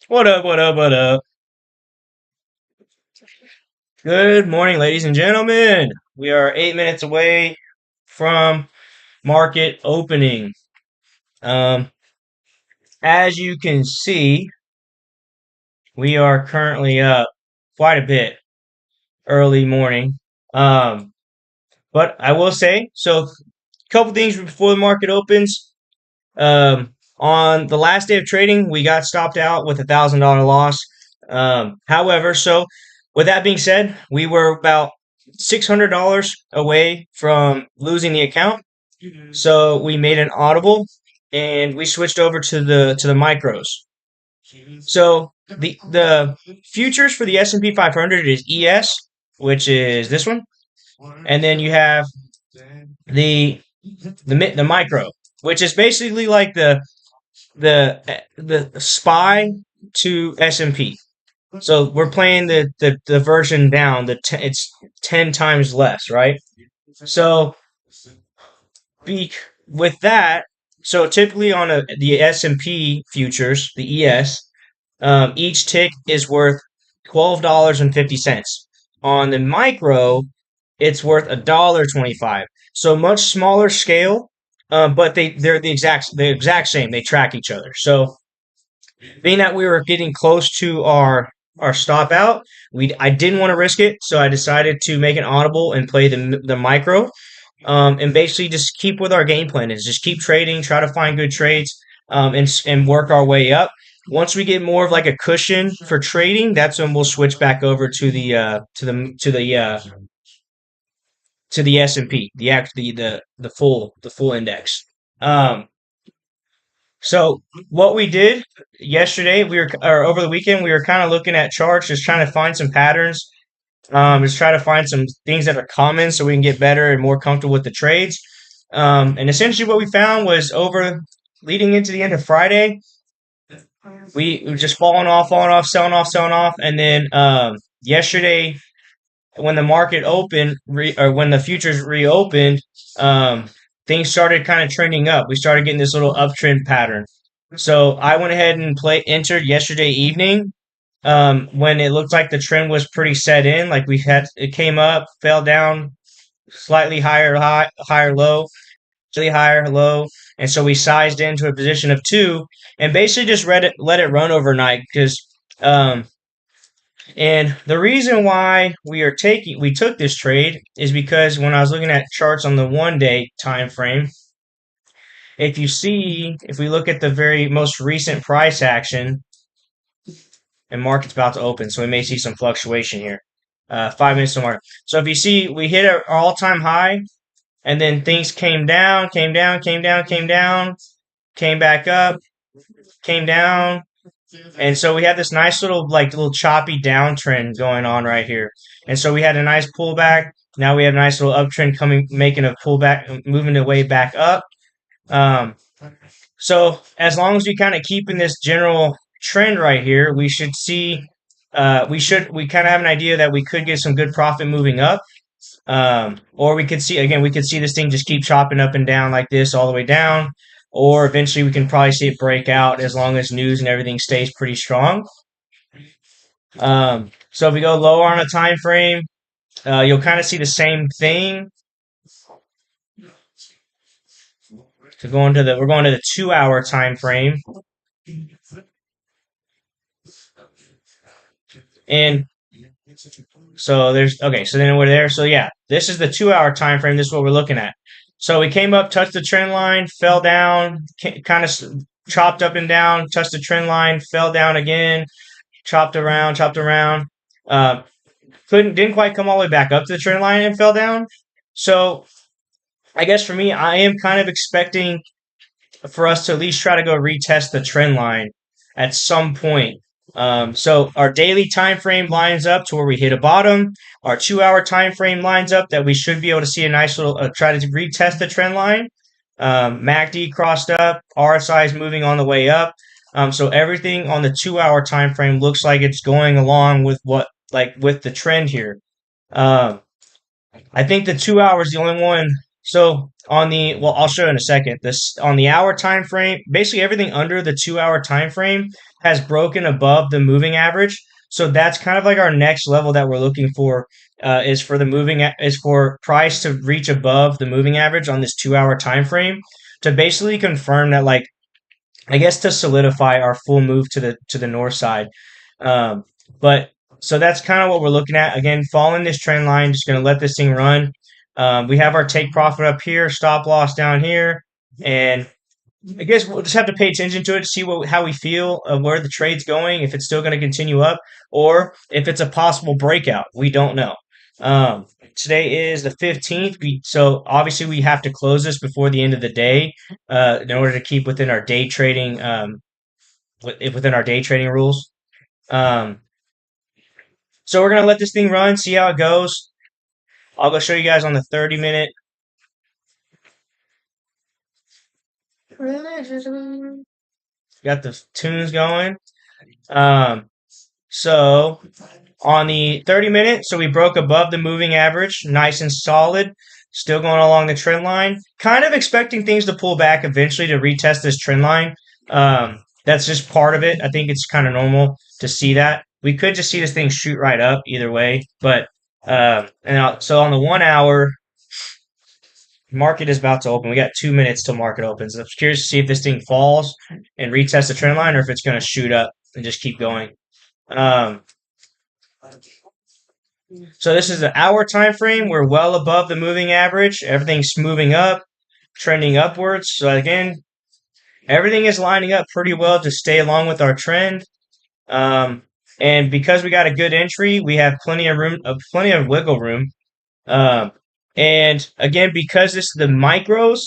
What up, what up, what up? Good morning, ladies and gentlemen. We are 8 minutes away from market opening. Um, as you can see, we are currently up quite a bit early morning. Um, but I will say, so a couple things before the market opens. On the last day of trading, we got stopped out with $1,000 loss. However, so with that being said, we were about $600 away from losing the account. So we made an audible and we switched over to the micros. So the futures for the S&P 500 is ES, which is this one, and then you have the the micro, which is basically like the spy to S&P. So we're playing the version down. It's 10 times less, right? So be with that. So typically on the S&P futures, the ES, each tick is worth $12.50. On the micro, it's worth $1.25. So much smaller scale, but they're the exact same. They track each other. So being that we were getting close to our stop out, I didn't want to risk it, so I decided to make an audible and play the micro, and basically just keep with our game plan is just keep trading, try to find good trades, and work our way up. Once we get more of like a cushion for trading, that's when we'll switch back over to the S&P, the full index. Um, So what we did yesterday, or over the weekend, we were kind of looking at charts, just trying to find some patterns, just try to find some things that are common so we can get better and more comfortable with the trades. And essentially, what we found was over leading into the end of Friday, we were just falling off, selling off, and then yesterday when the market opened, or when the futures reopened, um, things started kind of trending up. We started getting this little uptrend pattern. So I went ahead and entered yesterday evening, when it looked like the trend was pretty set in. Like it came up, fell down, slightly higher low, slightly higher low, and so we sized into a position of two, and basically just let it run overnight because. And the reason why we took this trade is because when I was looking at charts on the 1 day time frame, if we look at the very most recent price action, and market's about to open, so we may see some fluctuation here. 5 minutes to market. So if you see, we hit our all-time high, and then things came down, came back up, came down, and so we had this nice little choppy downtrend going on right here. And so we had a nice pullback. Now we have a nice little uptrend coming, making a pullback, moving the way back up. Um, so as long as we kind of keep in this general trend right here, we should see, we kind of have an idea that we could get some good profit moving up. Or we could see this thing just keep chopping up and down like this all the way down. Or eventually we can probably see it break out as long as news and everything stays pretty strong. So if we go lower on a time frame, you'll kind of see the same thing. So we're going to the 2 hour time frame, and so then we're there. So yeah, this is the 2 hour time frame. This is what we're looking at. So we came up, touched the trend line, fell down, kind of chopped up and down, touched the trend line, fell down again, chopped around, chopped around. Uh, didn't quite come all the way back up to the trend line and fell down. So I guess for me, I am kind of expecting for us to at least try to go retest the trend line at some point. So our daily time frame lines up to where we hit a bottom. Our 2 hour time frame lines up that we should be able to see a nice little try to retest the trend line. MACD crossed up, RSI is moving on the way up. So everything on the 2 hour time frame looks like it's going along with with the trend here. Um, I think the 2 hours is the only one So on the well, I'll show you in a second. This on the hour time frame, basically everything under the 2 hour time frame has broken above the moving average. So that's kind of like our next level that we're looking for is for the is for price to reach above the moving average on this 2 hour time frame to basically confirm that like I guess to solidify our full move to the north side. Um, but so that's kind of what we're looking at. Again, following this trend line, just going to let this thing run. We have our take profit up here, stop loss down here, and I guess we'll just have to pay attention to it, see how we feel, where the trade's going, if it's still going to continue up, or if it's a possible breakout. We don't know. Um, Today is the 15th. So obviously we have to close this before the end of the day in order to keep within our day trading within our day trading rules. Um, so we're gonna let this thing run, see how it goes. I'll go show you guys on the 30 minute. Got the tunes going. Um, so on the 30 minute, so we broke above the moving average, nice and solid, still going along the trend line. Kind of expecting things to pull back eventually to retest this trend line. That's just part of it. I think it's kind of normal to see that. We could just see this thing shoot right up either way, but so on the 1 hour, market is about to open. We got 2 minutes till market opens. I'm curious to see if this thing falls and retest the trend line, or if it's going to shoot up and just keep going. Um, so this is an hour time frame. We're well above the moving average. Everything's moving up, trending upwards. So again, everything is lining up pretty well to stay along with our trend. Um, and because we got a good entry, we have plenty of room, plenty of wiggle room. Um, and again, because this is the micros,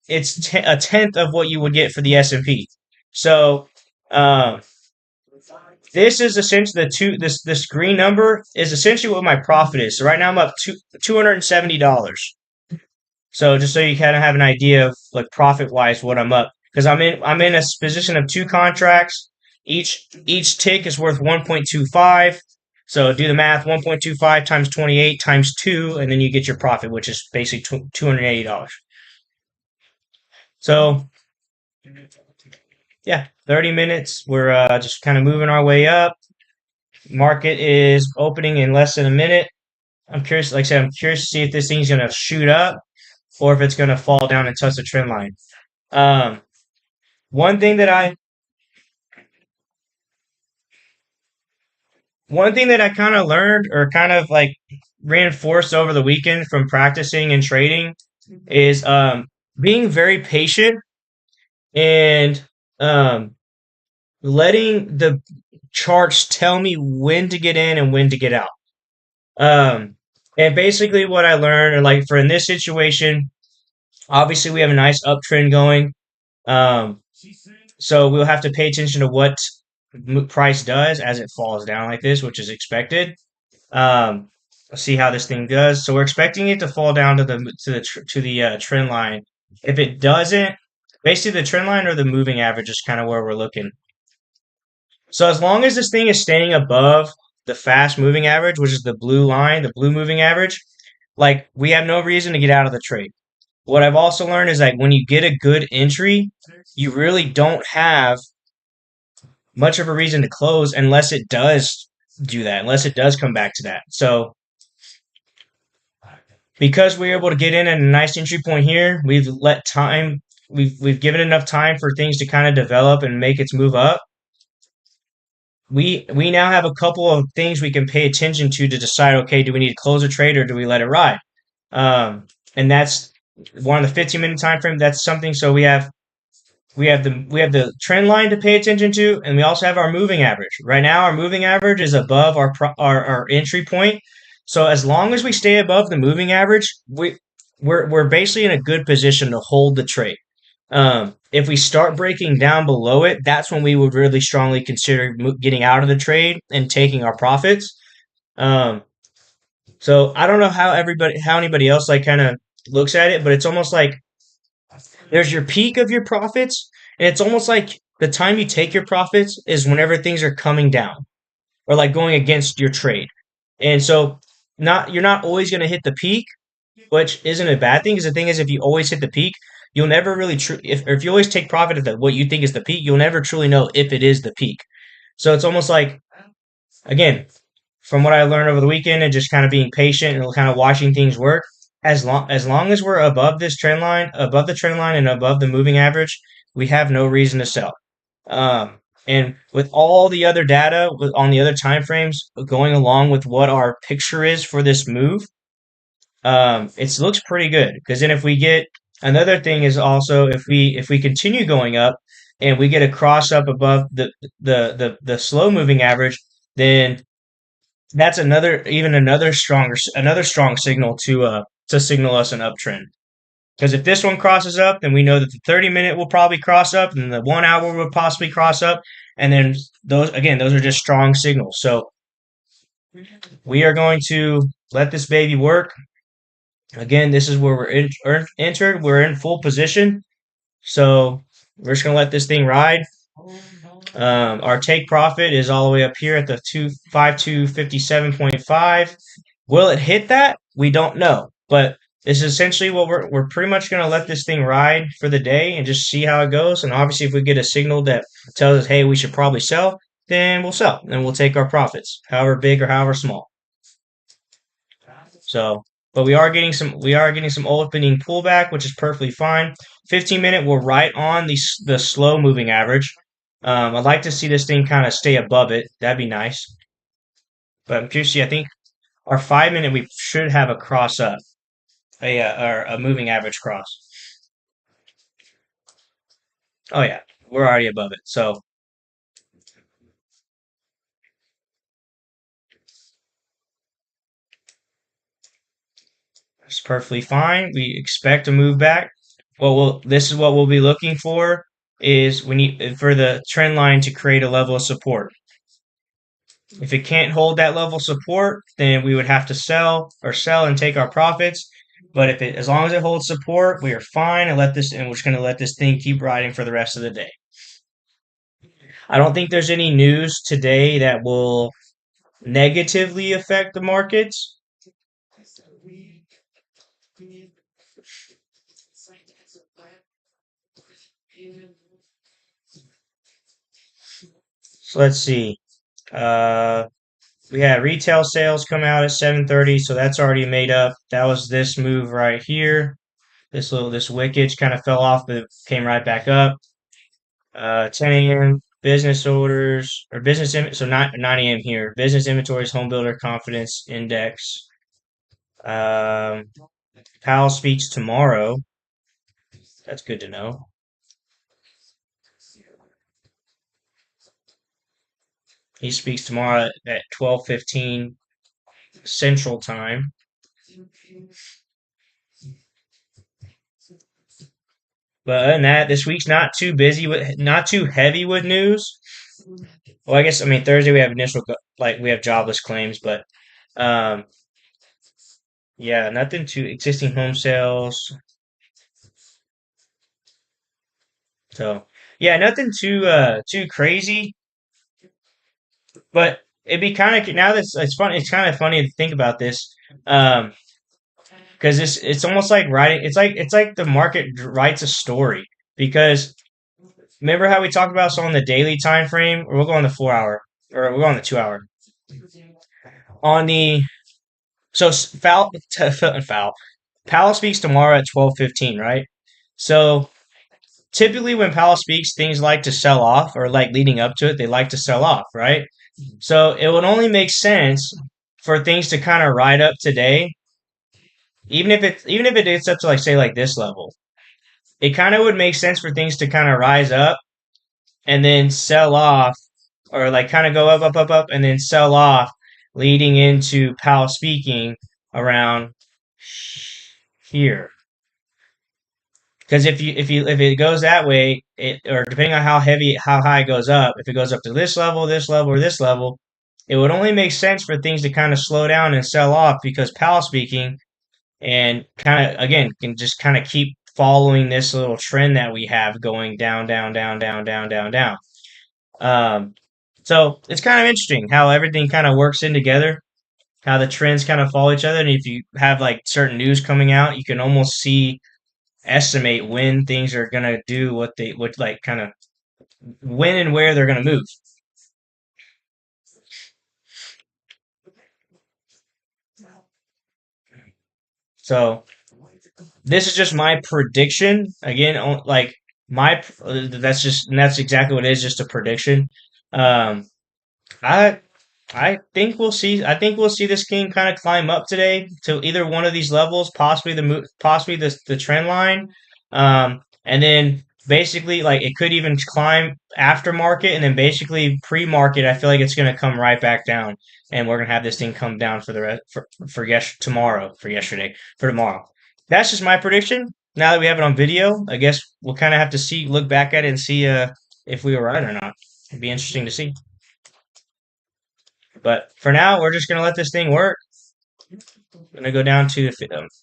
it's a tenth of what you would get for the S&P. So um, this is essentially this green number is essentially what my profit is. So right now I'm up $270. So just so you kind of have an idea of like profit wise what I'm up because I'm in a position of two contracts. Each tick is worth 1.25. So do the math: 1.25 times 28 times 2, and then you get your profit, which is basically $280. So yeah, 30 minutes. We're just kind of moving our way up. Market is opening in less than a minute. I'm curious, like I said, I'm curious to see if this thing's going to shoot up or if it's going to fall down and touch the trend line. Um, one thing that I one thing that I kind of learned or kind of like reinforced over the weekend from practicing and trading is being very patient and um, letting the charts tell me when to get in and when to get out. Um, and basically, what I learned, and like for in this situation, obviously we have a nice uptrend going. Um, so we'll have to pay attention to what price does as it falls down like this, which is expected. Um, see how this thing does. So we're expecting it to fall down to the trend line. If it doesn't, basically the trend line or the moving average is kind of where we're looking. So as long as this thing is staying above the fast moving average, which is the blue line, the blue moving average, like we have no reason to get out of the trade. What I've also learned is that when you get a good entry, you really don't have much of a reason to close unless it does do that, unless it does come back to that. So because we're able to get in at a nice entry point here, we've given enough time for things to kind of develop and make its move up. We now have a couple of things we can pay attention to decide, okay, do we need to close a trade or do we let it ride? And that's one of the 15-minute time frame. That's something. So we have the trend line to pay attention to, and we also have our moving average. Right now, our moving average is above our entry point. So as long as we stay above the moving average, we're basically in a good position to hold the trade. If we start breaking down below it, that's when we would really strongly consider getting out of the trade and taking our profits. Um, so I don't know how anybody else like kind of looks at it, but it's almost like there's your peak of your profits, and it's almost like the time you take your profits is whenever things are coming down or like going against your trade. And so not you're not always going to hit the peak, which isn't a bad thing. Because the thing is, if you always hit the peak, you'll never really if you always take profit at what you think is the peak, you'll never truly know if it is the peak. So it's almost like, again, from what I learned over the weekend and just kind of being patient and kind of watching things work, as long as we're above this trend line, above the trend line and above the moving average, we have no reason to sell. And with all the other data on the other time frames going along with what our picture is for this move, it looks pretty good. Because then if we get another thing is also if we continue going up and we get a cross up above the slow moving average, then that's another strong signal to signal us an uptrend. Because if this one crosses up, then we know that the 30-minute will probably cross up, and the 1 hour will possibly cross up, and then those are just strong signals. So we are going to let this baby work. Again, this is where entered. We're in full position, so we're just gonna let this thing ride. Our take profit is all the way up here at the 25257.5. Will it hit that? We don't know, but this is essentially what we're pretty much going to let this thing ride for the day and just see how it goes. And obviously, if we get a signal that tells us, hey, we should probably sell, then we'll sell and we'll take our profits, however big or however small. So, but we are getting some opening pullback, which is perfectly fine. 15-minute, we're right on the slow moving average. I'd like to see this thing kind of stay above it. That'd be nice. But I'm curious to see. I think our 5-minute we should have a cross up, or a moving average cross. Oh yeah, we're already above it, so it's perfectly fine. We expect to move back. This is what we'll be looking for is we need for the trend line to create a level of support. If it can't hold that level of support, then we would have to sell and take our profits. But as long as it holds support, we are fine and we're just going to let this thing keep riding for the rest of the day. I don't think there's any news today that will negatively affect the markets. So let's see. Uh, we had retail sales come out at 7:30, so that's already made up. That was this move right here. This wickage kind of fell off, but came right back up. 10 a.m. business orders or so not 9 a.m. here. Business inventories, home builder confidence index. Um, Powell speaks tomorrow. That's good to know. He speaks tomorrow at 12:15 Central Time. But other than that, this week's not too heavy with news. Well, I mean Thursday we have we have jobless claims, but um, yeah, nothing too existing home sales. So yeah, nothing too crazy. But it'd be kind of now that it's fun. It's kind of funny to think about this. Um, because it's almost like writing. It's like the market writes a story because remember how we talked about so on the daily time frame, or we'll go on the 4 hour, or we'll go on the 2 hour. On the foul foul. Powell speaks tomorrow at 12:15, right? So typically when Powell speaks, things like to sell off, or like leading up to it, they like to sell off, right? So it would only make sense for things to kind of ride up today, even if it gets up to like say like this level. It kind of would make sense for things to kind of rise up and then sell off, or like kind of go up, up, up, up, and then sell off, leading into Powell speaking around here. Because if it goes that way, or depending on how high it goes up, if it goes up to this level, or this level, it would only make sense for things to kind of slow down and sell off because Powell speaking, and kind of again can just kind of keep following this little trend that we have going down, down, down, down, down, down, down. Um, so it's kind of interesting how everything kind of works in together. how the trends kind of follow each other. And if you have like certain news coming out, you can almost see estimate when things are gonna do what like kind of when and where they're gonna move. So this is just my prediction. Again, like my that's exactly what it is, just a prediction. Um, I think we'll see. I think we'll see this king kind of climb up today to either one of these levels, possibly possibly the trend line, and then basically like it could even climb after market, and then basically pre market. I feel like it's going to come right back down, and we're going to have this thing come down for the rest tomorrow for yesterday for tomorrow. That's just my prediction. Now that we have it on video, I guess we'll kind of have to look back at it and see if we were right or not. It'd be interesting to see. But for now, we're just gonna let this thing work. I'm gonna go down to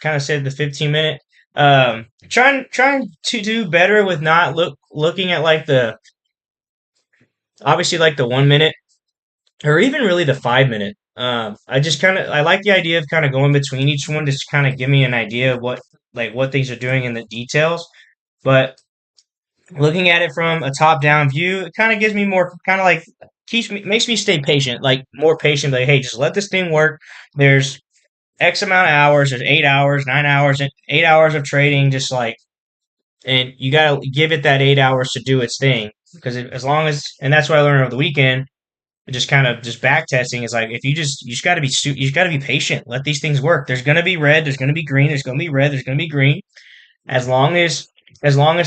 kind of said the 15 minute. Trying to do better with not looking at like the obviously like the 1 minute or even really the 5 minute. I just kind of I like the idea of kind of going between each one to just kind of give me an idea of what things are doing in the details. But looking at it from a top down view, it kind of gives me more kind of like keeps me makes me stay patient, like more patient. Like, hey, just let this thing work. There's X amount of hours. There's 8 hours, 9 hours, 8 hours of trading. Just like, and you gotta give it that 8 hours to do its thing. Because as long as, and that's what I learned over the weekend. Just kind of just back testing is like if you just got to you just got to be patient. Let these things work. There's gonna be red. There's gonna be green. There's gonna be red. There's gonna be green. As long as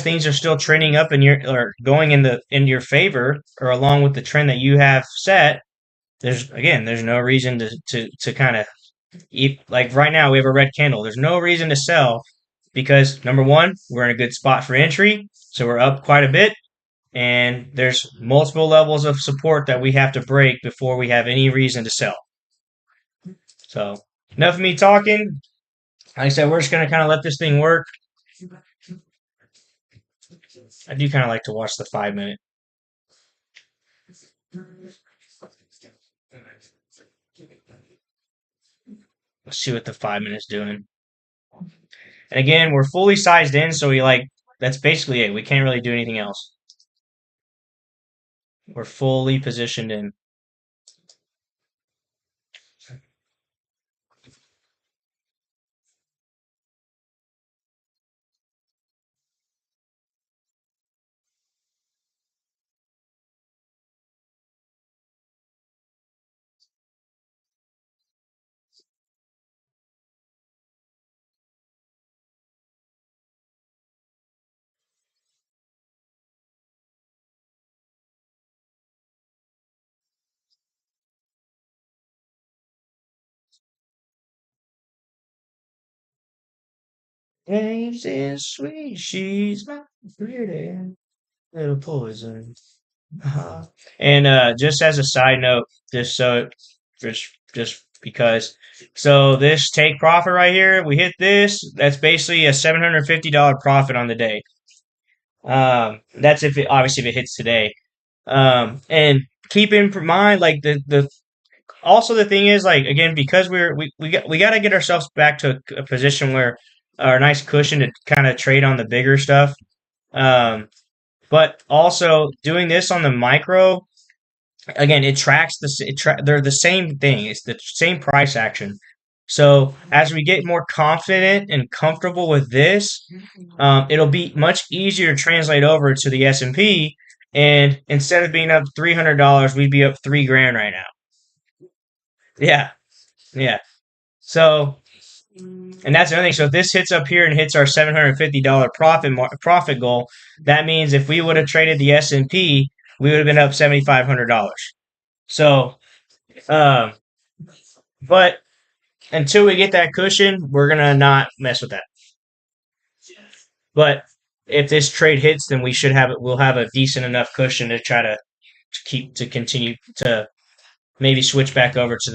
things are still trending up in your or going in your favor or along with the trend that you have set, there's no reason to kind of like right now we have a red candle. There's no reason to sell because number one, we're in a good spot for entry, so we're up quite a bit, and there's multiple levels of support that we have to break before we have any reason to sell. So enough of me talking. Like I said, we're just gonna kind of let this thing work. I do kind of like to watch the 5 minute. Let's see what the 5 minutes doing. And again, we're fully sized in, so we like that's basically it. We can't really do anything else. We're fully positioned in. Games is sweet, she's my pretty little poison. Uh-huh. And just as a side note, just so just because, so this take profit right here, we hit this. That's basically a $750 profit on the day. That's if it obviously if it hits today. And keep in mind, like the also the thing is like again because we got to get ourselves back to a position where our nice cushion to kind of trade on the bigger stuff. Um, but also doing this on the micro again, it tracks they're the same thing. It's the same price action. So as we get more confident and comfortable with this, it'll be much easier to translate over to the S&P. And instead of being up $300, we'd be up 3 grand right now. Yeah, yeah. So, and that's the other thing. So if this hits up here and hits our $750 profit goal, that means if we would have traded the S&P, we would have been up $7,500. So, um, but until we get that cushion, we're gonna not mess with that. But if this trade hits, then we should have it. We'll have a decent enough cushion to try to continue to maybe switch back over to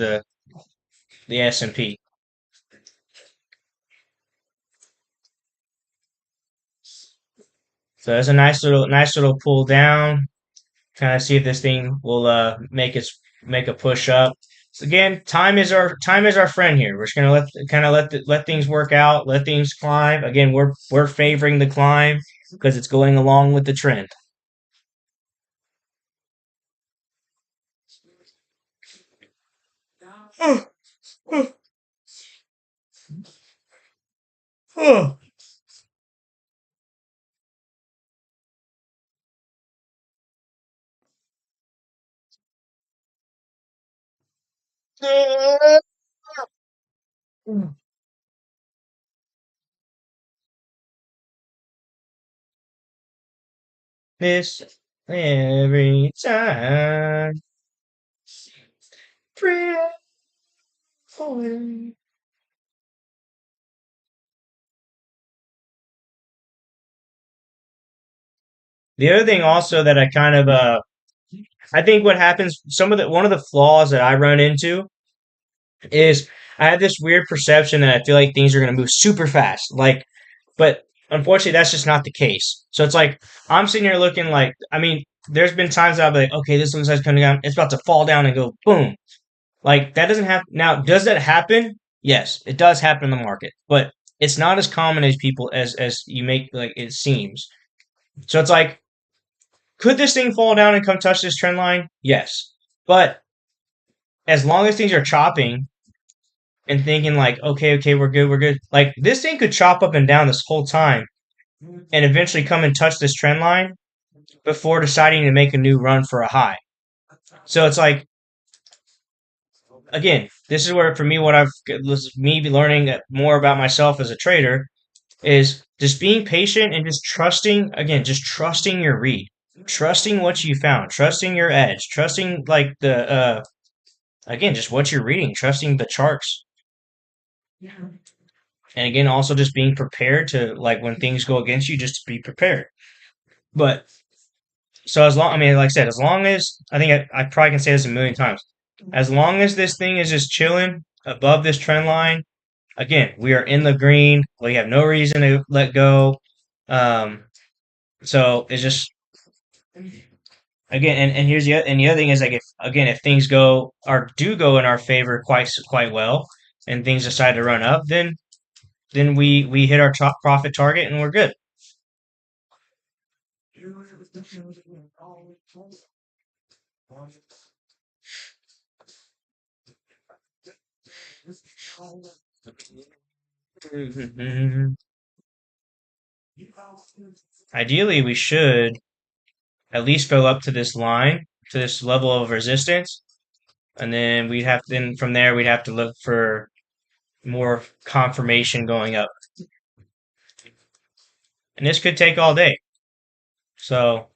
the S&P. So that's a nice little pull down. Kind of see if this thing will make a push up. again, time is our friend here. We're just gonna let things work out, let things climb. Again, we're favoring the climb because it's going along with the trend. This every time. The other thing also that I kind of I think what happens one of the flaws that I run into is I have this weird perception that I feel like things are going to move super fast. But unfortunately, that's just not the case. So it's like I'm sitting here looking like, I mean, there's been times I'll be like, okay, this looks like it's coming down. It's about to fall down and go boom. Like that doesn't happen. Now, does that happen? Yes, it does happen in the market, but it's not as common as people as you make like it seems. So it's like, could this thing fall down and come touch this trend line? Yes, but as long as things are chopping and thinking like, okay, we're good, we're good. Like this thing could chop up and down this whole time and eventually come and touch this trend line before deciding to make a new run for a high. So it's like, again, this is where for me, what I've this is me learning more about myself as a trader is just being patient and just trusting. Again, just trusting your read, trusting what you found, trusting your edge, trusting like the again, just what you're reading, trusting the charts, and again, also just being prepared to like when things go against you, just to be prepared. But so as long, I mean, like I said, as long as I think I probably can say this a million times, as long as this thing is just chilling above this trend line, again, we are in the green. We have no reason to let go. Um, so it's just again, and here's the other thing is like if things go or do go in our favor quite well, and things decide to run up, then we hit our top profit target and we're good. Ideally, we should at least fill up to this line, to this level of resistance, and then from there we'd have to look for more confirmation going up. And this could take all day. So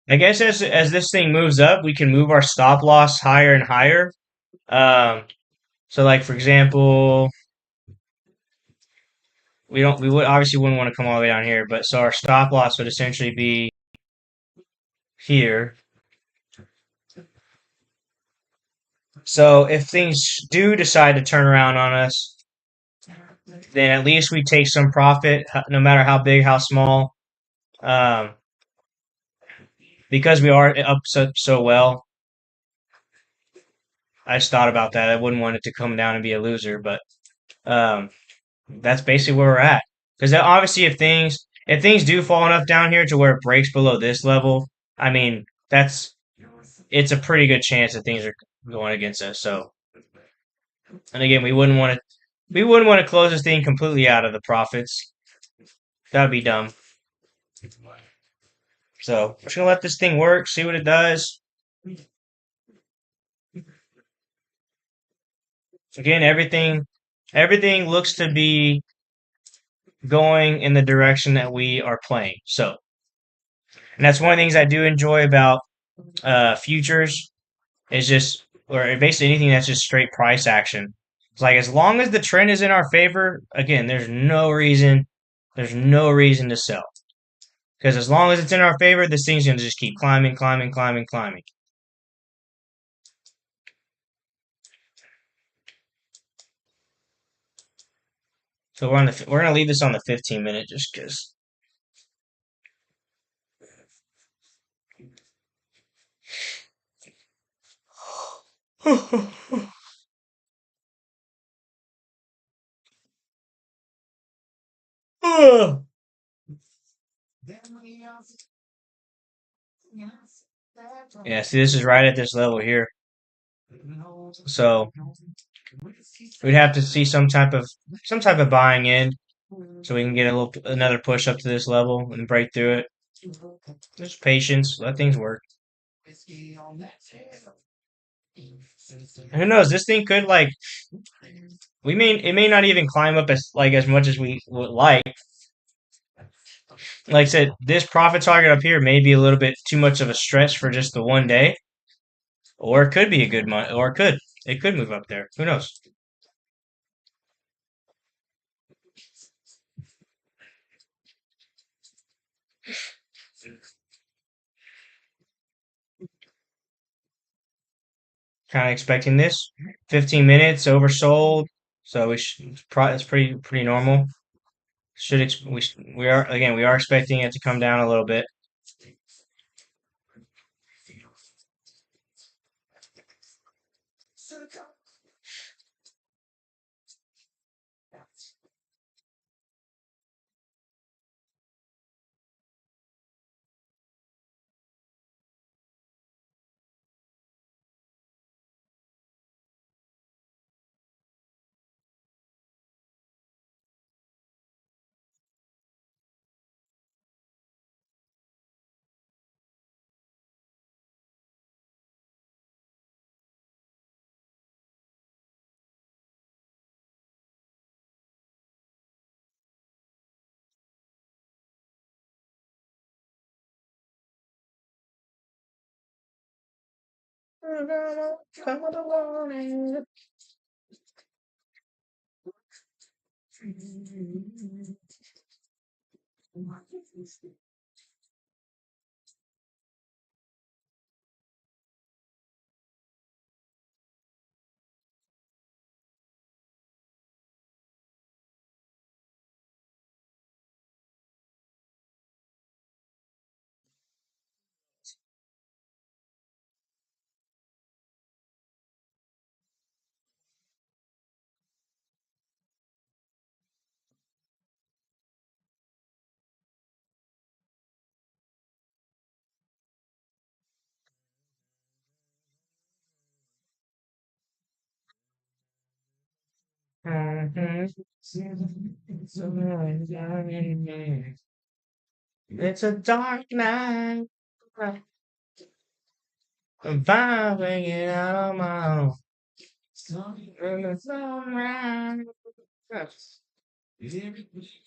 I guess as this thing moves up, we can move our stop loss higher and higher. Um, so like for example, we would obviously wouldn't want to come all the way down here, but so our stop loss would essentially be here. So if things do decide to turn around on us, then at least we take some profit, no matter how big, how small. Um, because we are up so well, I just thought about that. I wouldn't want it to come down and be a loser, but um, that's basically where we're at. Because obviously, if things do fall enough down here to where it breaks below this level, I mean that's it's a pretty good chance that things are going against us. So, and again, we wouldn't want to close this thing completely out of the profits. That would be dumb. So we're just gonna let this thing work, see what it does. Again, everything looks to be going in the direction that we are playing. So, and that's one of the things I do enjoy about futures is just, or basically anything that's just straight price action. It's like as long as the trend is in our favor, again, there's no reason to sell. Because as long as it's in our favor, this thing's gonna just keep climbing, climbing, climbing, climbing. So we're gonna leave this on the 15 minute just because. Yeah, see, this is right at this level here. So we'd have to see some type of buying in so we can get another push up to this level and break through it. Just patience, let things work. Who knows? This thing could like it may not even climb up as much as we would like. Like I said, this profit target up here may be a little bit too much of a stretch for just the one day, or it could be a good month, or it could move up there. Who knows? Kind of expecting this. 15 minutes oversold, so it's pretty normal. We are expecting it to come down a little bit. It's a dark night. I'm finding it out on my own. In the sunrise,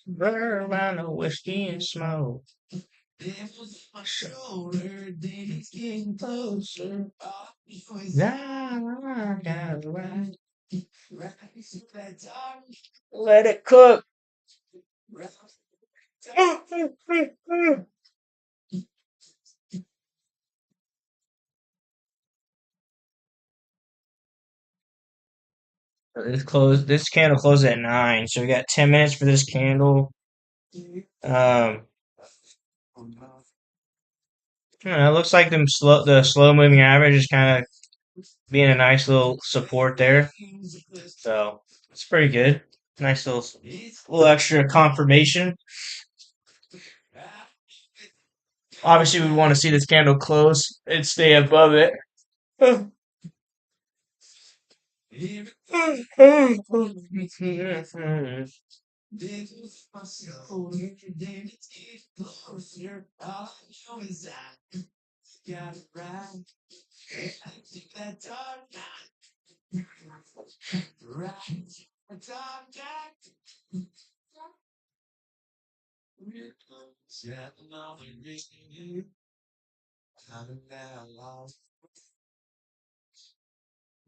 burn by the whiskey and smoke. My shoulder, then it's getting closer. Now I got right. Let it cook. This candle closed at 9, so we got 10 minutes for this candle. Um, it looks like the slow moving average is kind of being a nice little support there. So it's pretty good. Nice little extra confirmation. Obviously, we want to see this candle close and stay above it.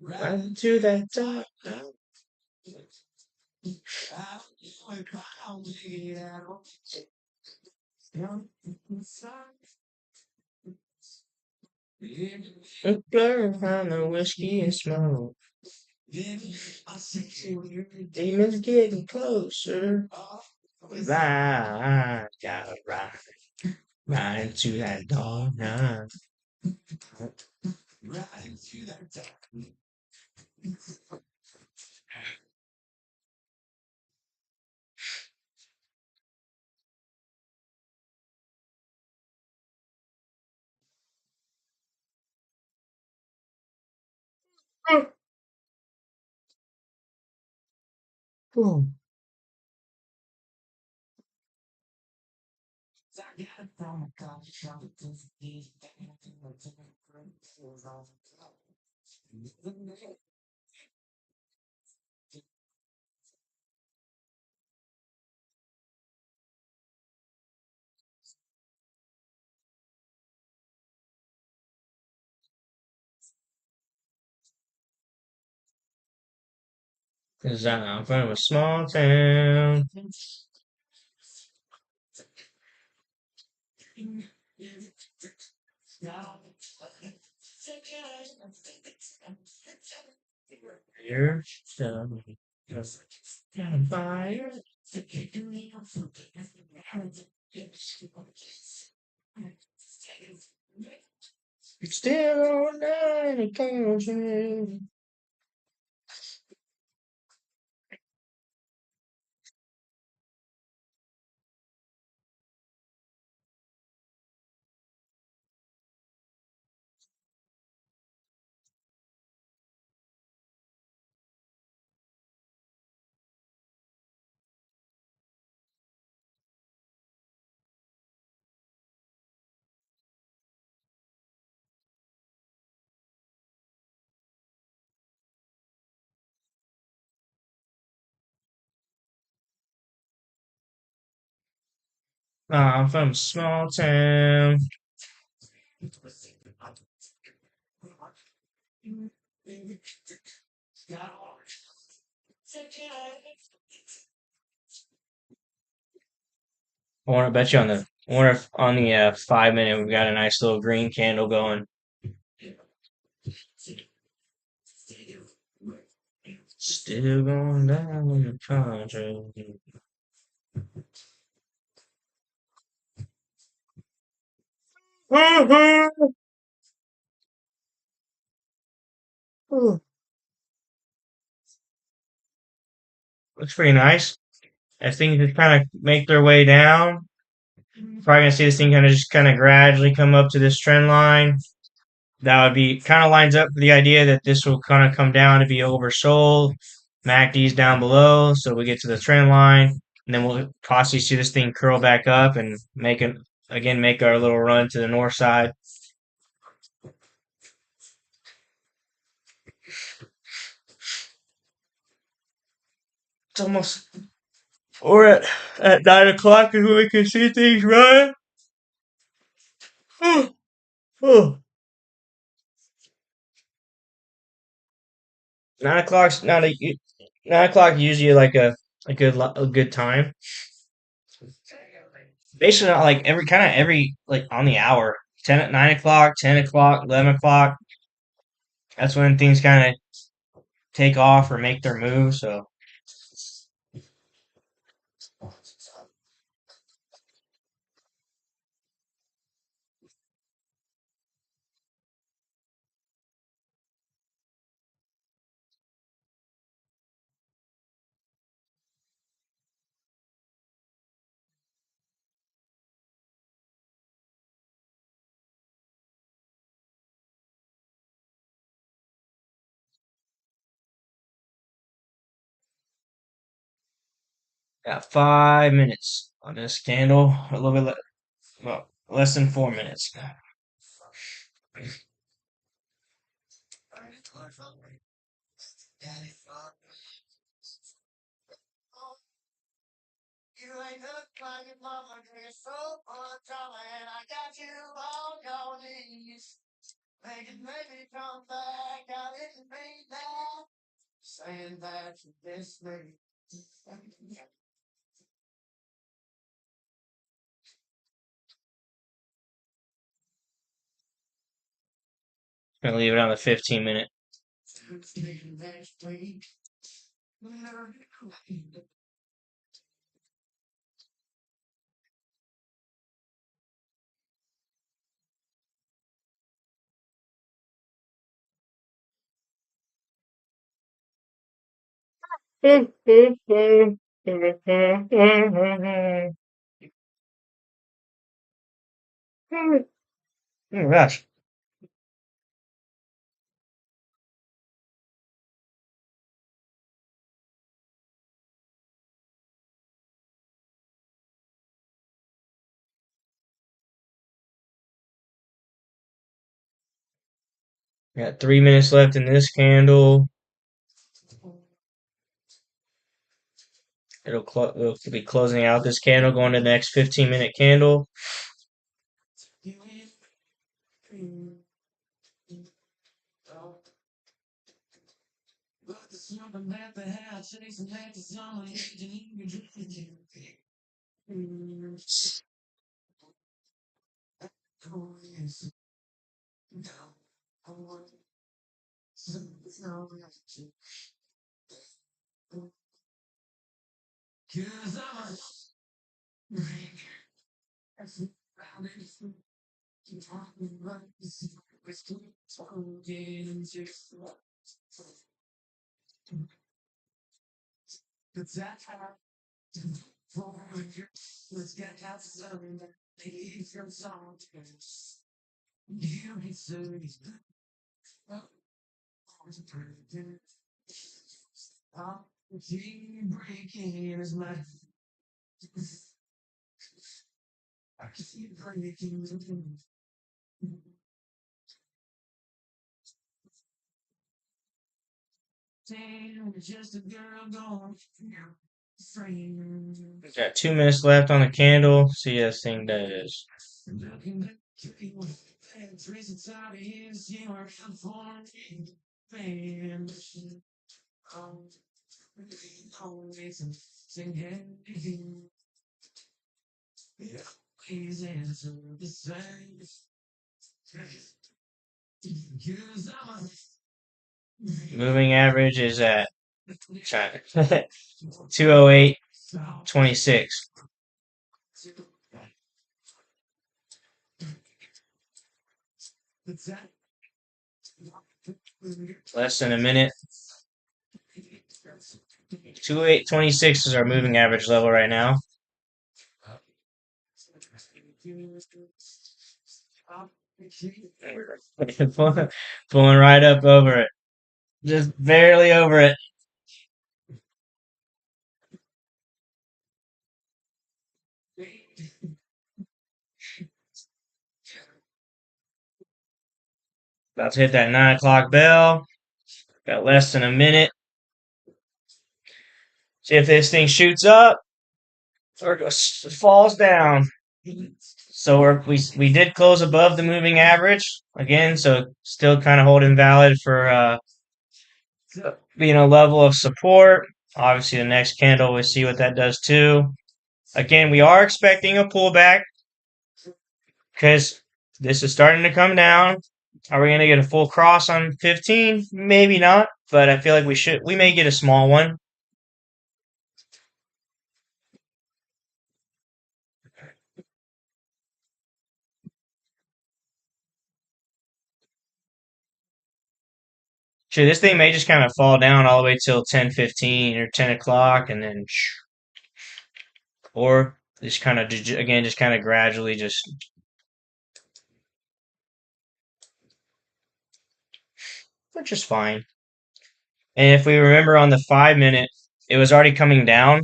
Right to that top. Blur on the whiskey and smoke. Demons getting closer. Ride, gotta ride into that dawn. Nah. Cause I'm from a small town. Here, so fire. Still on night country. I'm from a small town. I want to bet you on the. I wonder if on the 5 minute we've got a nice little green candle going. Still going down the country. Looks pretty nice. As things just kind of make their way down, probably gonna see this thing kind of just kind of gradually come up to this trend line. That would be kind of lines up with the idea that this will kind of come down to be oversold. MACD's down below, so we get to the trend line, and then we'll possibly see this thing curl back up and make our little run to the north side. It's almost or at 9 o'clock is when we can see things run. 9 o'clock's not a 9 o'clock usually like a good time. Basically, not like every like on the hour. 9 o'clock, 10 o'clock, 11 o'clock. That's when things kind of take off or make their move. So got 5 minutes on this candle. A little bit well, less than 4 minutes. Gonna leave it on the 15 minute. Oh gosh. Got 3 minutes left in this candle. It'll be closing out this candle, going to the next 15-minute candle. Got 2 minutes left on the candle. See how this thing does. Moving average is at 208.26. Less than a minute. 208.26 is our moving average level right now. Pulling right up over it. Just barely over it. About to hit that 9 o'clock bell. Got less than a minute. See if this thing shoots up or falls down. So we did close above the moving average again, so still kind of holding valid for being a level of support. Obviously, the next candle, we'll see what that does too. Again, we are expecting a pullback because this is starting to come down. Are we going to get a full cross on 15? Maybe not, but I feel like we should. We may get a small one. Sure, this thing may just kind of fall down all the way till 10:15 or 10 o'clock, and then, or just kind of again, just kind of gradually, just which is fine. And if we remember on the 5 minute, it was already coming down,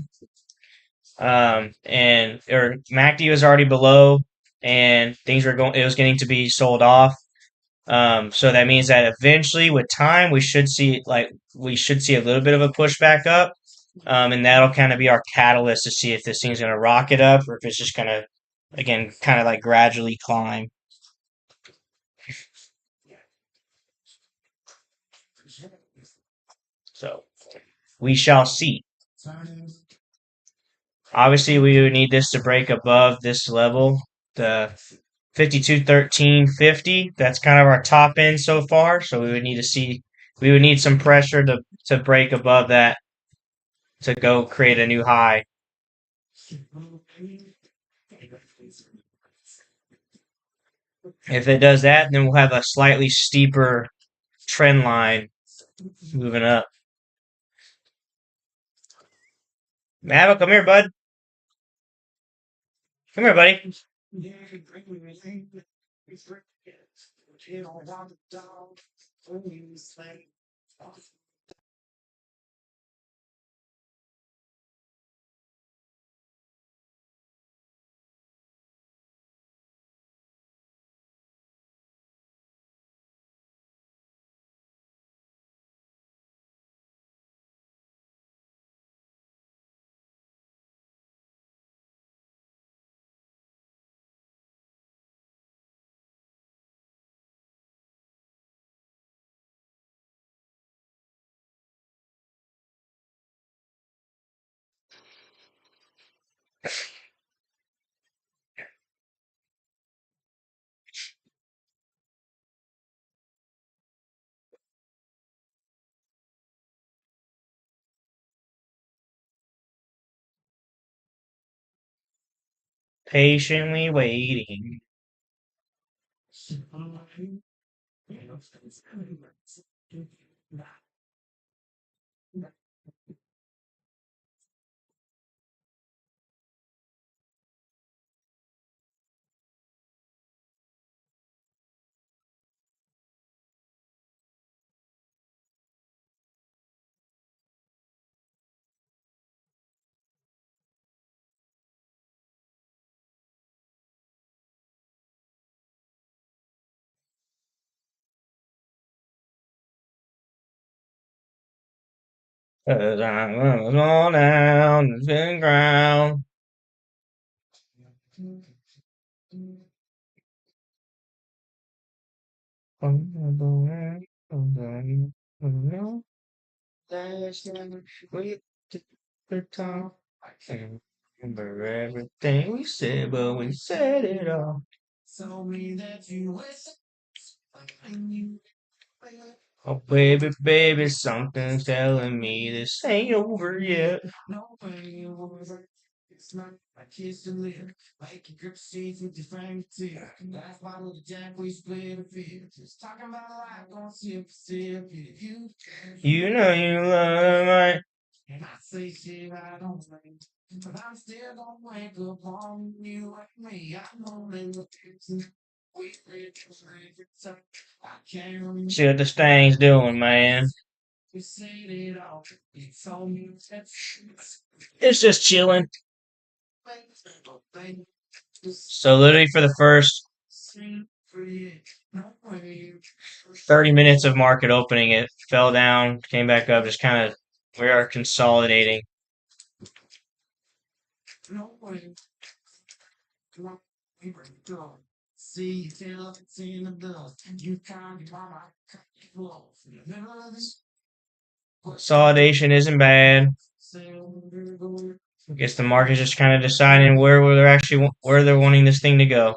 and or MACD was already below, and things were going. It was getting to be sold off. So that means that eventually, with time, we should see a little bit of a pushback up, and that'll kind of be our catalyst to see if this thing's going to rocket up or if it's just going to, again, kind of like gradually climb. So we shall see. Obviously, we would need this to break above this level, the 52.13.50. That's kind of our top end so far. So we would need to see We would need some pressure to break above that to go create a new high. If it does that, then we'll have a slightly steeper trend line moving up. Mava, come here, bud. Come here, buddy. Patiently waiting. Cause I'm all down the ground. Last night we took the time. I can't remember everything we said, but we said it all. Oh, baby, baby, something's telling me this ain't over yet. You know you love my. See what this thing's doing, man. It's just chilling. So literally for the first 30 minutes of market opening, it fell down, came back up, just kind of we are consolidating. Consolidation isn't bad. I guess the market's just kind of deciding where they're actually where they're wanting this thing to go.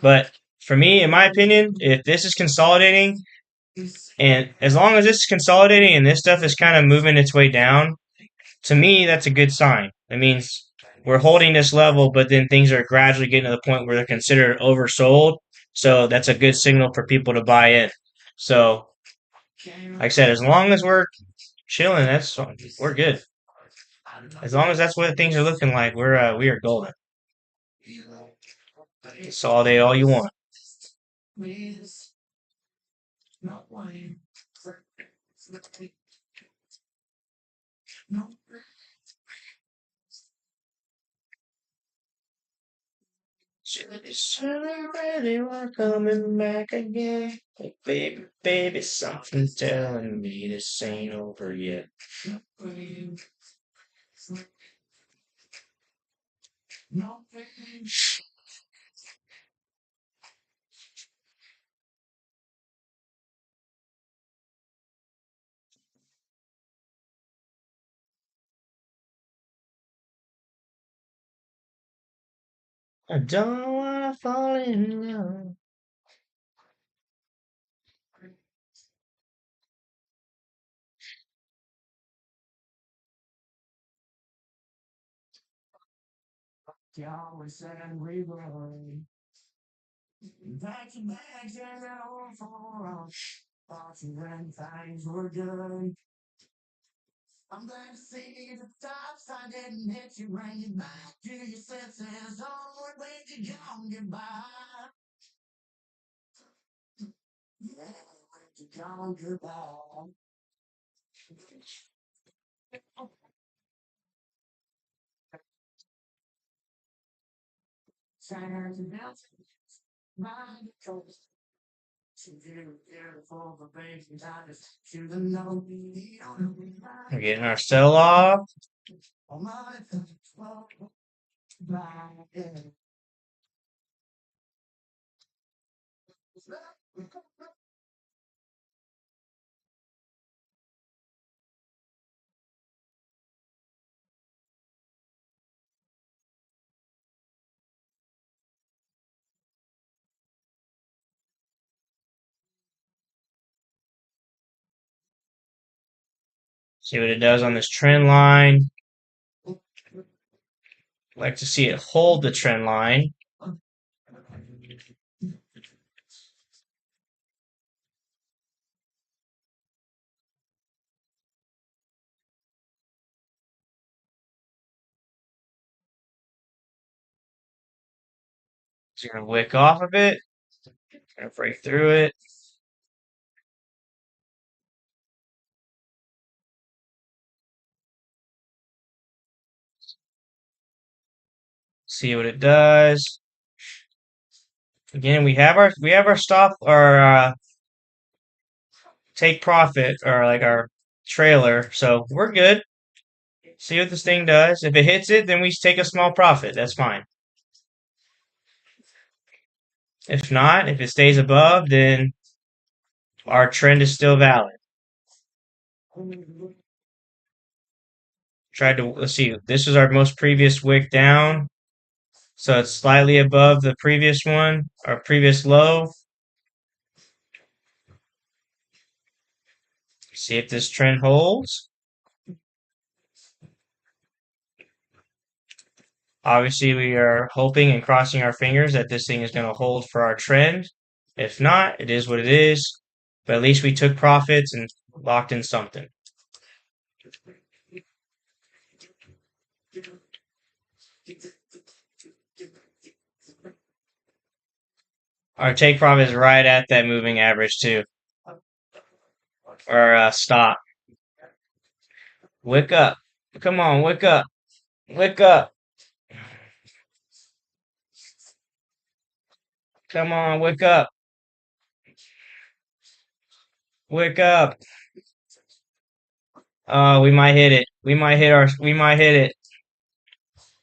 But for me, in my opinion, if this is consolidating, and as long as this is consolidating and this stuff is kind of moving its way down, to me, that's a good sign. That means we're holding this level, but then things are gradually getting to the point where they're considered oversold. So that's a good signal for people to buy in. So, like I said, as long as we're chilling, we're good. As long as that's what things are looking like, we are golden. Consolidate all you want. Ready, we're coming back again. Hey, baby, baby, something's telling me this ain't over yet. I don't wanna fall in love. We're getting our sell off. See what it does on this trend line. Like to see it hold the trend line. It's gonna wick off of it. Gonna break through it. See what it does. Again, we have our stop our take profit or like our trailer, so we're good. See what this thing does. If it hits it, then we take a small profit. That's fine. If not, if it stays above, then our trend is still valid. Let's see, this is our most previous wick down. So it's slightly above the previous one, our previous low. See if this trend holds. Obviously, we are hoping and crossing our fingers that this thing is going to hold for our trend. If not, it is what it is. But at least we took profits and locked in something. Our take profit is right at that moving average too, or stop. Wick up. Come on, wick up. Wick up. Come on, wick up. Wick up. We might hit it. We might hit it.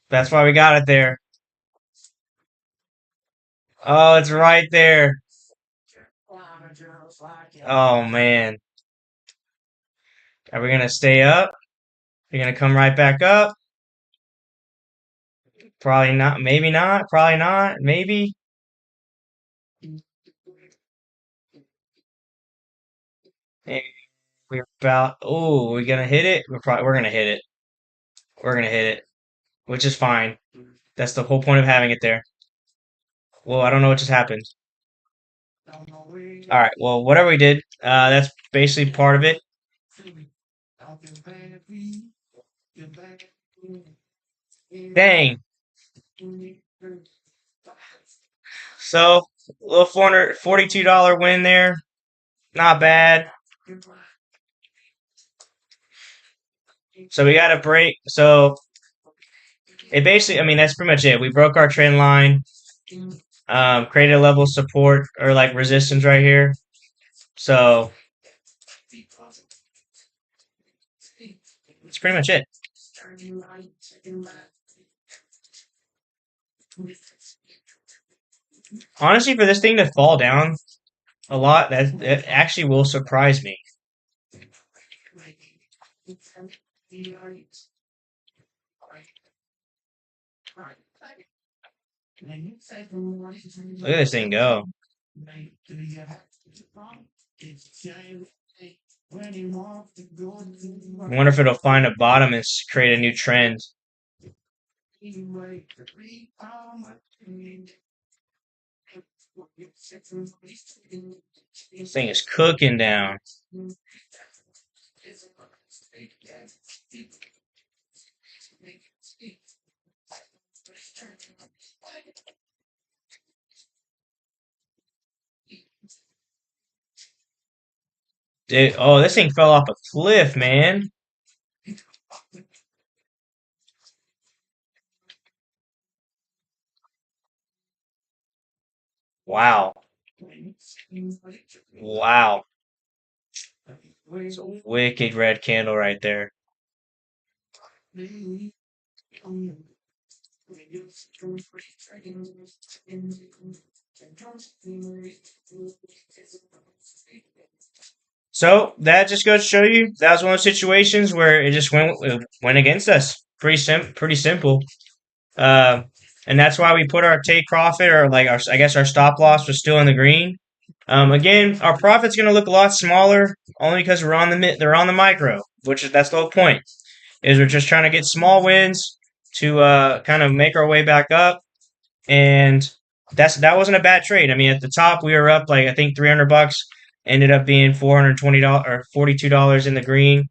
That's why we got it there. Oh, it's right there. Oh man. Are we gonna stay up? You're gonna come right back up? Probably not. Maybe not. Probably not. Maybe. Eh, we're about. Oh, we're gonna hit it. We're gonna hit it. We're gonna hit it, which is fine. That's the whole point of having it there. Well, I don't know what just happened. All right. Well, whatever we did, that's basically part of it. Dang. So, a little $442 win there. Not bad. So we got a break. So it basically, I mean, that's pretty much it. We broke our trend line, created a level of support or like resistance right here. So that's pretty much it. Honestly, for this thing to fall down a lot, that actually will surprise me. Look at this thing go. I wonder if it'll find a bottom and create a new trend. This thing is cooking down. Oh, this thing fell off a cliff, man. Wow. Wow. It's a wicked red candle right there. So that just goes to show you that was one of those situations where it went against us. Pretty simple. Um, and that's why we put our take profit, or like our, I guess our stop loss was still in the green. Again, our profit's going to look a lot smaller only because they're on the micro, that's the whole point. Is we're just trying to get small wins to kind of make our way back up, and that wasn't a bad trade. I mean, at the top we were up like I think $300, ended up being $420 or $42 in the green.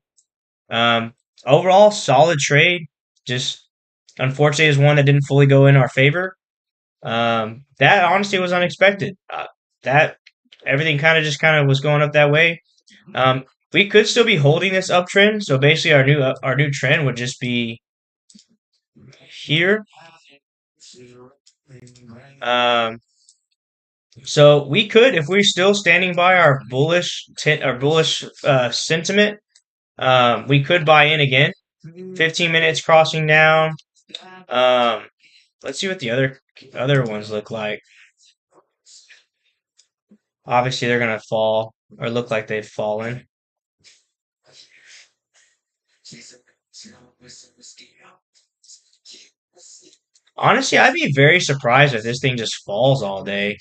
Um, Overall, solid trade. Just unfortunately is one that didn't fully go in our favor. That honestly was unexpected. That everything kind of was going up that way. We could still be holding this uptrend, so basically our new trend would just be here. Um, so we could, if we're still standing by our bullish sentiment, we could buy in again. 15 minutes crossing down. Um, let's see what the other ones look like. Obviously, they're gonna fall or look like they've fallen. Honestly, I'd be very surprised if this thing just falls all day.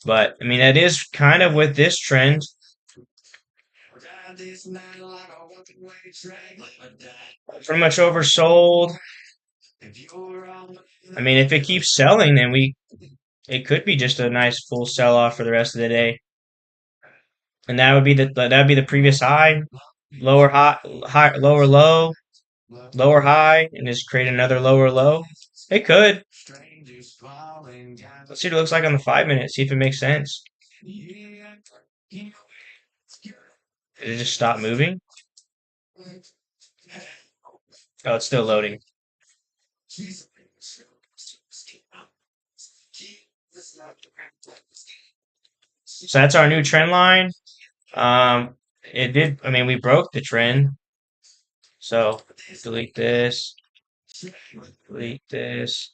But I mean, that is kind of with this trend. Pretty much oversold. I mean, if it keeps selling, then it could be just a nice full sell off for the rest of the day, and that would be the previous high, lower low, lower high, and just create another lower low. It could. Let's see what it looks like on the 5 minute. See if it makes sense. Did it just stop moving? Oh, it's still loading. So that's our new trend line. It did. I mean, we broke the trend. So delete this. Delete this.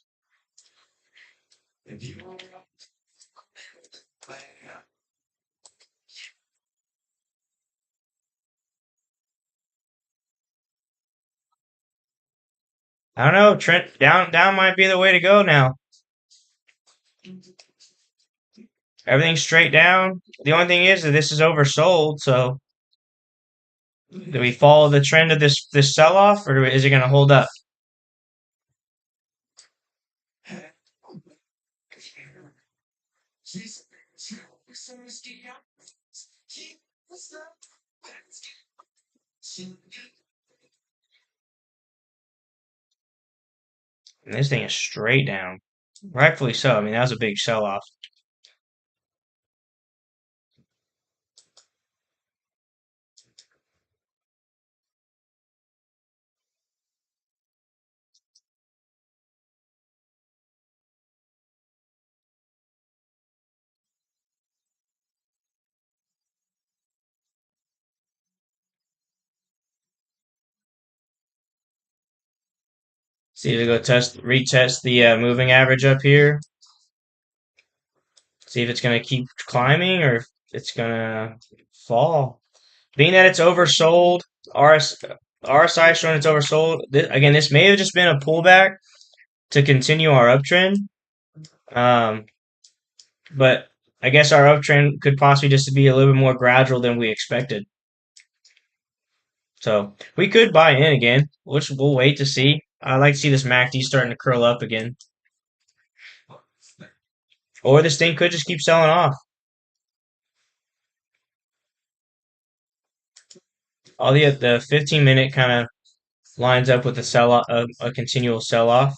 I don't know. Trend down might be the way to go now. Everything's straight down. The only thing is that this is oversold. So do we follow the trend of this sell off, or is it going to hold up? And this thing is straight down. Rightfully so. I mean, that was a big sell off. See if we go retest the moving average up here. See if it's going to keep climbing or if it's going to fall. Being that it's oversold, RSI showing it's oversold. Again, this may have just been a pullback to continue our uptrend. Um, but I guess our uptrend could possibly just be a little bit more gradual than we expected. So we could buy in again, which we'll wait to see. I like to see this MACD starting to curl up again. Or this thing could just keep selling off. All the 15-minute kind of lines up with a sell off, a continual sell off.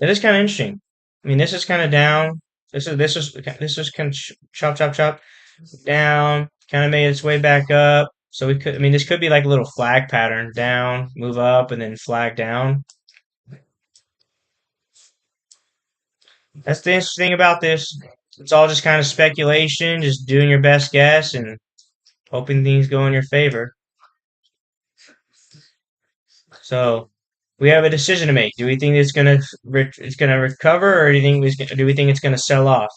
It is kind of interesting. I mean, this is kind of down. This is kind of chop chop chop down. Kind of made its way back up. So we could. I mean, this could be like a little flag pattern: down, move up, and then flag down. That's the interesting thing about this. It's all just kind of speculation, just doing your best guess and hoping things go in your favor. So we have a decision to make. Do we think it's gonna recover, or do we think it's gonna sell off?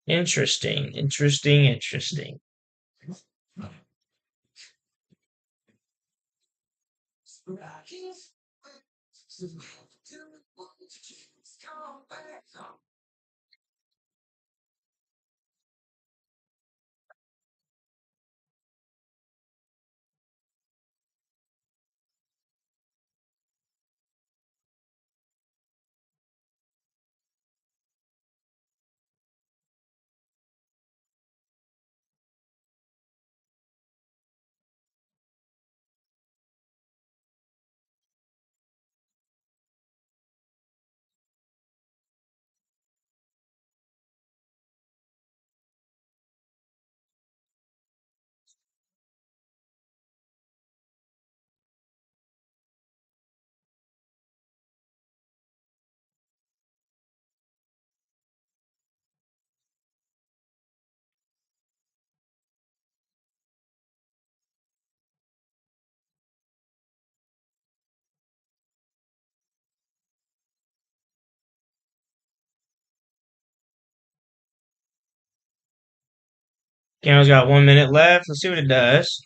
Interesting, interesting, interesting. Candle's got 1 minute left. Let's see what it does.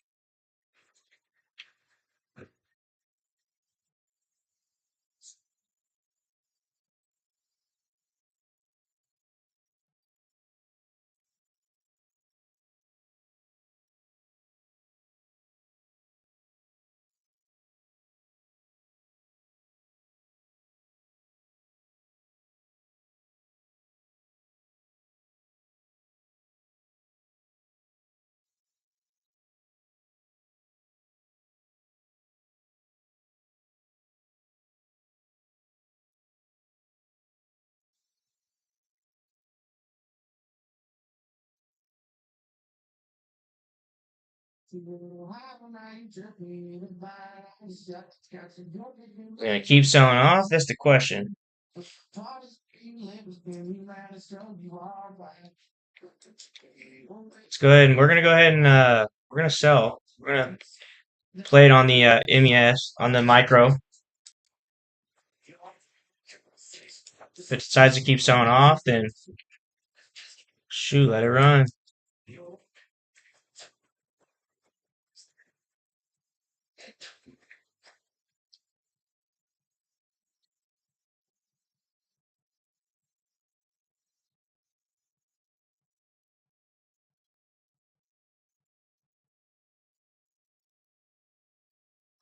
We're gonna keep selling off. That's the question. Let's go ahead and we're gonna go ahead and we're gonna sell. We're gonna play it on the MES on the micro. If it decides to keep selling off, then shoot, let it run.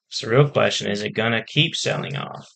So the real question is it gonna keep selling off?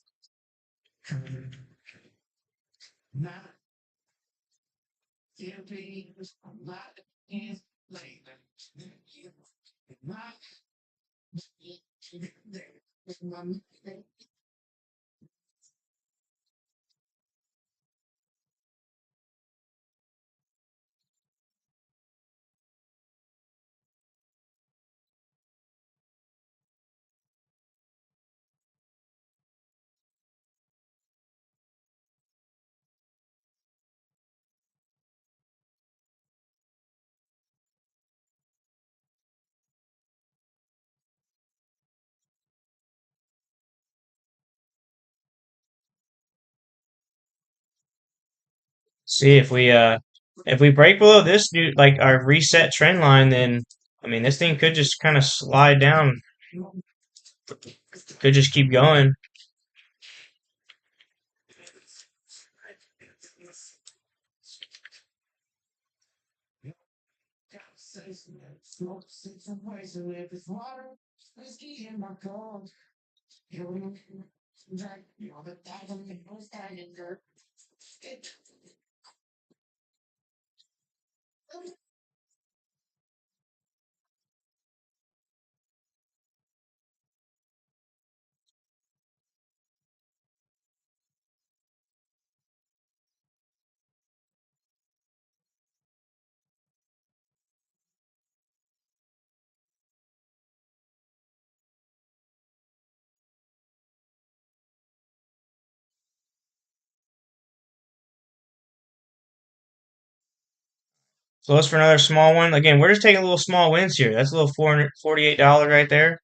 See if we break below this new like our reset trend line, then I mean this thing could just kind of slide down, could just keep going. Close for another small one. Again, we're just taking little small wins here. That's a little $448 right there.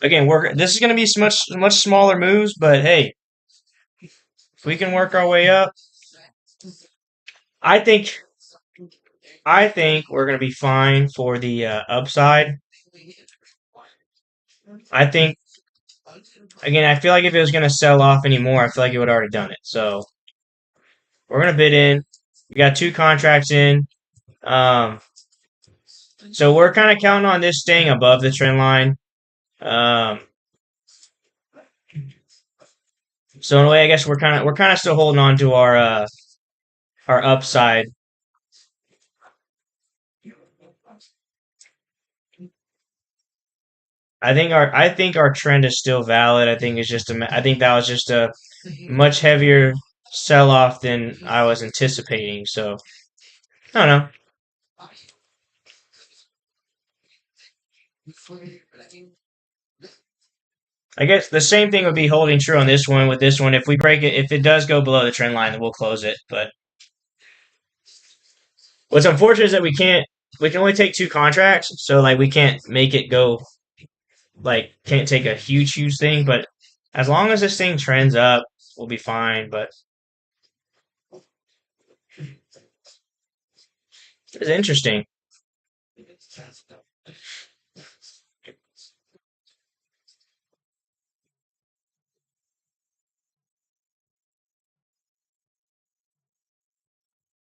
Again, we're this is going to be much smaller moves, but hey, if we can work our way up, I think I think we're going to be fine for the upside. I think again, I feel like if it was going to sell off anymore, I feel like it would have already done it. So we're going to bid in. We got two contracts in. Um, so we're kind of counting on this staying above the trend line. Um, so in a way, I guess we're kind of still holding on to our upside. I think our trend is still valid. I think it's just I think that was just a much heavier sell off than I was anticipating. So I don't know. I guess the same thing would be holding true on this one with this one. If we break it, if it does go below the trend line, then we'll close it. But what's unfortunate is that we can only take two contracts, so like we can't make it go like can't take a huge thing. But as long as this thing trends up, we'll be fine. But it's interesting.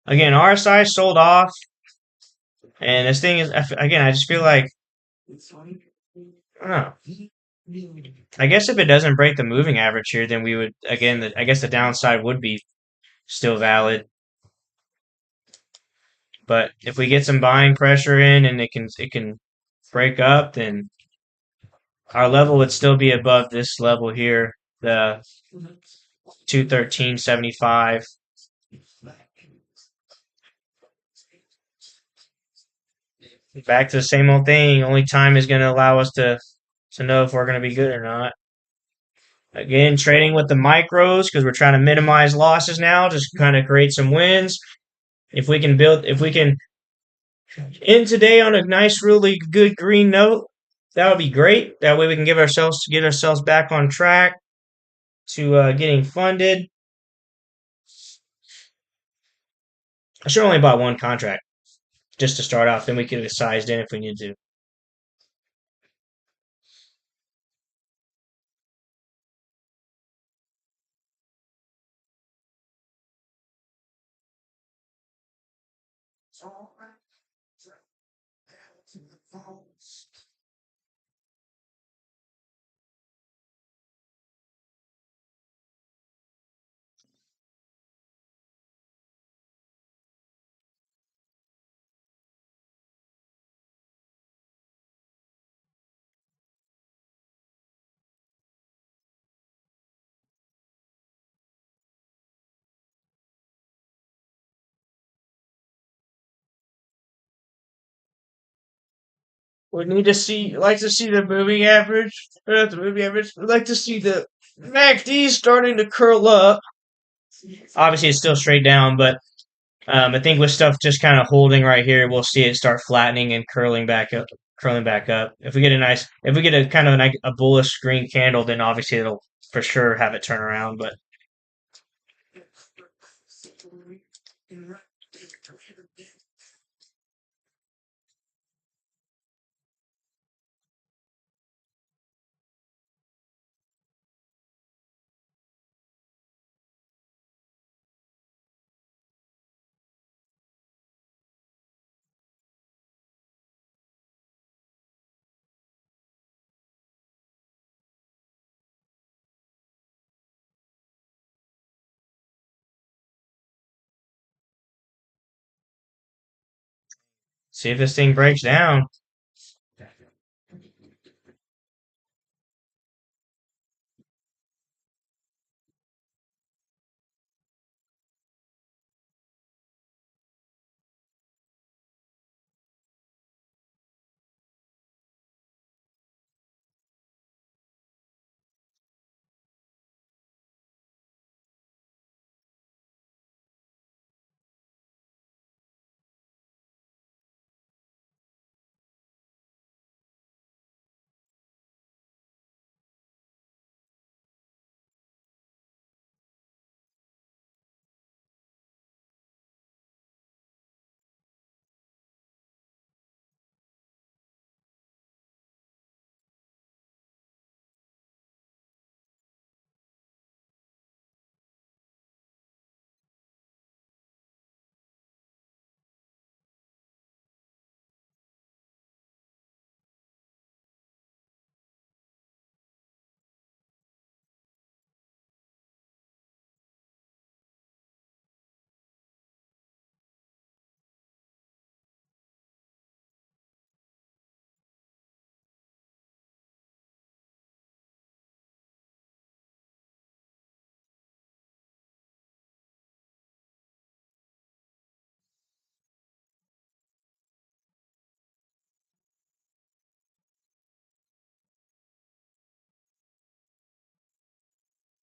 Again, RSI sold off, and this thing is again. I just feel like I don't know. I guess if it doesn't break the moving average here, then we would again. I guess the downside would be still valid. But if we get some buying pressure in and it can break up, then our level would still be above this level here, the 213.75. Back to the same old thing. Only time is going to allow us to know if we're going to be good or not. Again, trading with the micros because we're trying to minimize losses now, just kind of create some wins. If we can end today on a nice, really good green note, that would be great. That way we can get ourselves back on track to getting funded. I should only bought one contract just to start off. Then we could have sized in if we need to. We need to see, like to see the moving average, the moving average. We'd like to see the MACD starting to curl up. Obviously, it's still straight down, but I think with stuff just kind of holding right here, we'll see it start flattening and curling back up. Curling back up. If we get a kind of a bullish green candle, then obviously it'll for sure have it turn around. But See if this thing breaks down.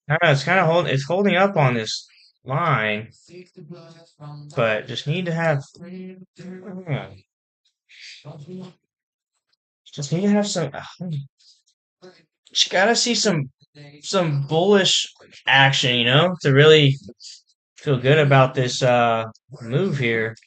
I don't know, it's holding up on this line, but just need to have some. Just gotta see some bullish action, to really feel good about this move here.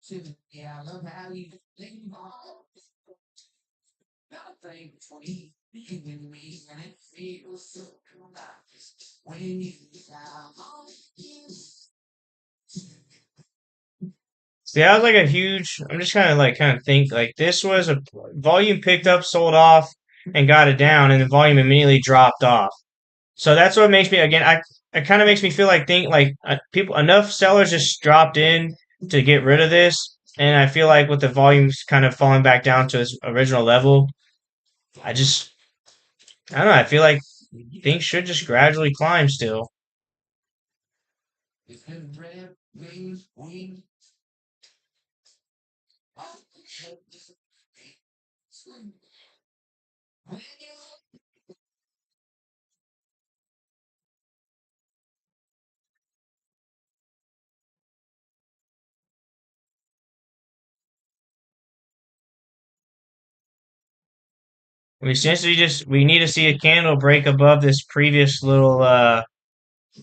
See, that was like a huge. I'm just kind of think like this was a volume picked up, sold off, and got it down, and the volume immediately dropped off. So that's what makes me again. It kind of makes me feel like people enough sellers just dropped in to get rid of this, and I feel like with the volumes kind of falling back down to its original level, I just I don't know. I feel like things should just gradually climb still. We essentially just we need to see a candle break above this previous little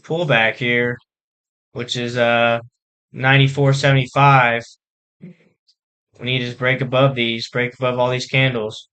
pullback here, which is 94.75. We need to just break above all these candles.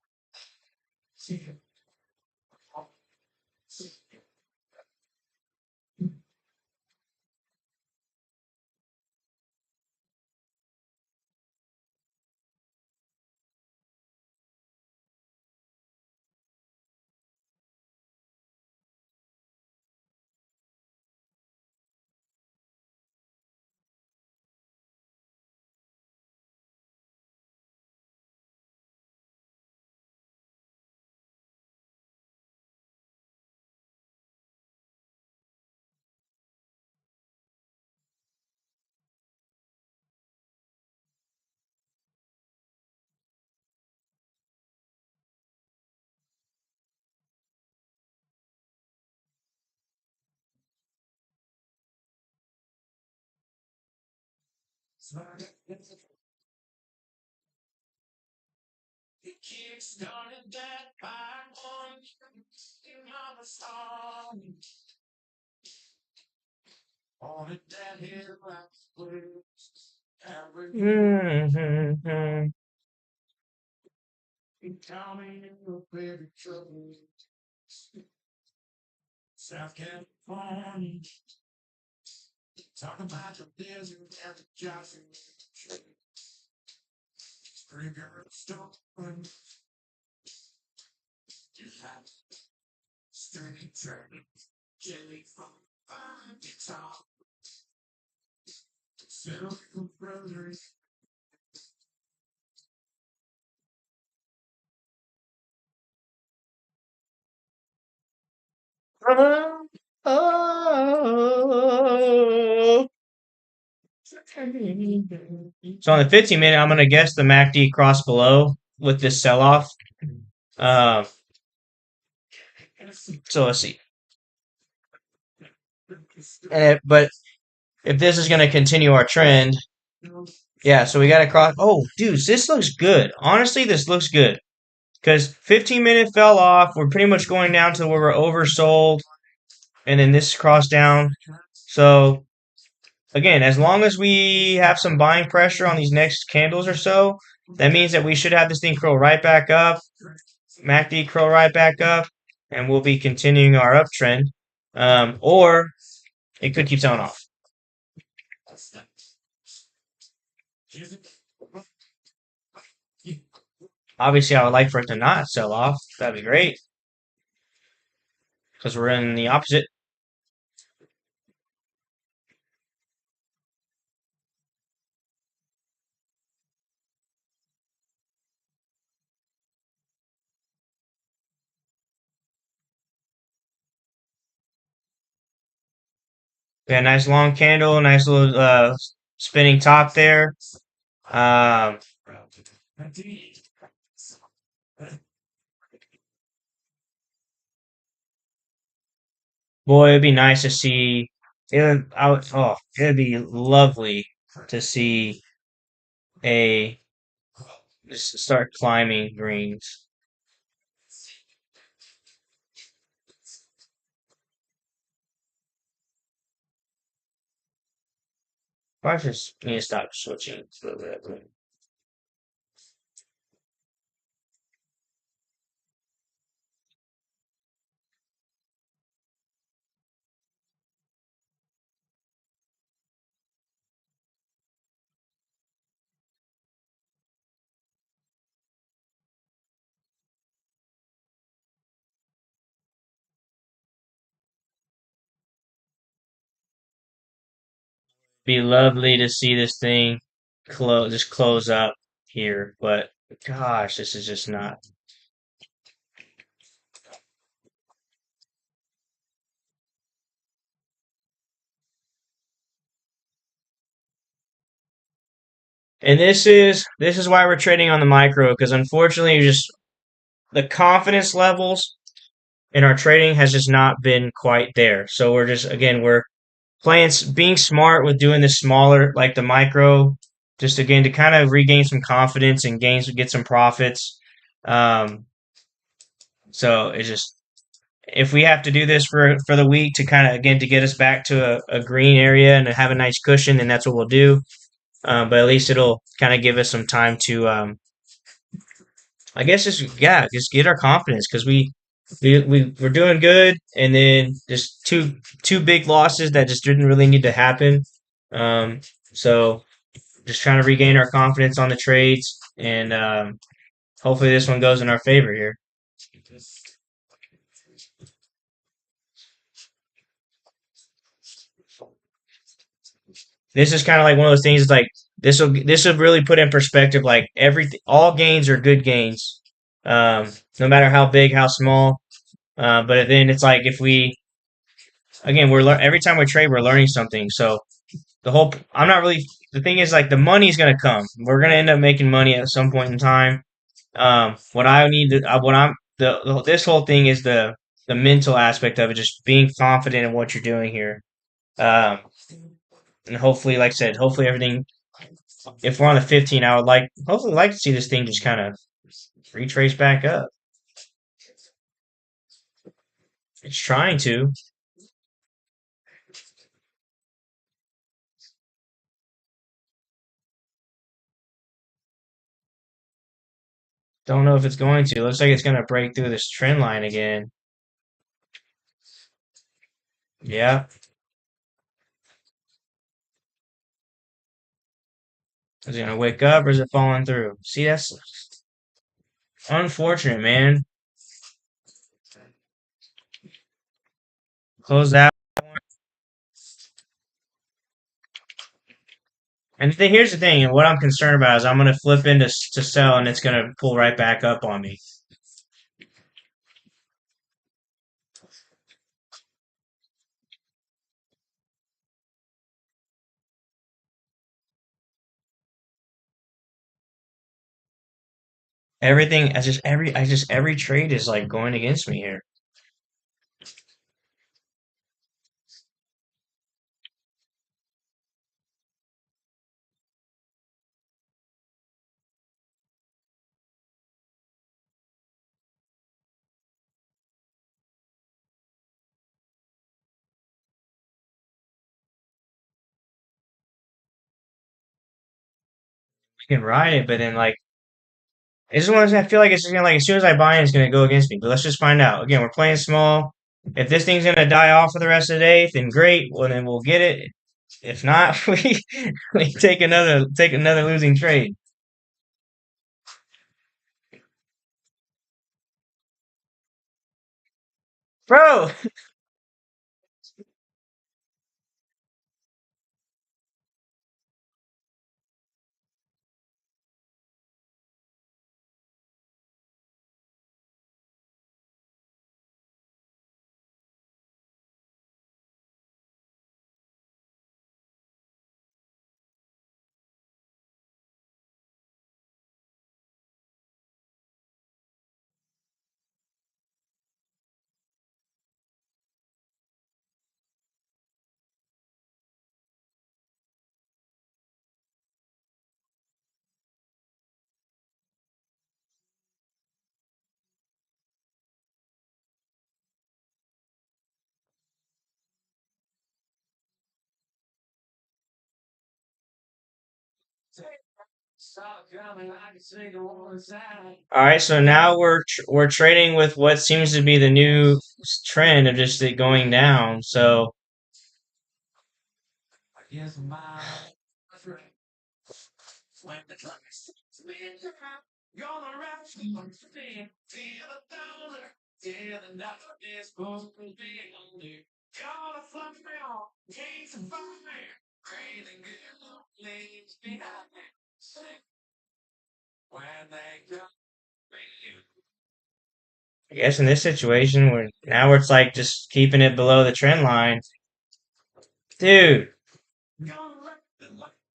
Mhm. Oh. So on the 15 minute, I'm gonna guess the MACD crossed below with this sell off. Um, so let's see. But if this is gonna continue our trend, yeah. So we gotta cross. Oh, dudes, this looks good. Honestly, this looks good because 15 minute fell off. We're pretty much going down to where we're oversold, and then this crossed down. So again, as long as we have some buying pressure on these next candles or so, that means that we should have this thing curl right back up, MACD curl right back up, and we'll be continuing our uptrend. Or it could keep selling off. Obviously, I would like for it to not sell off. That'd be great because we're in the opposite. We had a nice long candle, nice little spinning top there. Um, Boy, it'd be nice to see. It'd be lovely to see a just start climbing greens. I just need to stop switching a little bit. Be lovely to see this thing close up here, but gosh, this is just not. And this is why we're trading on the micro because unfortunately, just the confidence levels in our trading has just not been quite there. So we're just again we're playing being smart with doing the smaller like the micro, just again to kind of regain some confidence and get some profits. Um, so it's just if we have to do this for the week to kind of again to get us back to a green area and have a nice cushion, then that's what we'll do. But at least it'll kind of give us some time to I guess just yeah, just get our confidence because we're doing good, and then just two big losses that just didn't really need to happen. So just trying to regain our confidence on the trades, and hopefully this one goes in our favor here. This is kind of like one of those things. Like this will really put in perspective. Like everything, all gains are good gains, no matter how big, how small. But then it's like if we again every time we trade, we're learning something. So I'm not really the thing is like the money's gonna come. We're gonna end up making money at some point in time. What I need to what I'm this whole thing is the mental aspect of it, just being confident in what you're doing here. Um, and hopefully, like I said, hopefully everything. if we're on the 15, I would hopefully like to see this thing just kind of retrace back up. It's trying to. Don't know if it's going to. Looks like it's going to break through this trend line again. Yeah. Is it going to wake up or is it falling through? See, that's unfortunate, man. Close that. And here's the thing, and what I'm concerned about is I'm going to flip into to sell and it's going to pull right back up on me. Everything, every trade is like going against me here. I can ride it, but then like it's one of those I feel like it's just gonna like as soon as I buy in, it's gonna go against me. But let's just find out. Again, we're playing small. If this thing's gonna die off for the rest of the day, then great. Well, then we'll get it. If not, we take another losing trade, bro. All right, so now we're trading with what seems to be the new trend of just it going down. So I guess in this situation, where now it's like just keeping it below the trend line, dude.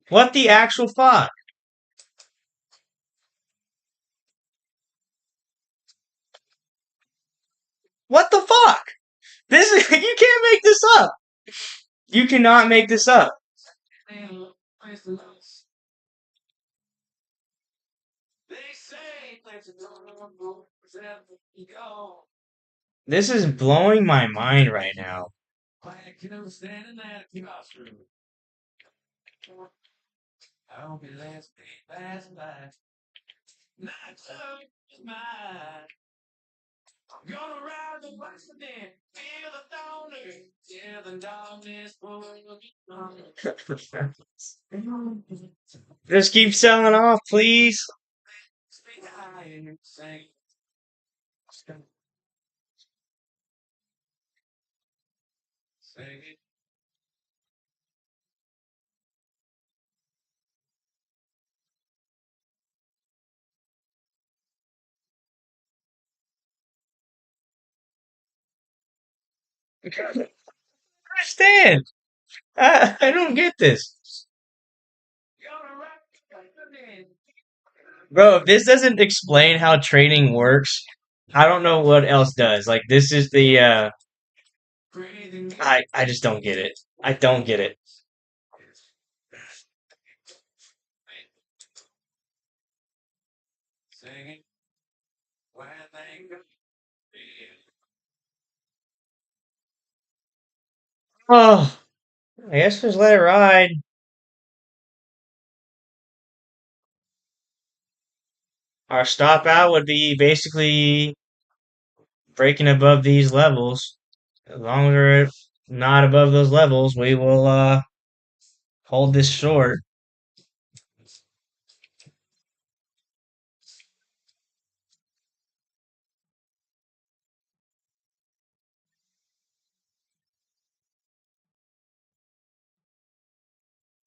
What the actual fuck? What the fuck? This is you can't make this up. You cannot make this up. This is blowing my mind right now. Just keep selling off, please. I understand. I don't get this. Bro, if this doesn't explain how trading works, I don't know what else does. Like this is the I just don't get it. I don't get it. Oh, I guess just let it ride. Our stop out would be basically breaking above these levels. As long as we're not above those levels, we will hold this short.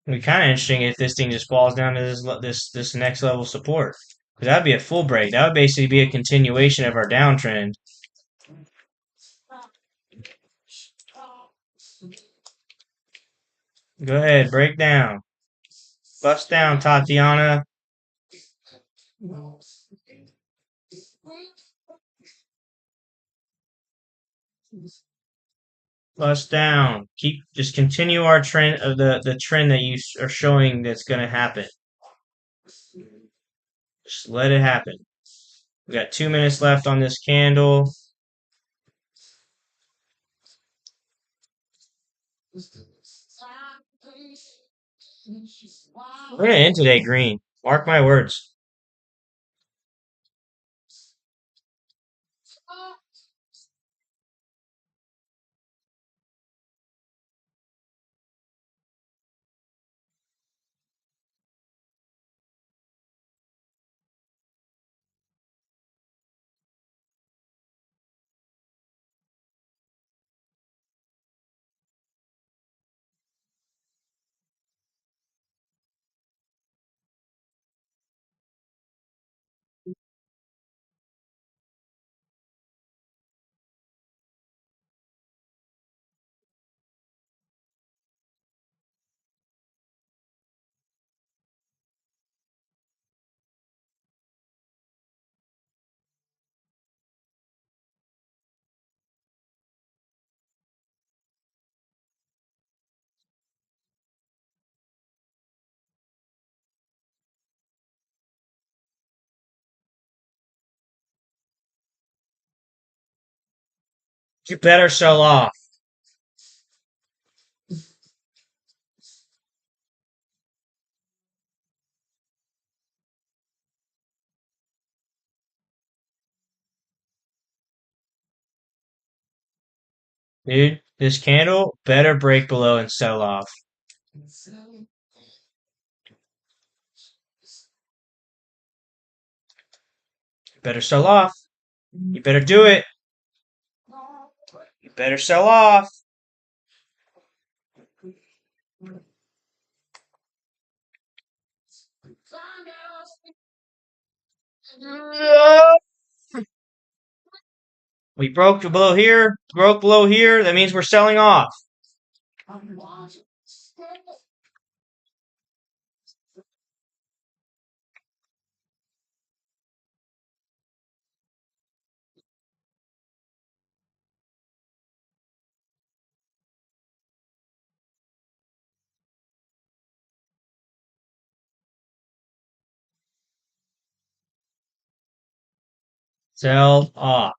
It'd be kind of interesting if this thing just falls down to this next level support, because that'd be a full break. That would basically be a continuation of our downtrend. Go ahead, break down, bust down, Tatiana, bust down. Keep just continue our trend of the trend that you are showing that's going to happen. Just let it happen. We got 2 minutes left on this candle. We're gonna end today green. Mark my words. You better sell off. Dude, this candle better break below and sell off. You better sell off. You better do it. You better sell off. We broke below here, broke below here. That means we're selling off. Sell off.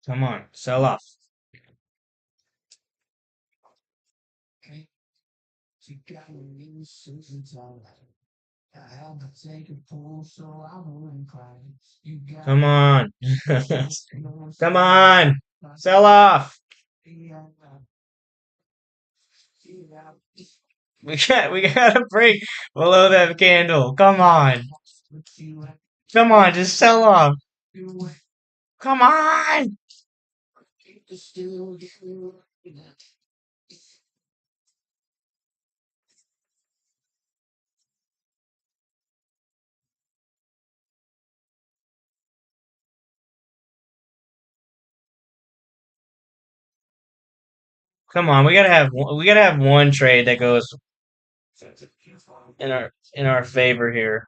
Come on, sell off. Come on. Come on. Sell off. We gotta break below that candle. Come on. Come on, just sell off. Come on. Come on, we gotta have one trade that goes in our favor here,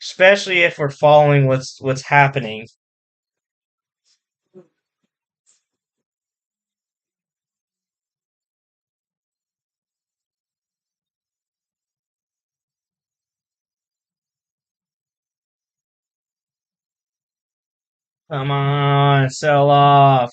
especially if we're following what's happening. Come on, sell off.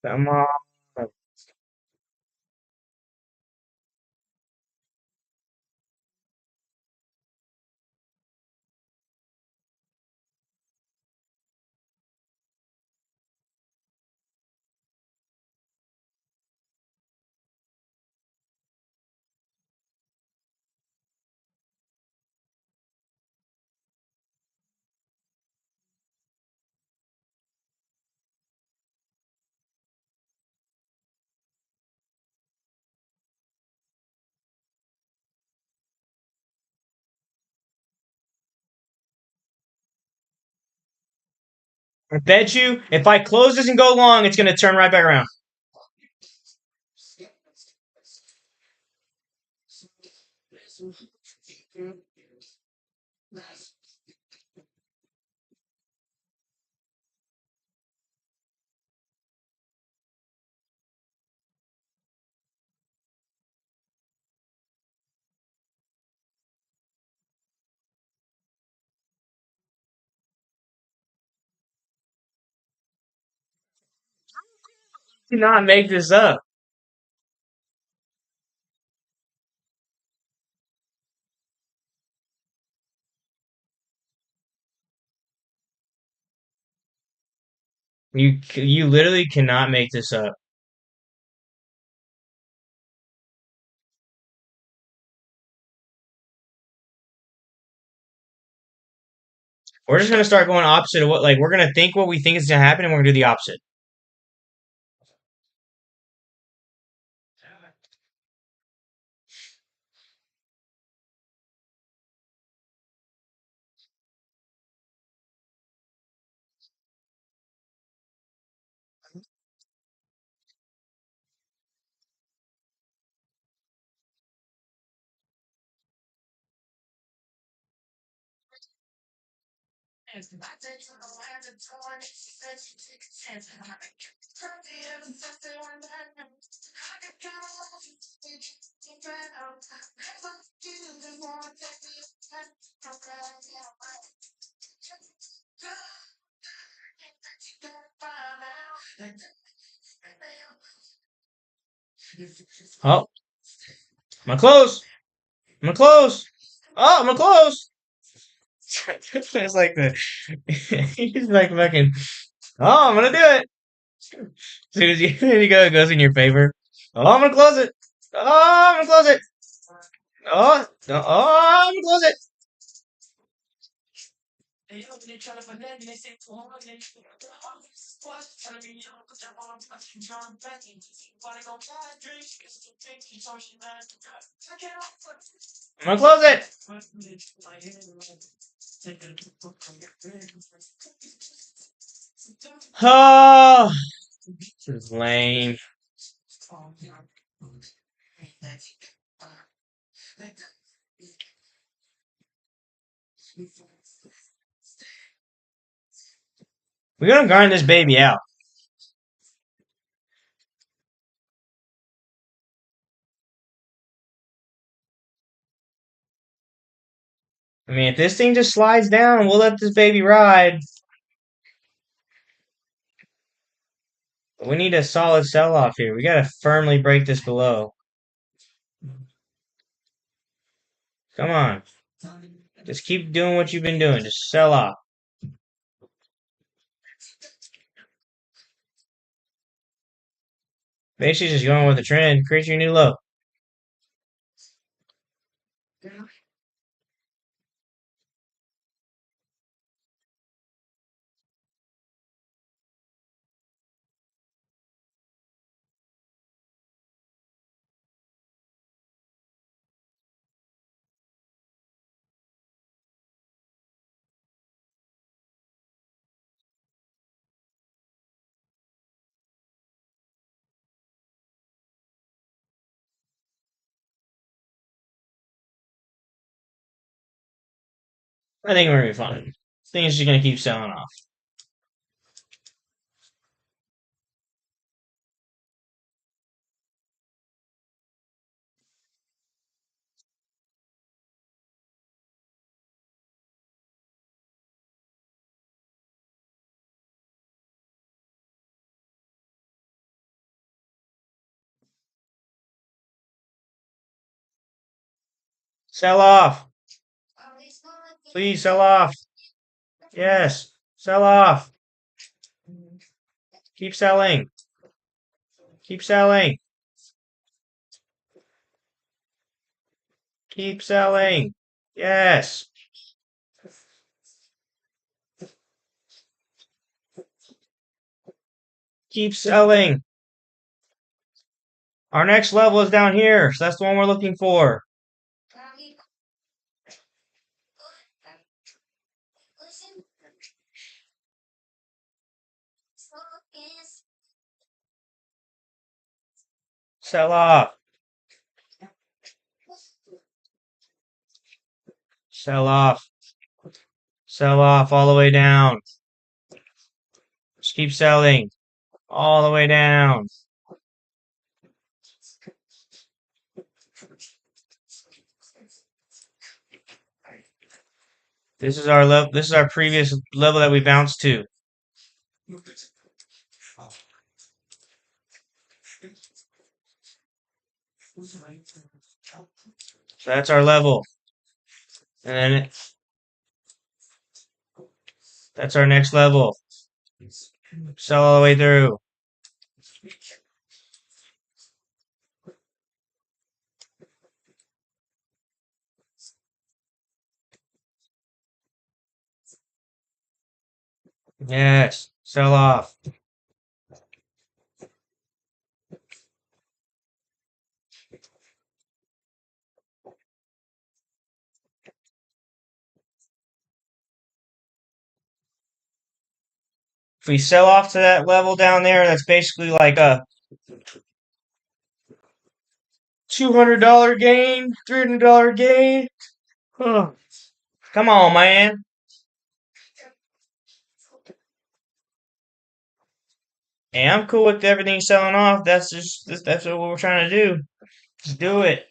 Come on. I bet you if I close this and go long, it's gonna turn right back around. Do not make this up. You literally cannot make this up. We're just gonna start going opposite of what like we're gonna think what we think is gonna happen, and we're gonna do the opposite. Oh, I'm gonna close. I'm gonna close. Oh, I'm gonna close. It's like the he's like fucking. Oh, I'm gonna do it. As soon as you go, it goes in your favor. Oh, I'm gonna close it. Oh, I'm gonna close it. Oh, no, oh, I'm gonna close it. I'm gonna close it. Oh, this is lame. We're gonna grind this baby out. I mean, if this thing just slides down, we'll let this baby ride. But we need a solid sell off here. We gotta firmly break this below. Come on. Just keep doing what you've been doing. Just sell off. Basically, just going with the trend. Create your new low. I think we're gonna be fine. I think it's just gonna keep selling off. Sell off. Please sell off. Yes. Sell off. Keep selling. Keep selling. Keep selling. Yes. Keep selling. Our next level is down here, so that's the one we're looking for. Sell off. Sell off. Sell off all the way down. Just keep selling all the way down. This is our level. This is our previous level that we bounced to. So that's our level, and then that's our next level. Sell all the way through. Yes. Sell off. If we sell off to that level down there, that's basically like a $200 gain, $300 gain. Huh. Come on, man. Hey, I'm cool with everything selling off. That's what we're trying to do. Just do it.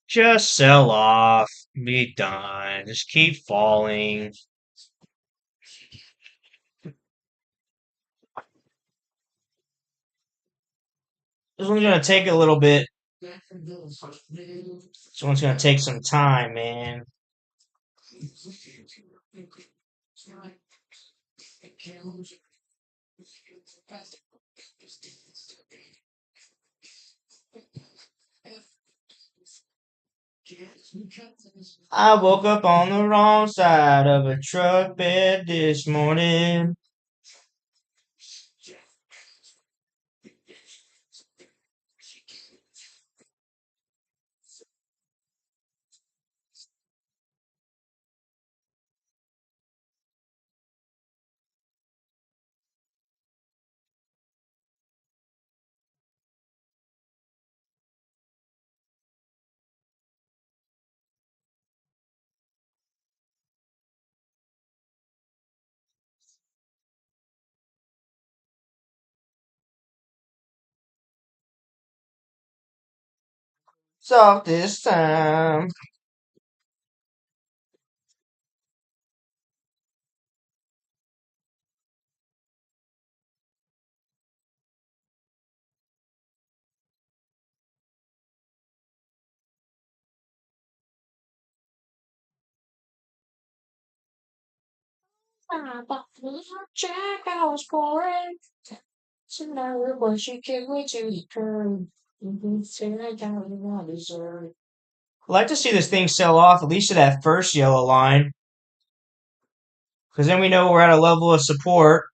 Just sell off. Be done. Just keep falling. This one's gonna take a little bit. This one's gonna take some time, man. I woke up on the wrong side of a truck bed this morning. Soft this time. Jack, I was born. So now we're worship can we to return. I'd like to see this thing sell off at least to that first yellow line, because then we know we're at a level of support.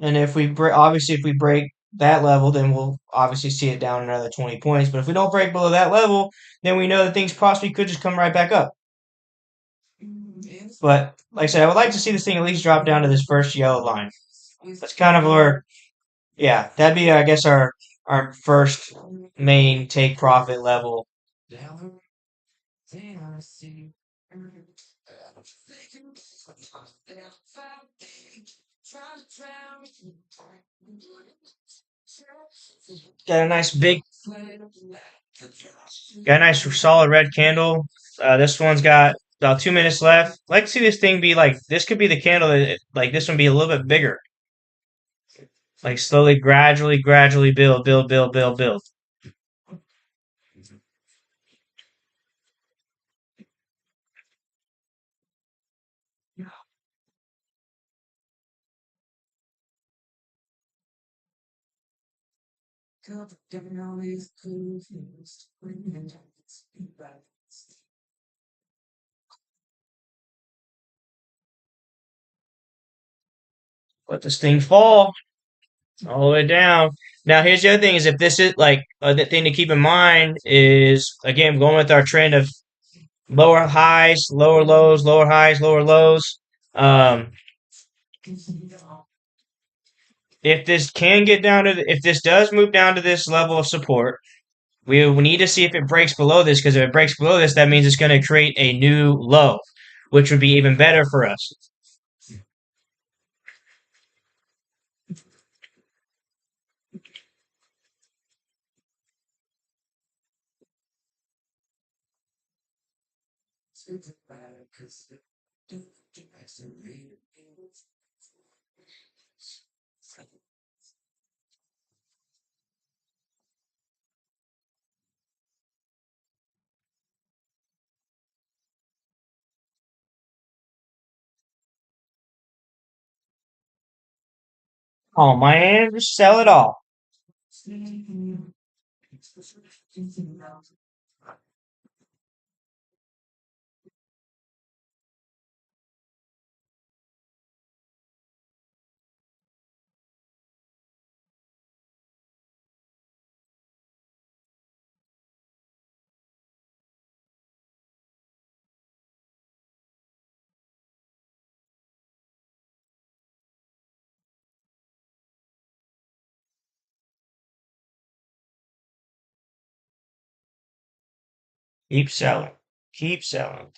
And if we break, obviously, if we break that level, then we'll obviously see it down another 20 points. But if we don't break below that level, then we know that things possibly could just come right back up. But like I said, I would like to see this thing at least drop down to this first yellow line. That's kind of our, yeah, that'd be, I guess, our first main take profit level. Got a nice big, got a nice solid red candle. This one's got about 2 minutes left. I'd like to see this thing be like, this could be the candle that, like, this one be a little bit bigger. Like, slowly, gradually build, build, build, build, build. Let this thing fall all the way down. Now, here's the other thing: is if this is like the thing to keep in mind is again going with our trend of lower highs, lower lows, lower highs, lower lows. Um, if this can get down to, if this does move down to this level of support, we need to see if it breaks below this, because if it breaks below this, that means it's going to create a new low, which would be even better for us. Oh man, just sell it all. Keep selling. Keep selling.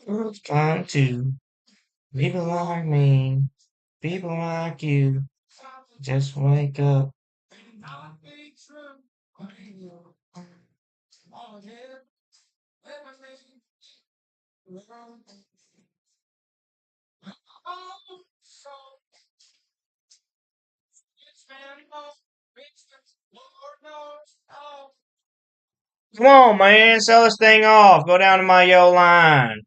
It's time to people like me, people like you. Just wake up. Come on, man, sell this thing off. Go down to my yellow line.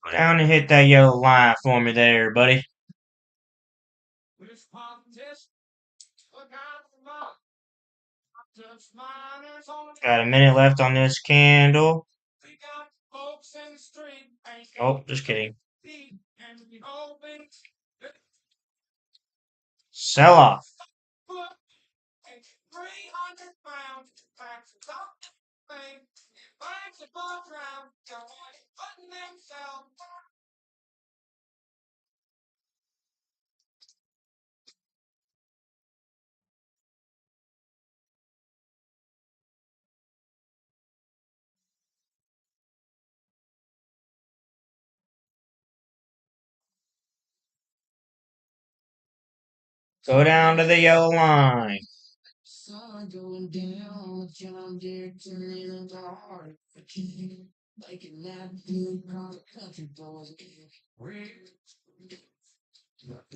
Go down and hit that yellow line for me there, buddy. Got a minute left on this candle. Oh, just kidding. Sell off. Go down to the yellow line.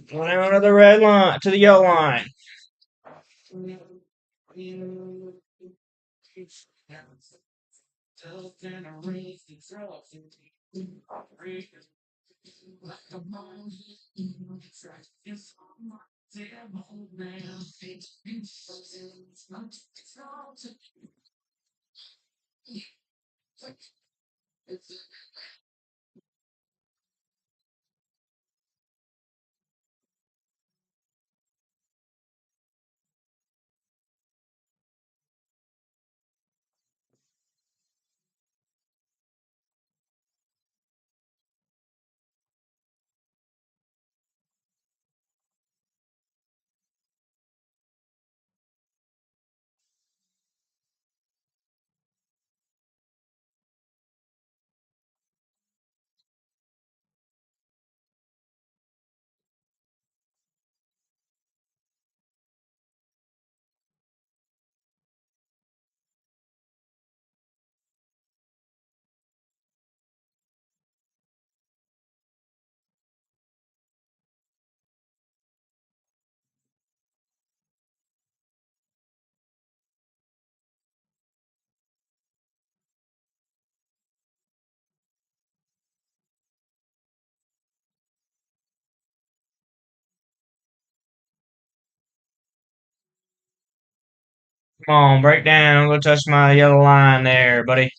Go down to the red line, to the yellow line. Come on, break down. Go touch my yellow line there, buddy.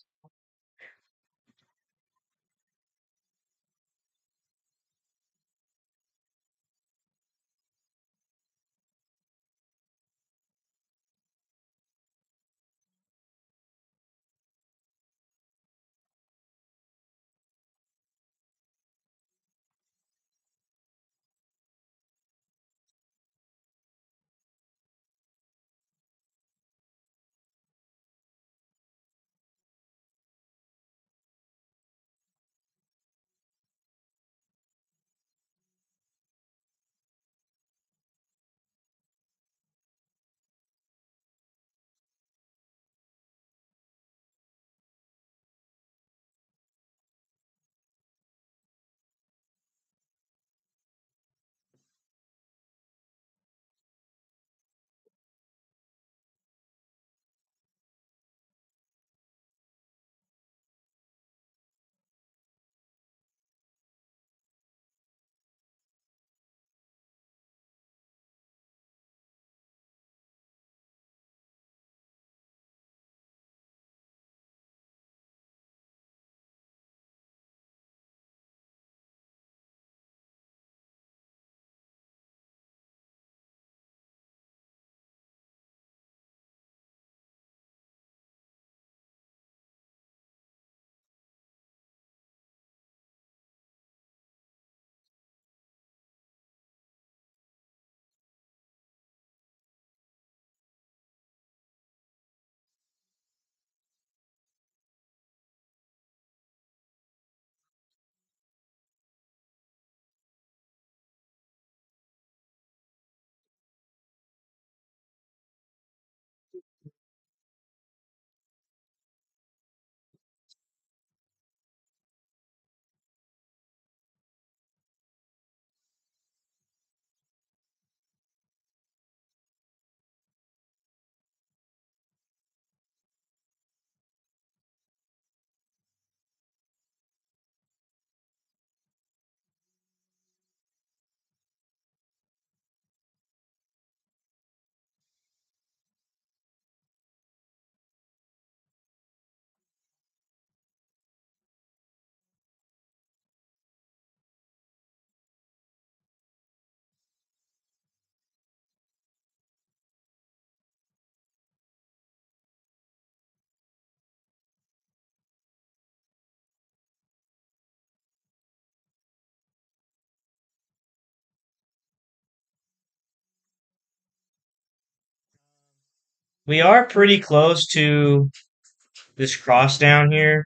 we are pretty close to this cross down here.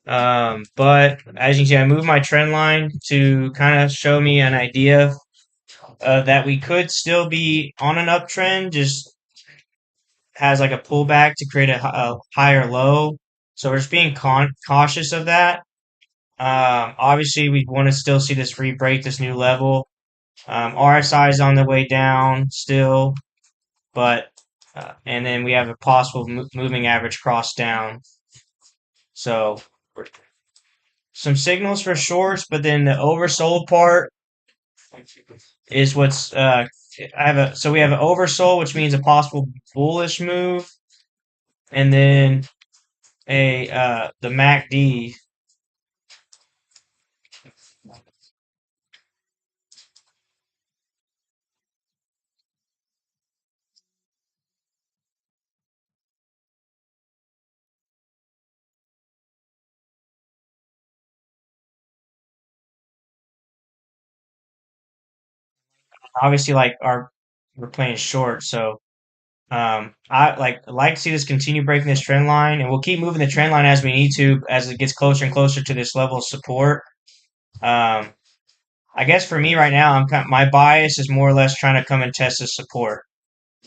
But as you can see, I moved my trend line to kind of show me an idea that we could still be on an uptrend, just has like a pullback to create a higher low. So we're just being cautious of that. Obviously, we want to still see this re-break this new level. RSI is on the way down still, but and then we have a possible moving average cross down. So some signals for shorts, but then the oversold part is what's so we have an oversold, which means a possible bullish move, and then a the MACD. Obviously, like our we're playing short, so I like to see this continue breaking this trend line, and we'll keep moving the trend line as we need to as it gets closer and closer to this level of support. Um, I guess for me right now, my bias is more or less trying to come and test this support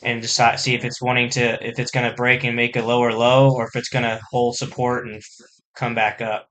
and decide see if it's wanting to if it's going to break and make a lower low or if it's going to hold support and come back up.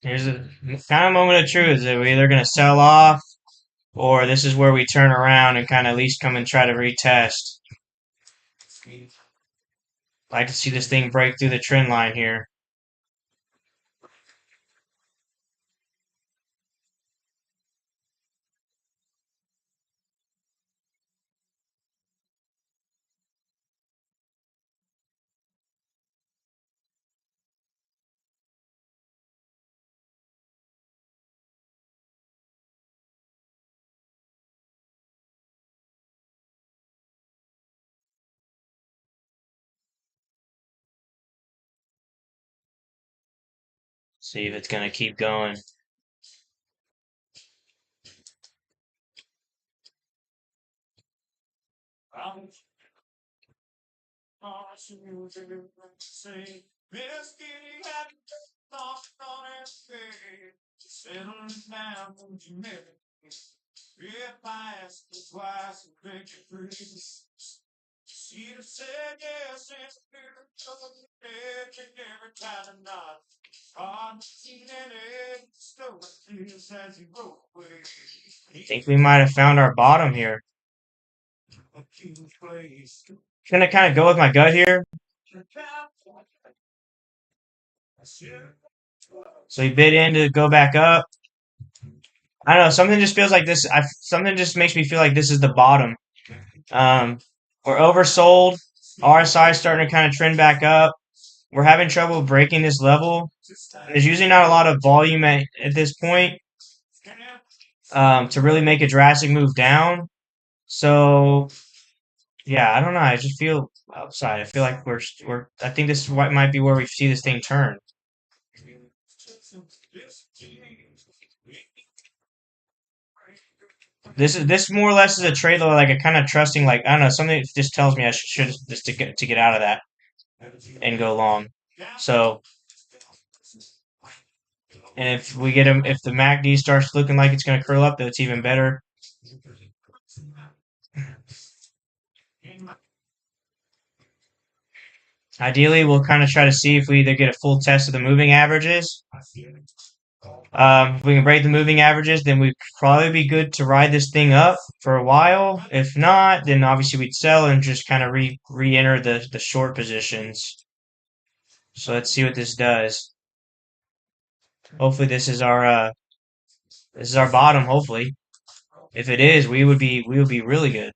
Here's a kind of moment of truth that we're either going to sell off or this is where we turn around and kind of at least come and try to retest. Like to see this thing break through the trend line here. See if it's gonna keep going. I think we might have found our bottom here. Gonna kind of go with my gut here. So he bid in to go back up. I don't know. Something just feels like this. Something just makes me feel like this is the bottom. We're oversold. RSI is starting to kind of trend back up. We're having trouble breaking this level. There's usually not a lot of volume at this point to really make a drastic move down. So yeah, I don't know. I just feel upside. I feel like we're. I think this is what might be where we see this thing turn. This more or less is a trade though, like a kind of trusting, like I don't know, something that just tells me I should just to get out of that and go long. So, and if we get him, if the MACD starts looking like it's going to curl up, though, it's even better. Ideally, we'll kind of try to see if we either get a full test of the moving averages. If we can break the moving averages, then we'd probably be good to ride this thing up for a while. If not, then obviously we'd sell and just kind of re-enter the short positions. So let's see what this does. Hopefully this is our bottom, hopefully. If it is, we would be really good.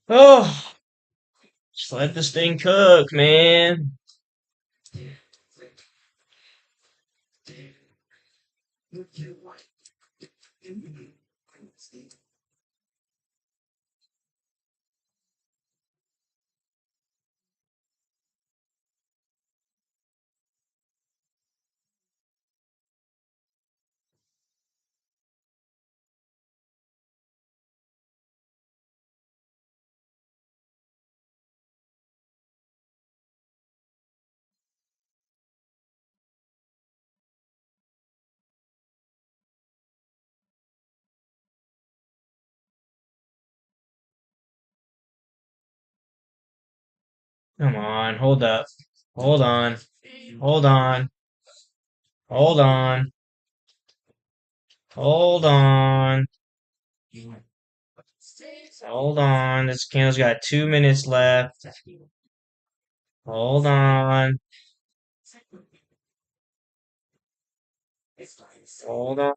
Oh, just let this thing cook, man. Come on, hold up. Hold on. Hold on. Hold on. Hold on. Hold on. This candle's got 2 minutes left. Hold on. Hold on.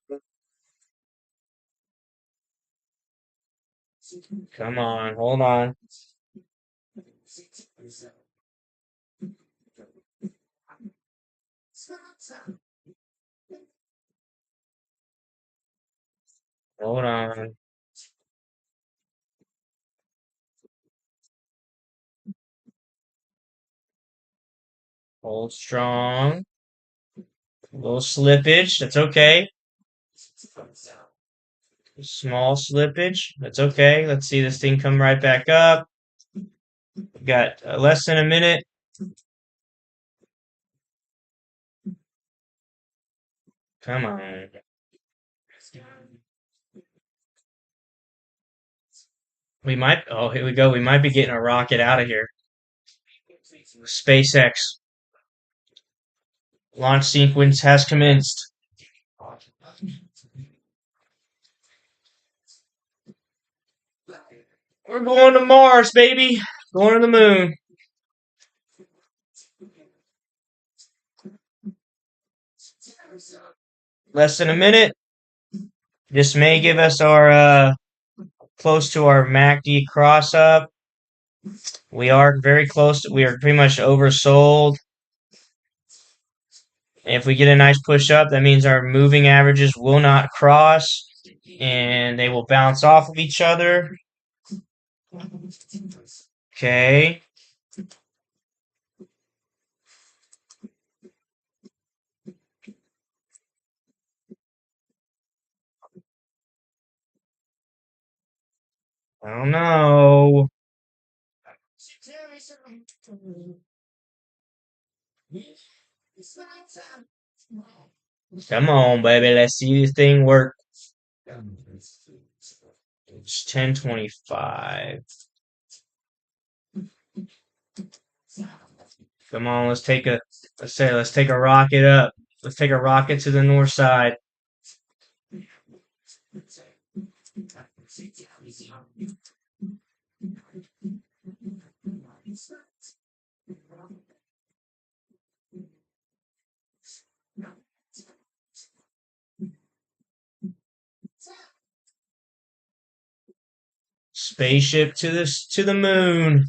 Come on. Hold on. Hold on. Hold strong. A little slippage. That's okay. Small slippage. That's okay. Let's see this thing come right back up. Got less than a minute. Come on. We might. Oh, here we go. We might be getting a rocket out of here. SpaceX launch sequence has commenced. We're going to Mars, baby. Going to the moon. Less than a minute. This may give us our close to our MACD cross up. We are very close. We are pretty much oversold. If we get a nice push up, that means our moving averages will not cross and they will bounce off of each other. Okay. I don't know. Come on, baby. Let's see this thing work. It's 10:25. Come on, let's take a rocket up. Let's take a rocket to the north side. Spaceship to the moon.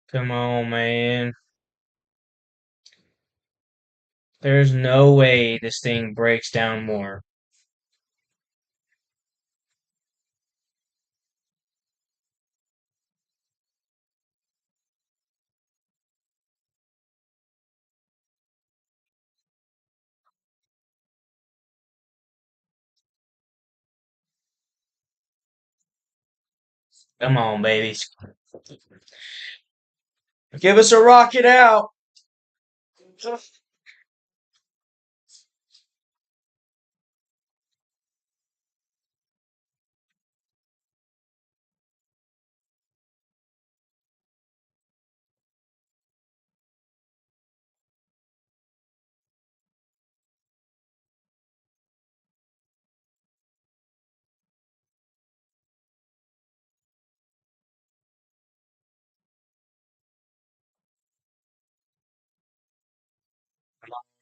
Come on, man. There's no way this thing breaks down more. Come on, babies. Give us a rocket out.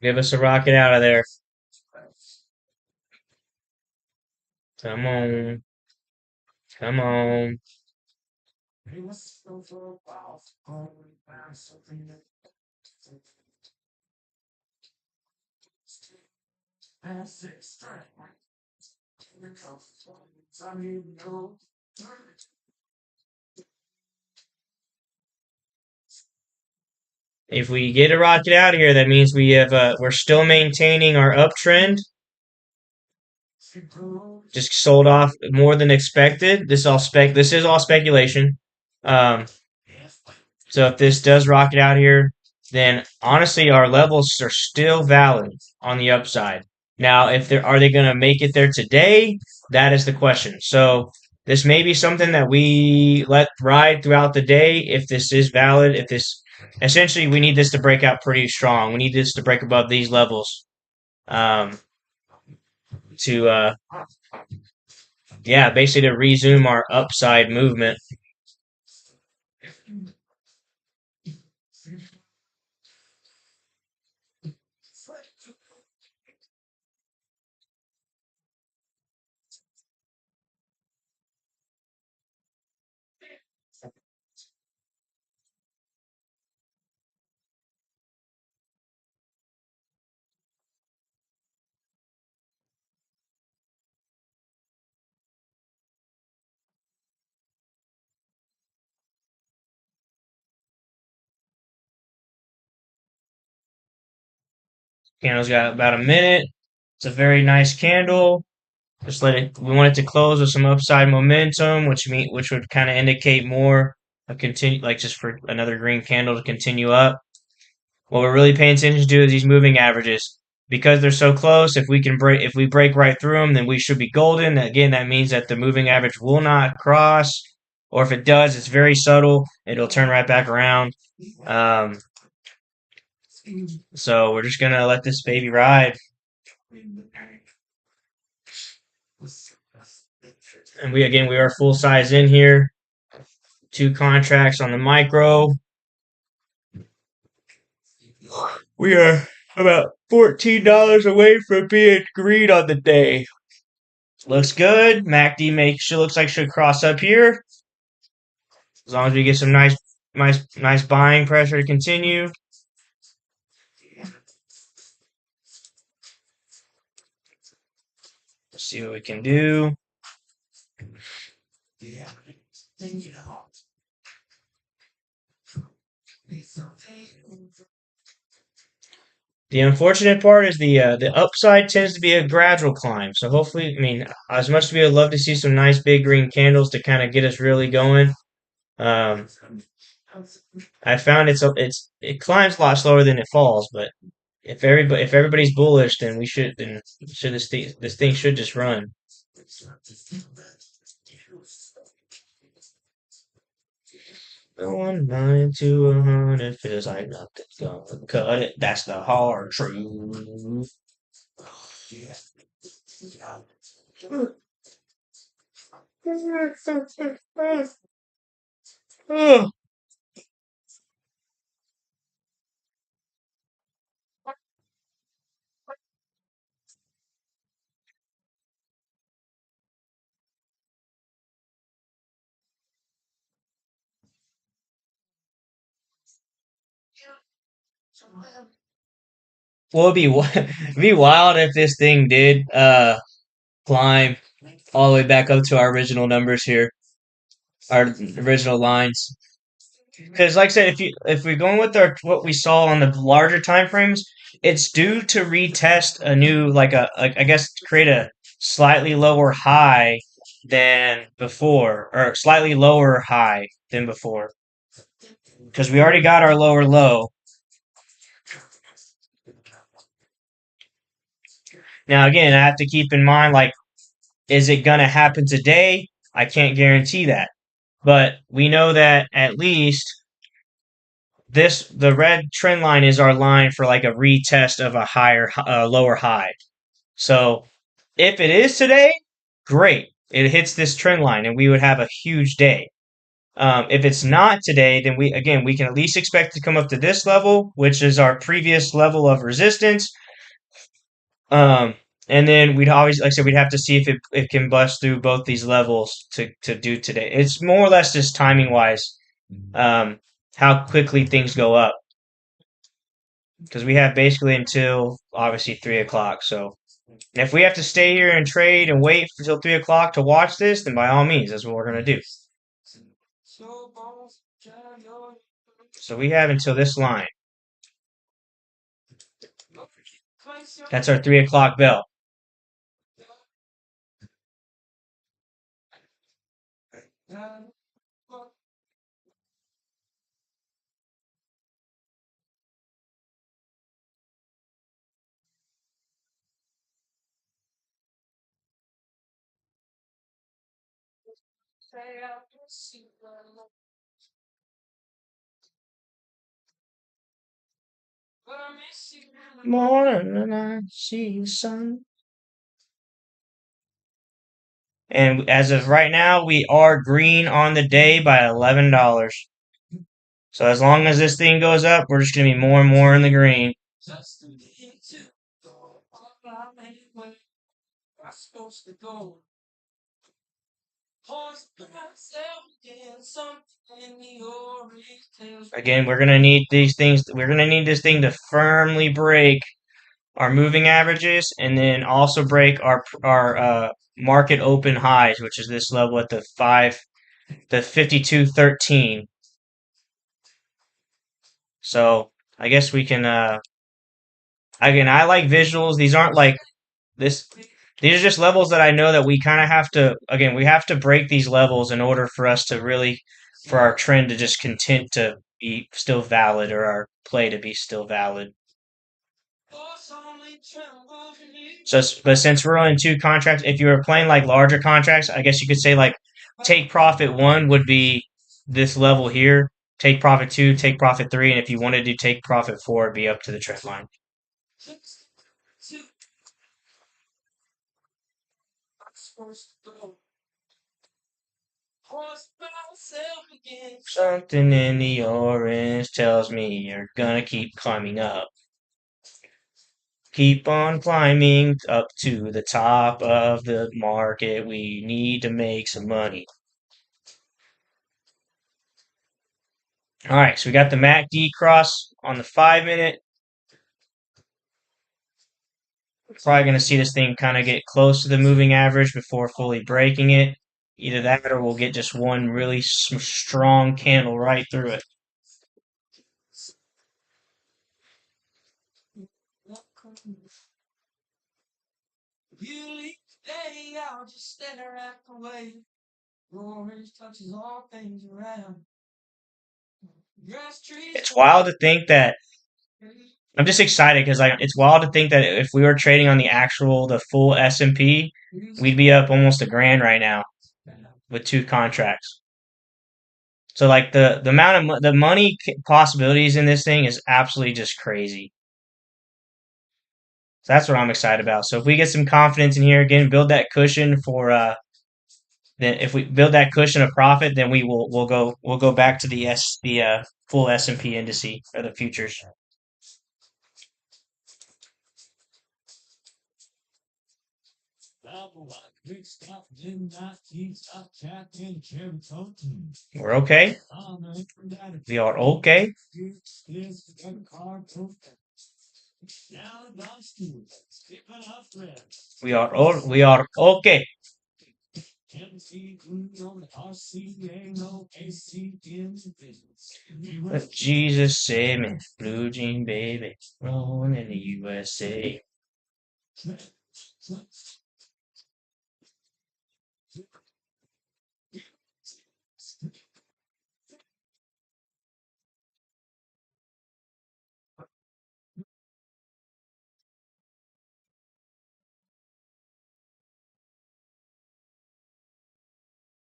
Give us a rocket out of there. Come on. Come on. If we get a rocket out of here, that means we're still maintaining our uptrend. Just sold off more than expected. This is all speculation. Um, so if this does rocket out here, then honestly our levels are still valid on the upside. Now, if they are they going to make it there today? That is the question. So this may be something that we let ride throughout the day if this is valid. If this essentially we need this to break out pretty strong. We need this to break above these levels um, to yeah, basically to resume our upside movement. Candle's got about a minute. It's a very nice candle. Just let it. We want it to close with some upside momentum, which would kind of indicate more a continue, like just for another green candle to continue up. What we're really paying attention to is these moving averages because they're so close. If we break right through them, then we should be golden. Again, that means that the moving average will not cross, or if it does, it's very subtle. It'll turn right back around. Um, so we're just gonna let this baby ride. And we are full size in here. Two contracts on the micro. We are about $14 away from being green on the day. Looks good. MACD looks like should cross up here. As long as we get some nice buying pressure to continue. Let's see what we can do. The unfortunate part is the upside tends to be a gradual climb. So hopefully, I mean, as much as we would love to see some nice big green candles to kind of get us really going, um, I found it climbs a lot slower than it falls. But if everybody's bullish, then this thing should just run. Going 9 to 100 feels like nothing's gonna cut it. That's the hard truth. Well, it'd be wild if this thing did climb all the way back up to our original numbers here, our original lines. Because, like I said, if we're going with our what we saw on the larger time frames, it's due to retest a new like I guess create a slightly lower high than before, or slightly lower high than before. Because we already got our lower low. Now, again, I have to keep in mind like, is it gonna happen today? I can't guarantee that, but we know that at least the red trend line is our line for like a retest of a lower high. So if it is today, great. It hits this trend line and we would have a huge day. If it's not today, then we can at least expect to come up to this level, which is our previous level of resistance. Um, and then we'd always, like I said, we'd have to see if it can bust through both these levels to do today. It's more or less just timing wise, um, how quickly things go up, because we have basically until obviously 3 o'clock. So if we have to stay here and trade and wait until 3 o'clock to watch this, then by all means, that's what we're gonna do. So we have until this line. That's our 3 o'clock bell. Morning and I see the sun. And as of right now, we are green on the day by $11. So as long as this thing goes up, we're just gonna be more and more in the green. Again, we're gonna need these things. We're gonna need this thing to firmly break our moving averages, and then also break our market open highs, which is this level at the 52.13. So I guess we can. Again, I like visuals. These aren't like this. These are just levels that I know that we kind of have to. Again, we have to break these levels in order for us to really, for our trend to just content to be still valid, or our play to be still valid. So, but since we're only in two contracts, if you were playing like larger contracts, I guess you could say like take profit one would be this level here. Take profit two, take profit three, and if you wanted to take profit four, it'd be up to the trend line. Something in the orange tells me you're gonna keep climbing up. Keep on climbing up to the top of the market. We need to make some money. All right, so we got the MACD cross on the 5 minute. Probably going to see this thing kind of get close to the moving average before fully breaking it. Either that or we'll get just one really strong candle right through it. It's wild to think that I'm just excited because it's wild to think that if we were trading on the full S&P, we'd be up almost a grand right now with two contracts. So like the amount of the money possibilities in this thing is absolutely just crazy. So that's what I'm excited about. So if we get some confidence in here again, build that cushion for then if we build that cushion of profit, then we'll go back to the full S&P indice or the futures. We're okay. We are okay. We are okay. Let Jesus save me, blue jean baby, rolling in the USA.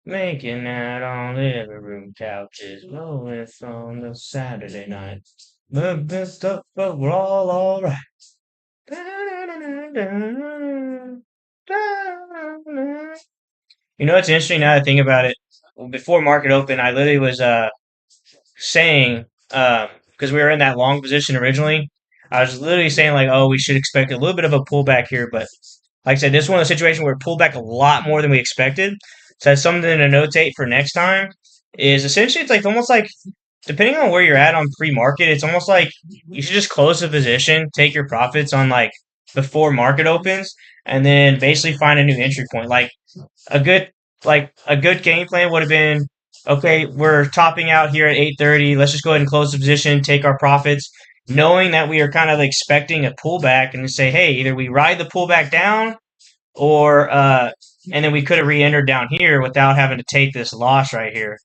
Making out on living room couches, rolling from the Saturday night. But we're all alright. You know what's interesting now that I think about it? before market open, I literally was saying, because we were in that long position originally, I was literally saying like, oh, we should expect a little bit of a pullback here, but like I said, this is one of the situations where it pulled back a lot more than we expected. So that's something to notate for next time. Is essentially it's like almost like depending on where you're at on pre-market, it's almost like you should just close the position, take your profits on like before market opens, and then basically find a new entry point. A good a good game plan would have been okay, we're topping out here at 8:30. Let's just go ahead and close the position, take our profits, knowing that we are kind of expecting a pullback and say, hey, either we ride the pullback down or and then we could have re-entered down here without having to take this loss right here,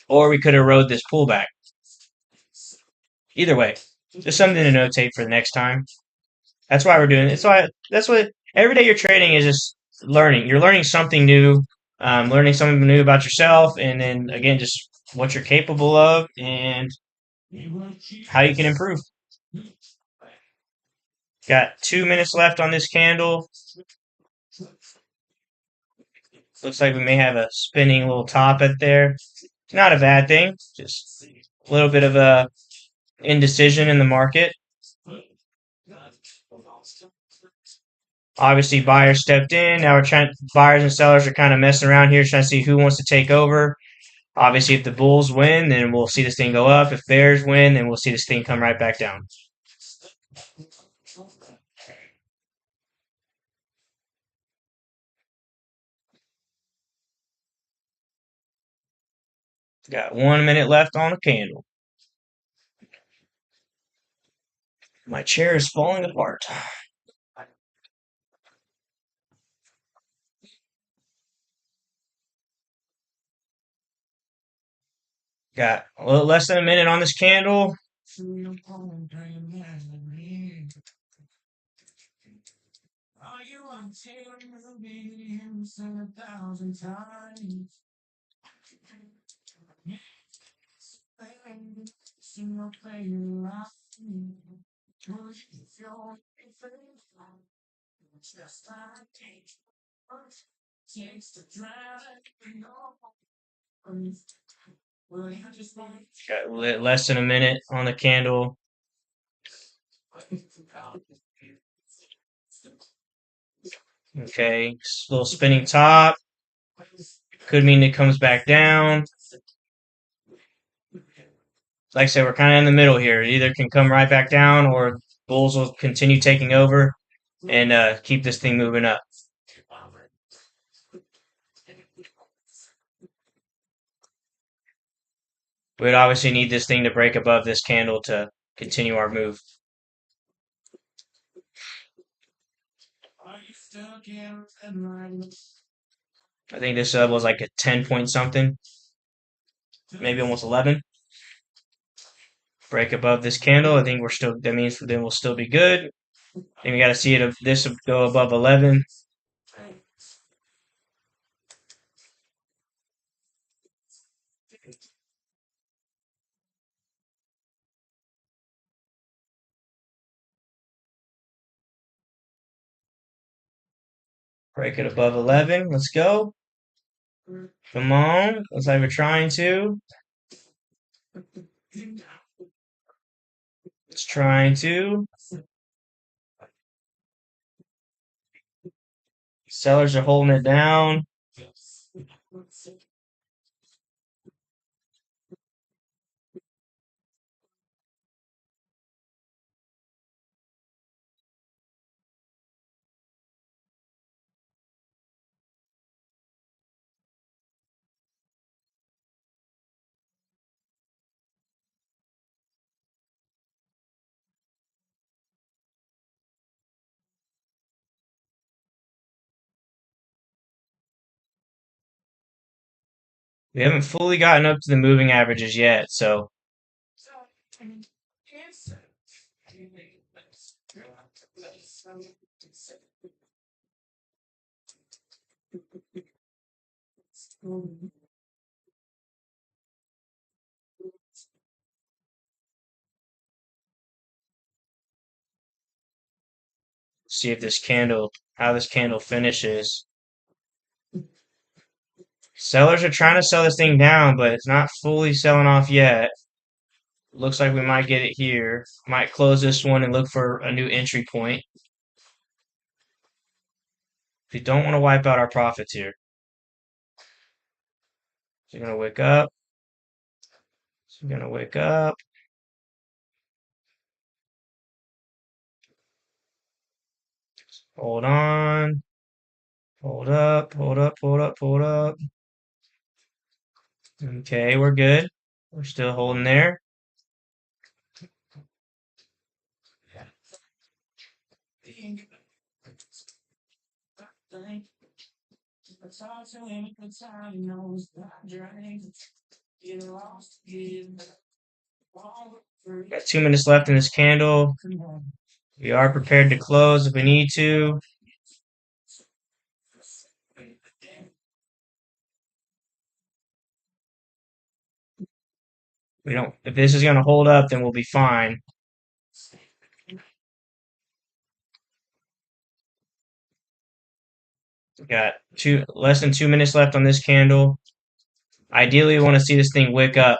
or we could have rode this pullback. Either way, just something to notate for the next time. That's why we're doing it. That's what every day you're trading is just learning. You're learning something new, learning something new about yourself, and then again, just what you're capable of and how you can improve. Got 2 minutes left on this candle. Looks like we may have a spinning little top at there. It's not a bad thing. Just a little bit of a indecision in the market. Obviously, buyers stepped in. Now we're trying. Buyers and sellers are kind of messing around here, trying to see who wants to take over. Obviously, if the Bulls win, then we'll see this thing go up. If Bears win, then we'll see this thing come right back down. Got 1 minute left on the candle. My chair is falling apart. Got a little less than a minute on this candle. Got less than a minute on the candle. Okay, little spinning top. Could mean it comes back down. Like I said, we're kind of in the middle here. It either can come right back down or Bulls will continue taking over and keep this thing moving up. We'd obviously need this thing to break above this candle to continue our move. I think this was like a 10 point something, maybe almost 11. Break above this candle. I think we're still, that means then we'll still be good. I think we got to see it, this go above 11. Break it above 11. Let's go. Come on. Looks like we're trying to. It's trying to. Sellers are holding it down. We haven't fully gotten up to the moving averages yet, so see if how this candle finishes. Sellers are trying to sell this thing down, but it's not fully selling off yet. Looks like we might get it here. Might close this one and look for a new entry point. We don't want to wipe out our profits here. So you're gonna wake up. So you're gonna wake up. Hold on. Hold up. Hold up. Hold up. Hold up. Okay, we're good. We're still holding there. Got 2 minutes left in this candle. We are prepared to close if we need to. We don't. If this is gonna hold up, then we'll be fine. We got less than 2 minutes left on this candle. Ideally, we want to see this thing wick up.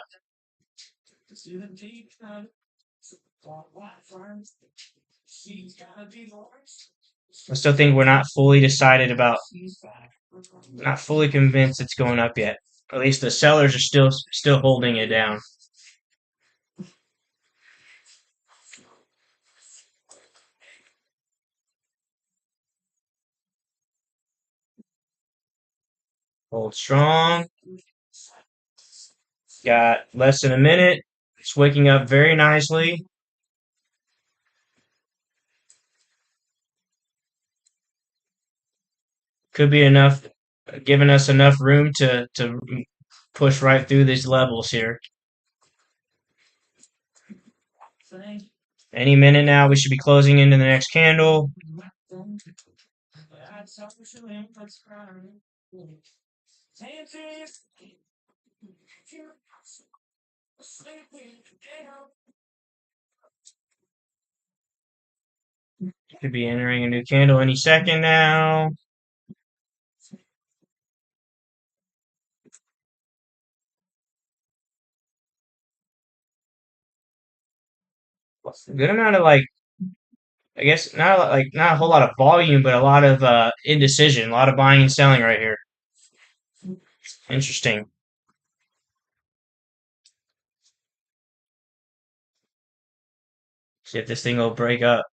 I still think we're not fully decided about, not fully convinced it's going up yet. At least the sellers are still holding it down. Hold strong. Got less than a minute. It's waking up very nicely. Could be enough, giving us enough room to push right through these levels here. Any minute now, we should be closing into the next candle. Could be entering a new candle any second now. Good amount of like, I guess not a whole lot of volume, but a lot of indecision, a lot of buying and selling right here. Interesting. See if this thing will break up.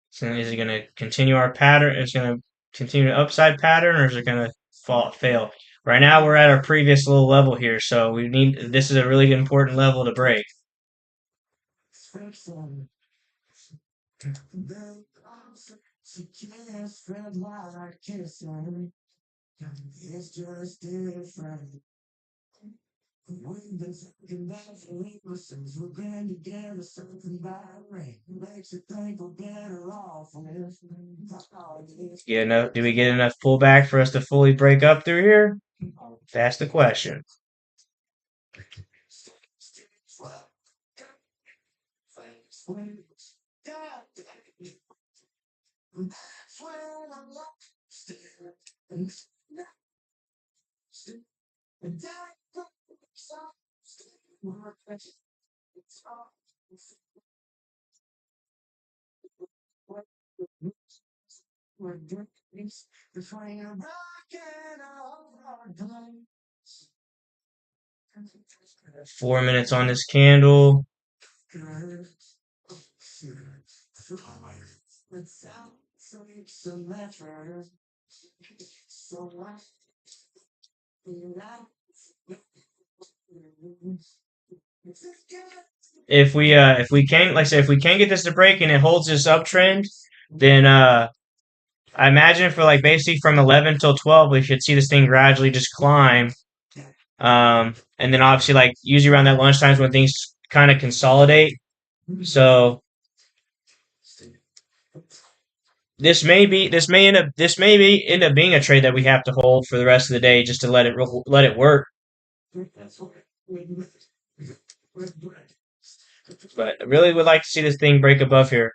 So is it going to continue our pattern? Is it going to continue the upside pattern, or is it going to fail? Right now, we're at our previous little level here, so we need. This is a really important level to break. Do we get enough pullback for us to fully break up through here? That's the question. Four minutes on this candle. If we can, like I said, if we can get this to break and it holds this uptrend, then I imagine for like basically from 11 till 12, we should see this thing gradually just climb. And then obviously like usually around that lunchtime is when things kind of consolidate. So this may end up being a trade that we have to hold for the rest of the day just to let it work. But I really would like to see this thing break above here.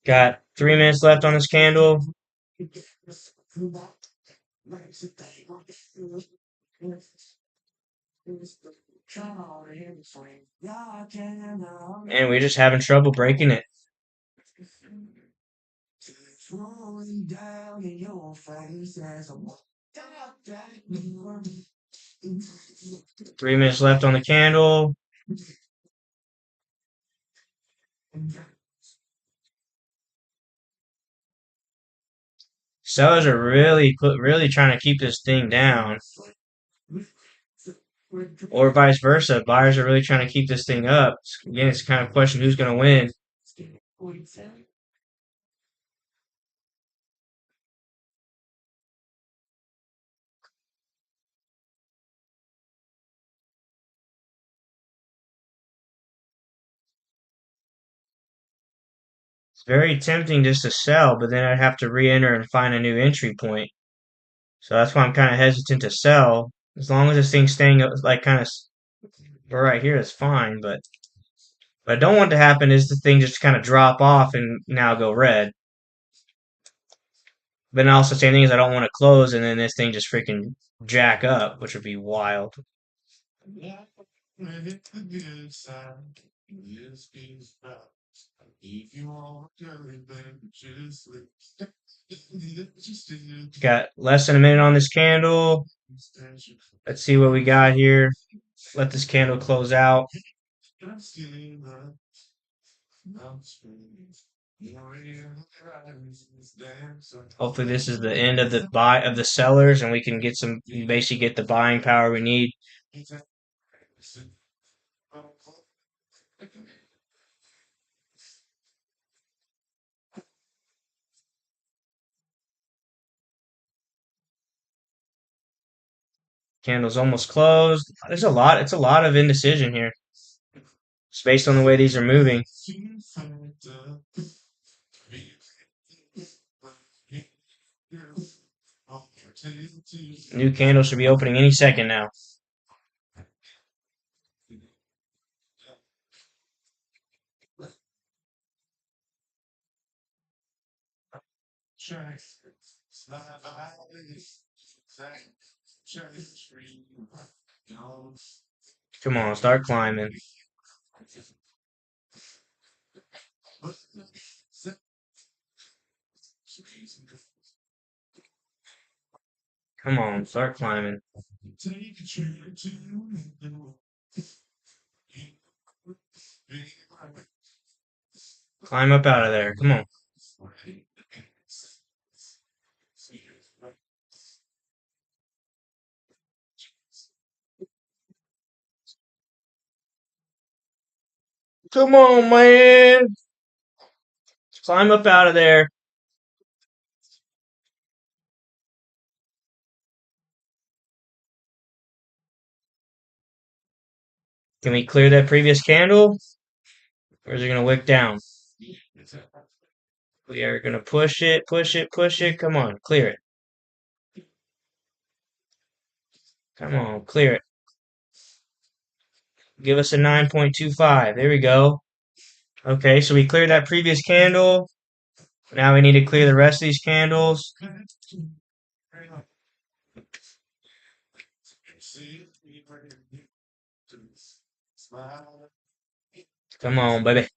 Got 3 minutes left on this candle. And we're just having trouble breaking it. 3 minutes left on the candle. Sellers are really trying to keep this thing down, or vice versa. Buyers are really trying to keep this thing up. Again, it's kind of a question who's going to win. It's very tempting just to sell, but then I'd have to re-enter and find a new entry point. So that's why I'm kind of hesitant to sell. As long as this thing's staying up, like kind of right here, it's fine. But what I don't want to happen is the thing just kind of drop off and now go red. But also, same thing is I don't want to close and then this thing just freaking jack up, which would be wild. Got less than a minute on this candle. Let's see what we got here. Let this candle close out. Hopefully this is the end of the buy of the sellers and we can get some basically get the buying power we need. Candle's almost closed. It's a lot of indecision here. It's based on the way these are moving. New candle should be opening any second now. Come on, start climbing. Come on, start climbing. Climb up out of there. Come on. Come on, man. Climb up out of there. Can we clear that previous candle? Or is it going to wick down? We are going to push it, push it, push it. Come on, clear it. Come on, clear it. Give us a 9.25. There we go. Okay, so we cleared that previous candle. Now we need to clear the rest of these candles. Come on, baby.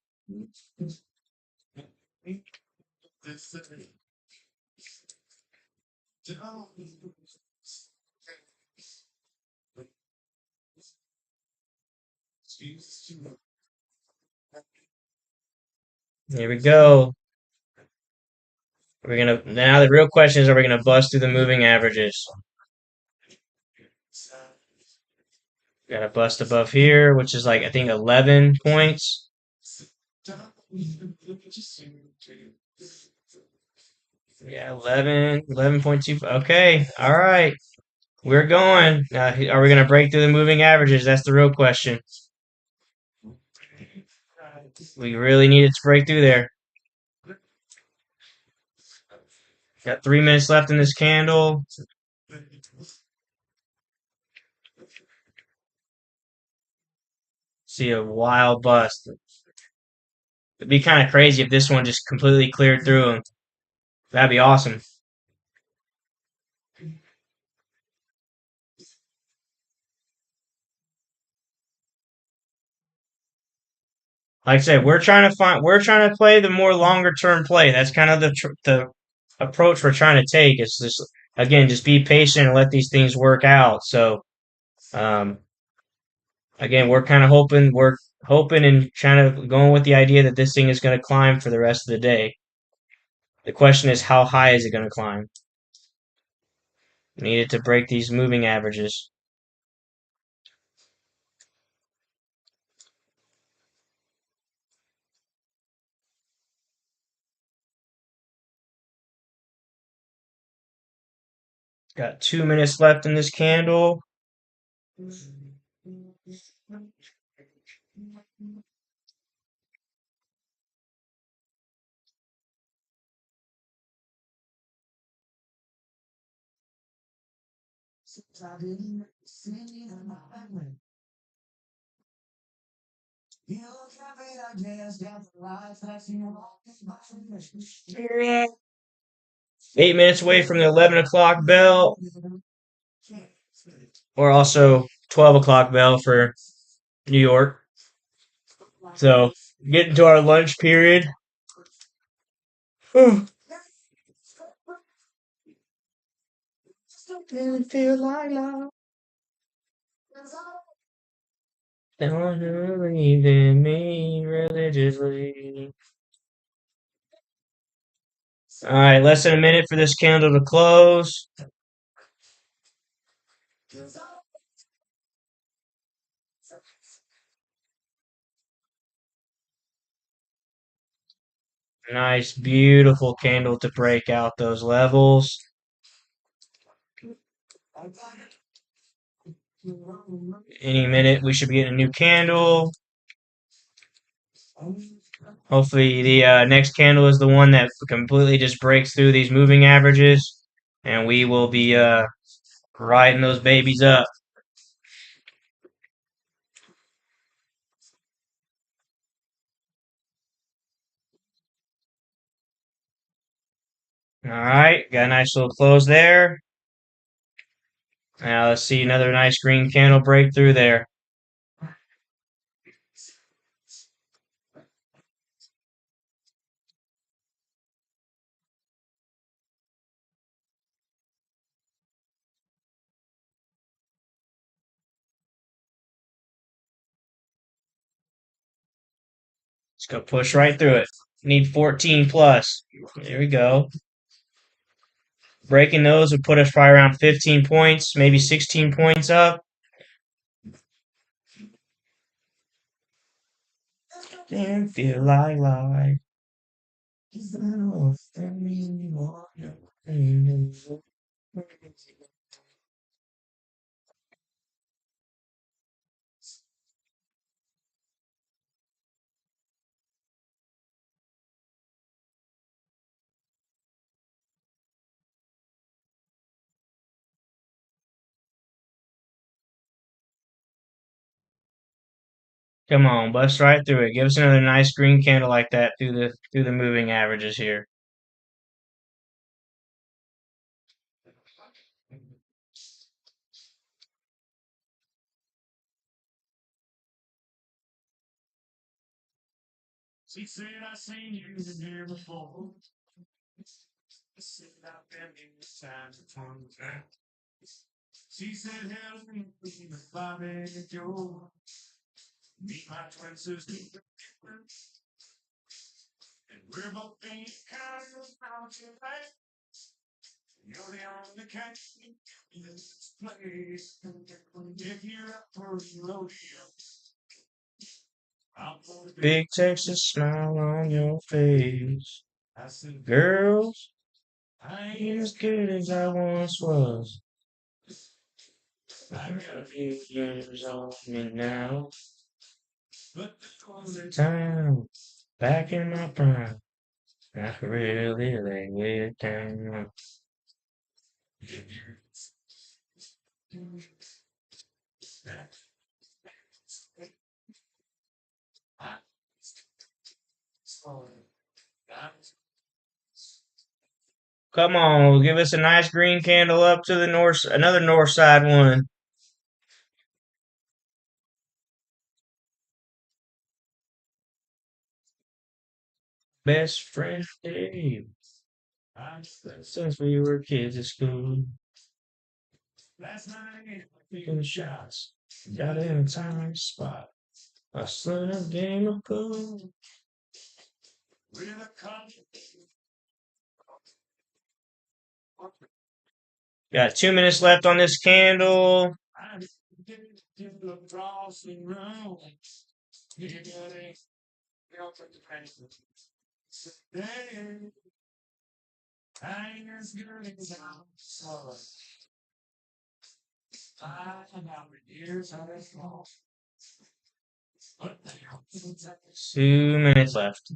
Here we go. We're gonna now the real question is, are we gonna bust through the moving averages? Got a bust above here, which is like I think 11 points. Yeah, 11.2. Okay, all right. We're going. Are we going to break through the moving averages? That's the real question. We really needed to break through there. Got 3 minutes left in this candle. See a wild bust. It'd be kind of crazy if this one just completely cleared through them. That'd be awesome. Like I said, we're trying to play the more longer term play. That's kind of the approach we're trying to take. Is just again, just be patient and let these things work out. So, um, again, we're hoping and trying to going with the idea that this thing is going to climb for the rest of the day. The question is, how high is it going to climb? We need it to break these moving averages. Got 2 minutes left in this candle. Yeah. 8 minutes away from the 11 o'clock bell, or also 12 o'clock bell for New York. So, getting to our lunch period. Didn't feel like love. Don't believe in me religiously. All right, less than a minute for this candle to close. Nice, beautiful candle to break out those levels. Any minute, we should be getting a new candle. Hopefully, the next candle is the one that completely just breaks through these moving averages, and we will be riding those babies up. All right, got a nice little close there. Now let's see another nice green candle break through there. Let's go push right through it. Need 14 plus. There we go. Breaking those would put us probably around 15 points, maybe 16 points up. Didn't feel like life. Come on, bust right through it. Give us another nice green candle like that through the moving averages here. Big Texas smile on your face. Girls, I ain't as good as I once was. I got a few years on me now. Time back in my prime. I could really lay it down. Come on, give us a nice green candle up to the north, another north side one. Best friend Dave. Since we were kids at school. Taking the shots. Got in a time spot. A son of game of pool. Got 2 minutes left on this candle. Two minutes left.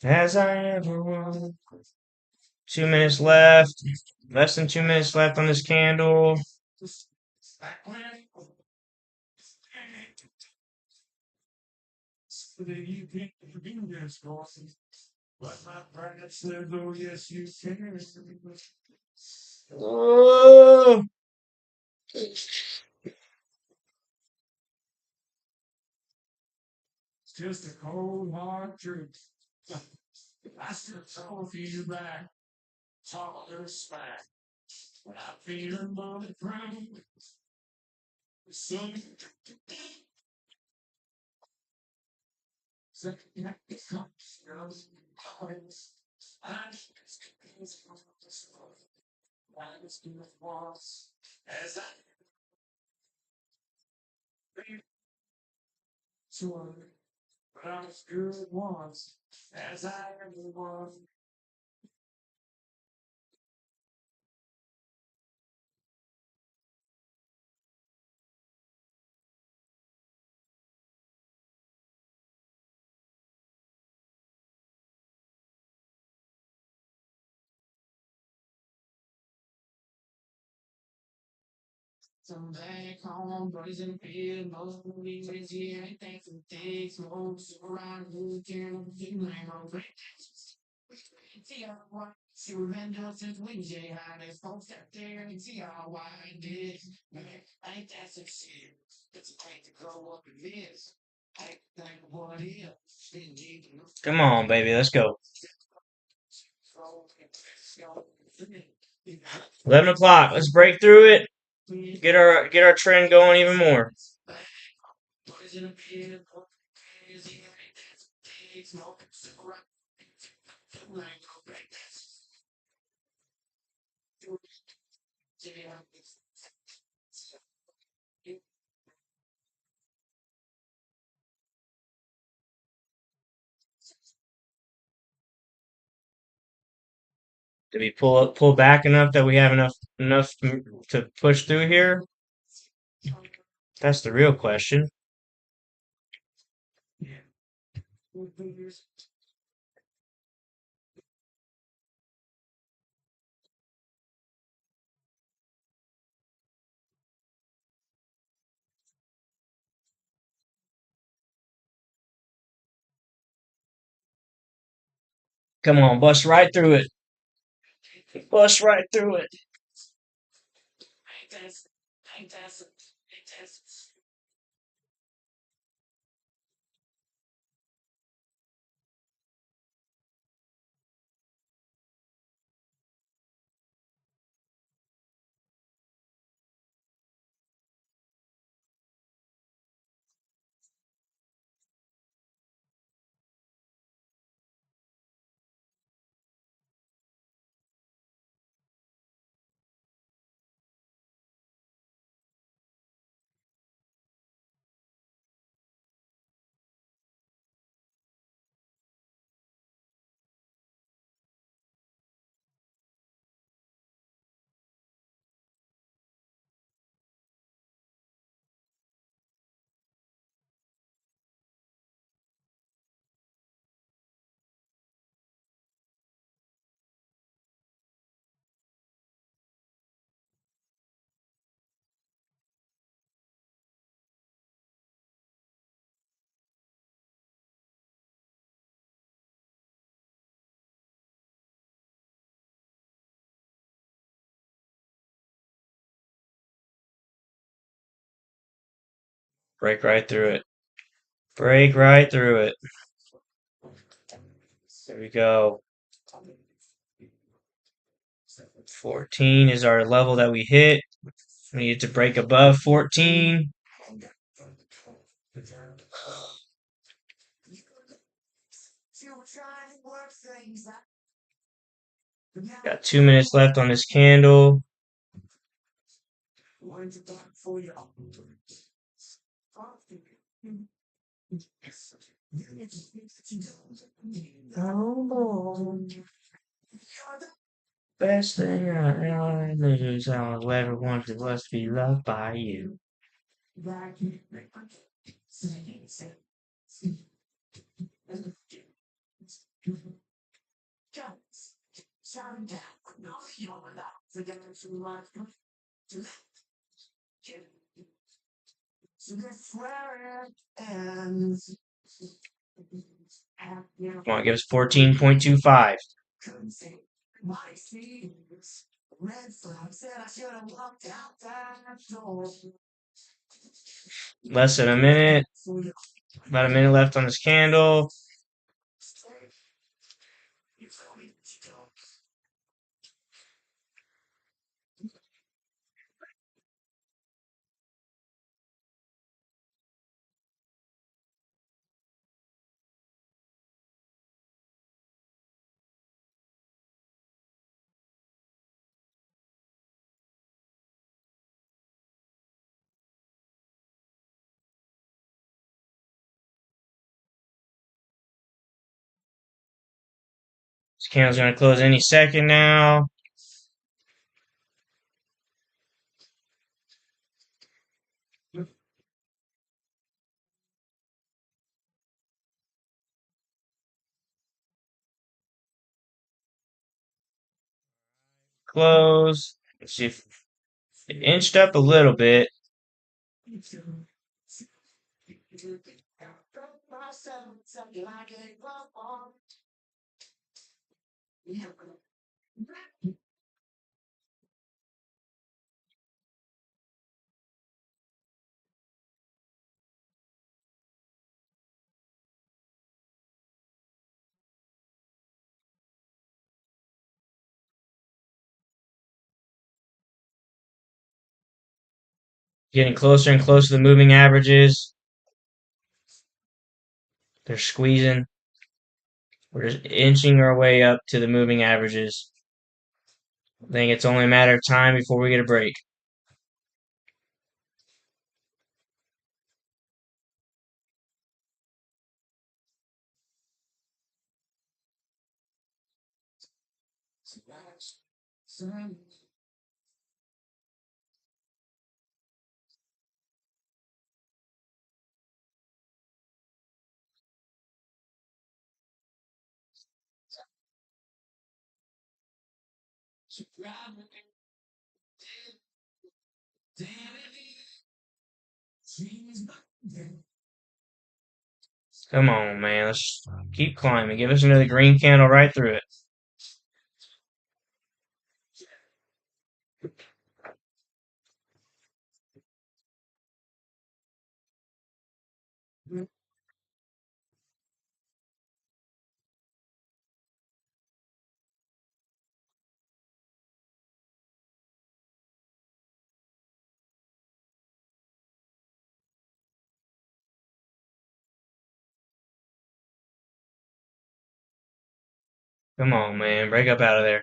As I ever was. 2 minutes left. Less than 2 minutes left on this candle. Oh, come on, baby. Let's go. 11 o'clock. Let's break through it. Get our trend going even more. Did we pull back enough that we have enough to push through here? That's the real question. Come on, bust right through it. Bust right through it. Break right through it. Break right through it. There we go. 14 is our level that we hit. We need to break above 14. Got 2 minutes left on this candle. Best thing I lose, I'll ever want was to be loved by you. Come on, give us 14.25. Less than a minute. About a minute left on this candle. This candle's going to close any second now. Close. Let's see if it inched up a little bit. Getting closer and closer to the moving averages. They're squeezing. We're just inching our way up to the moving averages. I think it's only a matter of time before we get a break. Come on, man. Let's keep climbing. Give us another green candle right through it. Come on, man. Break up out of there.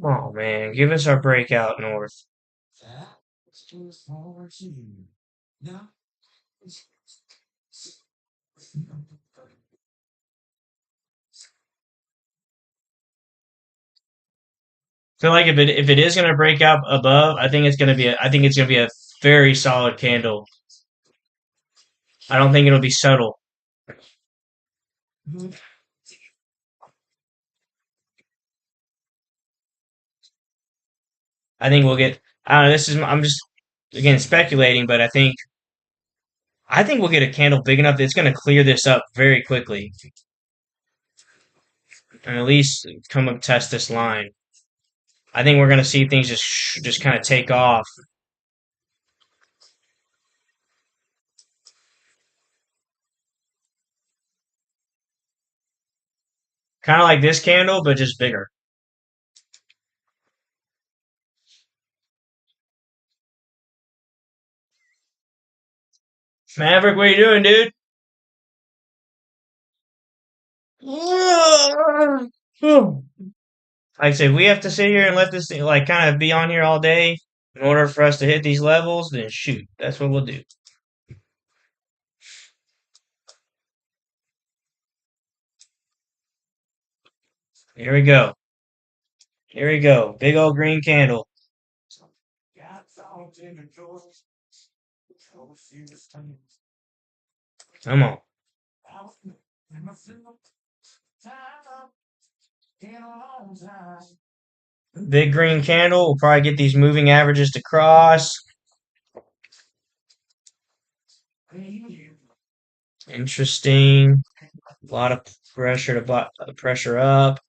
Oh man, give us our breakout north. Feel like if it is gonna break out above, I think it's gonna be a very solid candle. I don't think it'll be subtle. I think we'll get. I don't know. I'm just again speculating, but I think we'll get a candle big enough that's going to clear this up very quickly, and at least come up test this line. I think we're going to see things just kind of take off, kind of like this candle, but just bigger. Maverick, what are you doing, dude? Like I said, we have to sit here and let this thing like kind of be on here all day in order for us to hit these levels. Then shoot, that's what we'll do. Here we go. Here we go. Big old green candle. Come on. Big green candle. We'll probably get these moving averages to cross. Interesting. A lot of pressure up.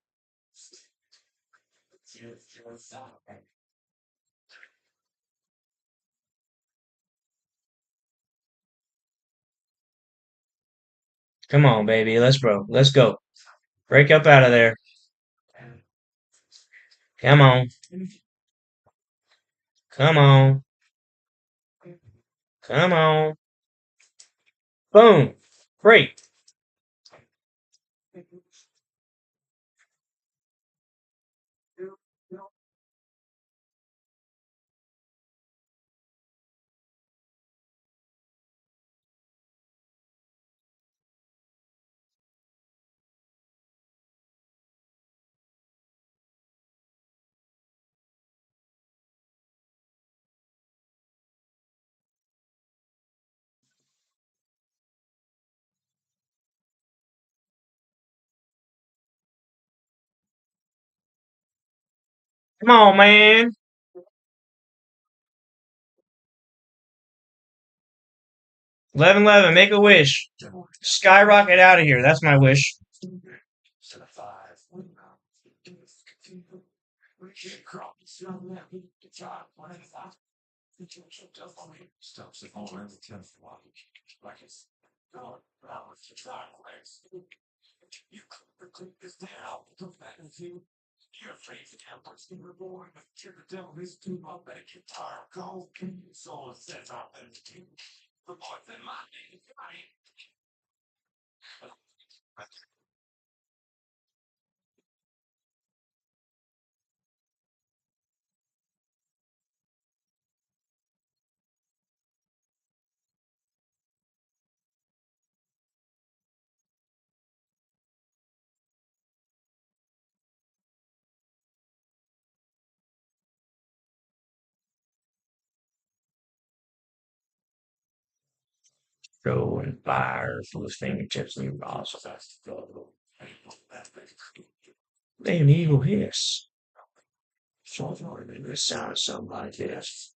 Come on, baby. Let's go. Break up out of there. Come on. Come on. Come on. Boom. Break. Come on, man. 11-11. Make a wish. Skyrocket out of here. That's my wish. Go and fire from his fingertips and raws. They an evil hiss. So the sound of something like this.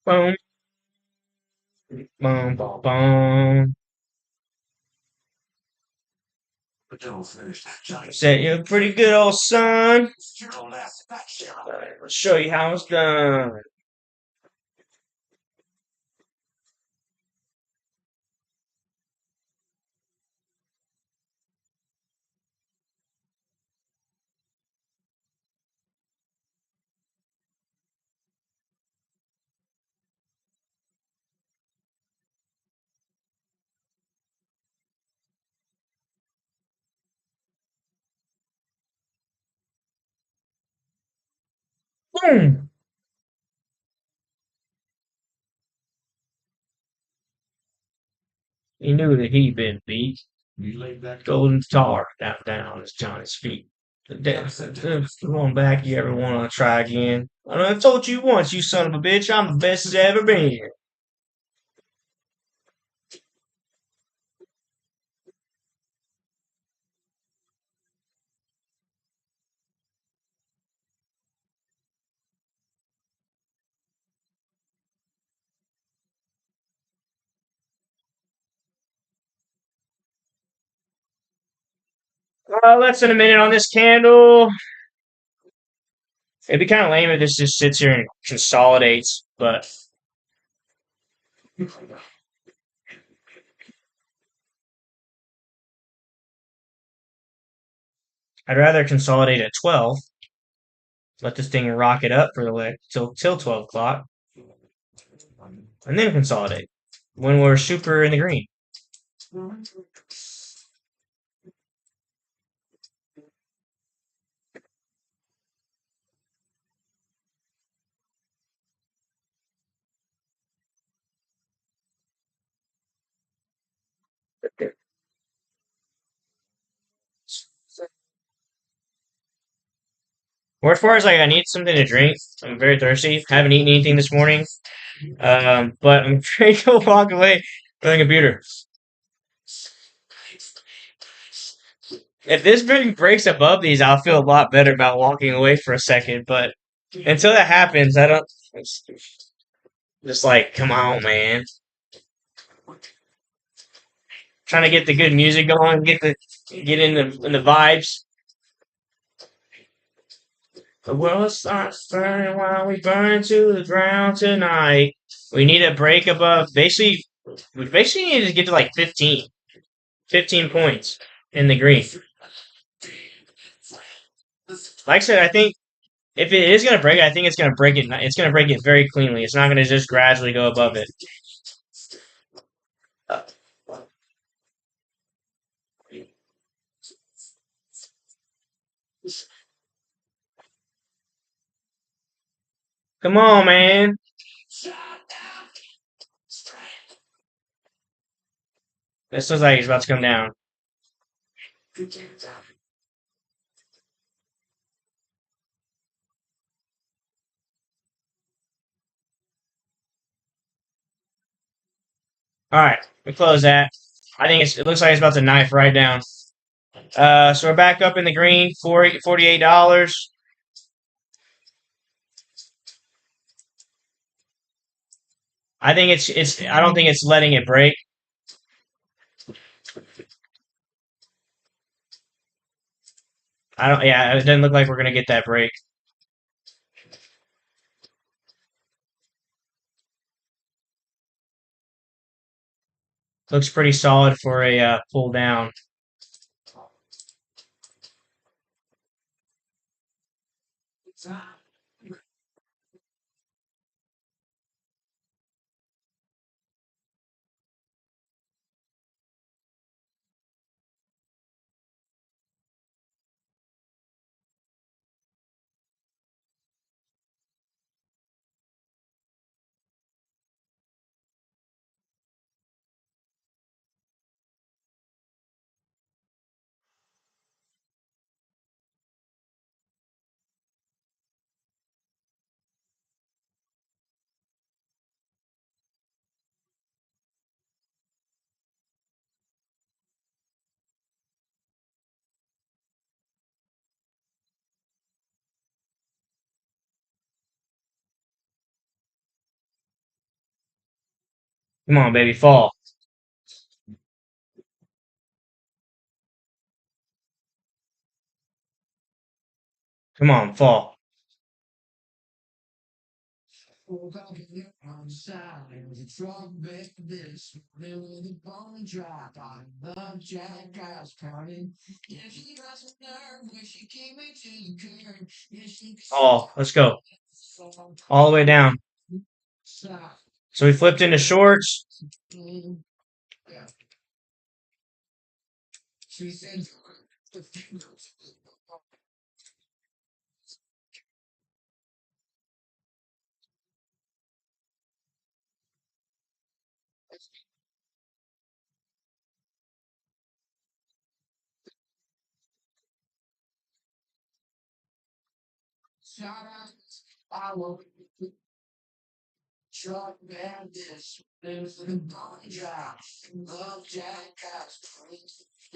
Boom, boom, boom, boom. Said you're pretty good, old son. Let's show you how it's done. Boom. He knew that he'd been beat. Golden tar down his Johnny's feet. Come on back. You ever want to try again? I told you once, you son of a bitch. I'm the best it's ever been. Less than a minute on this candle. It'd be kind of lame if this just sits here and consolidates, but I'd rather consolidate at 12. Let this thing rock it up for till 12 o'clock, and then consolidate when we're super in the green. Or as far as like I need something to drink, I'm very thirsty. Haven't eaten anything this morning, but I'm trying to walk away from the computer. If this thing breaks above these, I'll feel a lot better about walking away for a second. But until that happens, I don't. It's just like, come on, man. Trying to get the good music going, get in the vibes. The world starts burning while we burn to the ground tonight. We need a break above. We basically need to get to like 15 points in the green. Like I said, I think if it is going to break it, I think it's going to break it. It's going to break it very cleanly. It's not going to just gradually go above it. Come on, man. This looks like it's about to come down. All right, we close that. It looks like it's about to knife right down. So we're back up in the green, $48. I don't think it's letting it break. I don't. Yeah, it doesn't look like we're gonna get that break. Looks pretty solid for a pull down. Come on, baby, fall. Come on, fall. Oh, let's go. All the way down. So we flipped into shorts.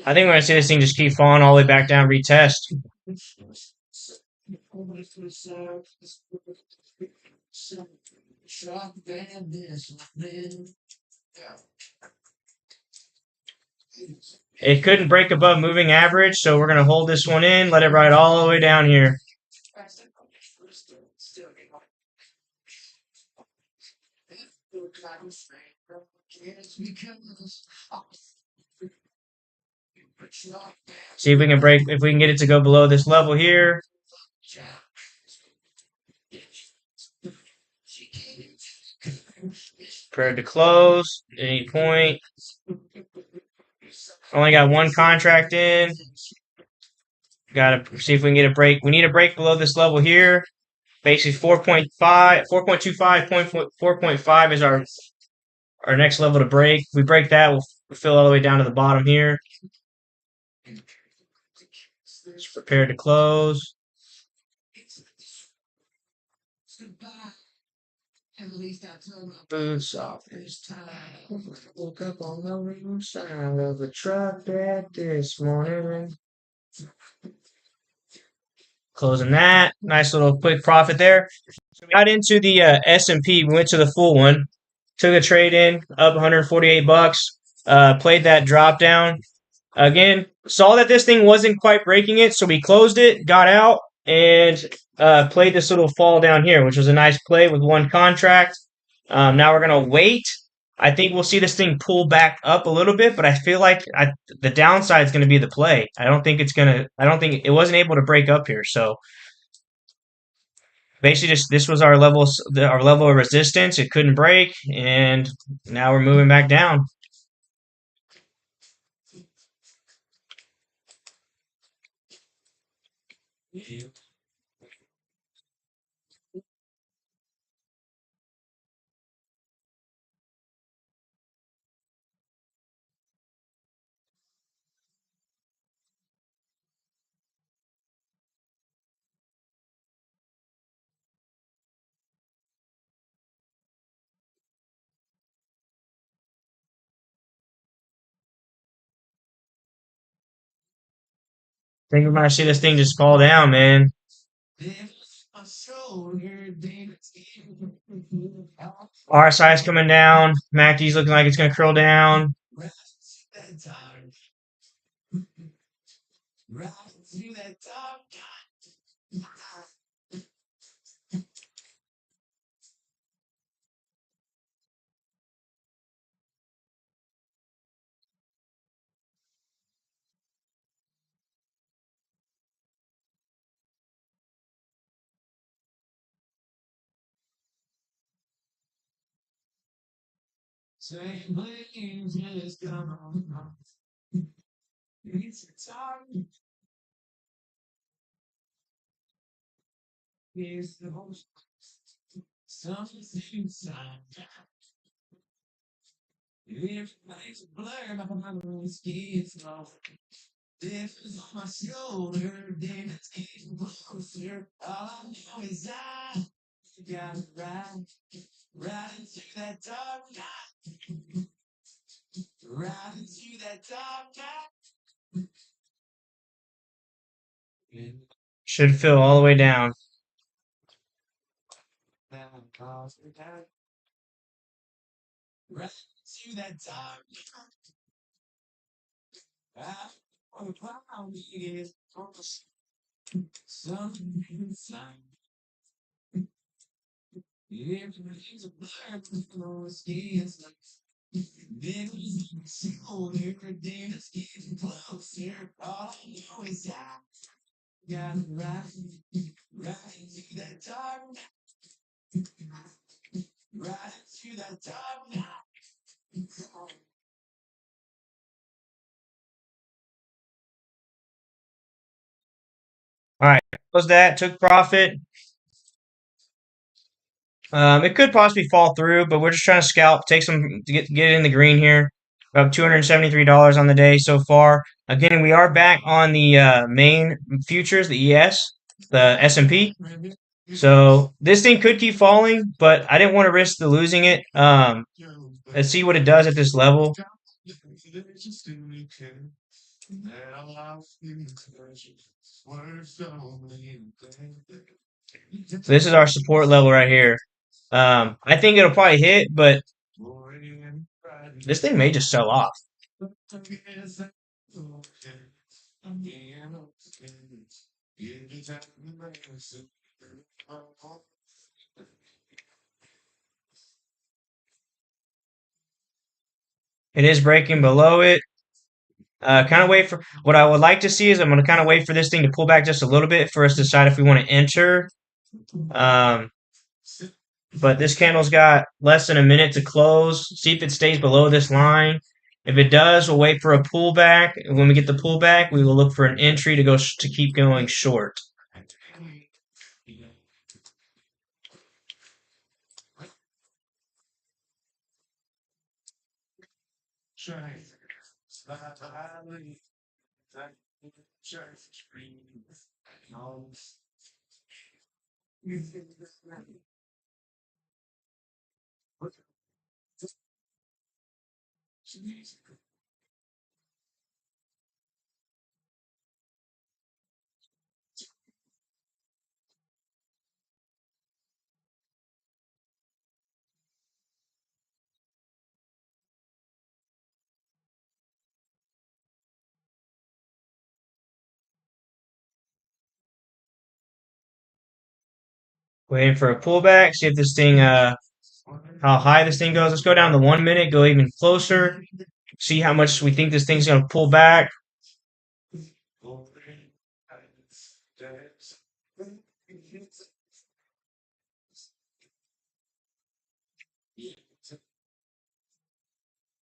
I think we're gonna see this thing just keep falling all the way back down, retest. It couldn't break above moving average, so we're gonna hold this one in, let it ride all the way down here. See if we can break, if we can get it to go below this level here. Prepared to close at any point. Only got one contract in. Got to see if we can get a break. We need a break below this level here. Basically 4.5, 4.25, 4.5 is our next level to break. If we break that, we'll fill all the way down to the bottom here. It's prepared to close. Boots off this time. Woke up on the wrong side of the truck bed this morning. Closing that. Nice little quick profit there. So we got into the S&P. We went to the full one. Took a trade in, up 148 bucks. Played that drop down. Again, saw that this thing wasn't quite breaking it, so we closed it, got out, and played this little fall down here, which was a nice play with one contract. Now we're going to wait. I think we'll see this thing pull back up a little bit, but I feel like the downside is going to be the play. I don't think it wasn't able to break up here. So basically, just this was our level of resistance. It couldn't break, and now we're moving back down. I think we're going to see this thing just fall down, man. RSI is coming down. MACD's looking like it's going to curl down. Should fill all the way down. All right, close that. Took profit. It could possibly fall through, but we're just trying to scalp, take some to get it in the green here. About $273 on the day so far. Again, we are back on the main futures, the ES, the S&P. So this thing could keep falling, but I didn't want to risk the losing it. Let's see what it does at this level. So this is our support level right here. I think it'll probably hit, but this thing may just sell off. It is breaking below it. Kind of wait for what I would like to see is I'm going to kind of wait for this thing to pull back just a little bit for us to decide if we want to enter. Um, but this candle's got less than a minute to close. See if it stays below this line. If it does, we'll wait for a pullback. When we get the pullback, we will look for an entry to go to keep going short. Waiting for a pullback. See if this thing, how high this thing goes. Let's go down to 1 minute. Go even closer. See how much we think this thing's going to pull back.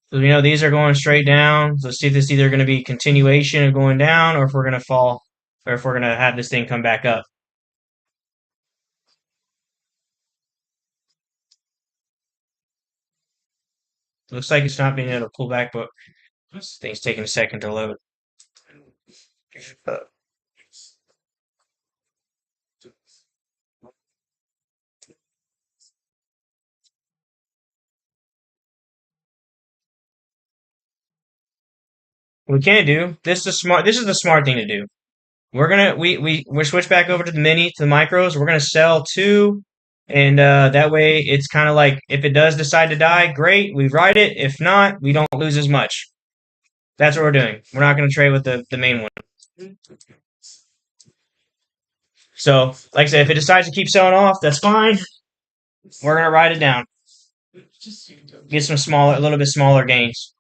So we know these are going straight down. So let's see if this is either going to be continuation of going down or if we're going to fall or if we're going to have this thing come back up. Looks like it's not being able to pull back, but this thing's taking a second to load. We can't do this is smart. This is the smart thing to do. We're switch back over to the mini to the micros. We're gonna sell two, and that way it's kind of like if it does decide to die, great, we ride it. If not, we don't lose as much. That's what we're doing. We're not gonna trade with the main one. So, like I said, if it decides to keep selling off, that's fine. We're gonna ride it down. Get some smaller, a little bit smaller gains.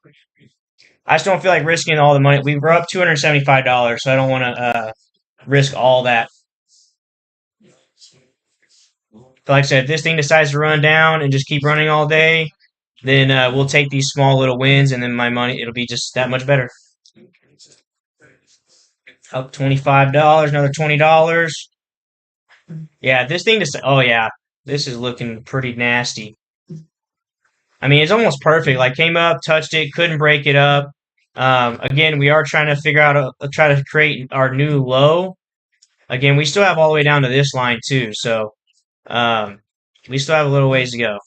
I just don't feel like risking all the money. We were up $275, so I don't want to risk all that. But like I said, if this thing decides to run down and just keep running all day, then we'll take these small little wins, and then my money it'll be just that much better. Up $25, another $20. Yeah, this thing just oh yeah, this is looking pretty nasty. I mean, it's almost perfect. Like came up, touched it, couldn't break it up. Again, we are trying to figure out try to create our new low. Again, we still have all the way down to this line too, so um, we still have a little ways to go.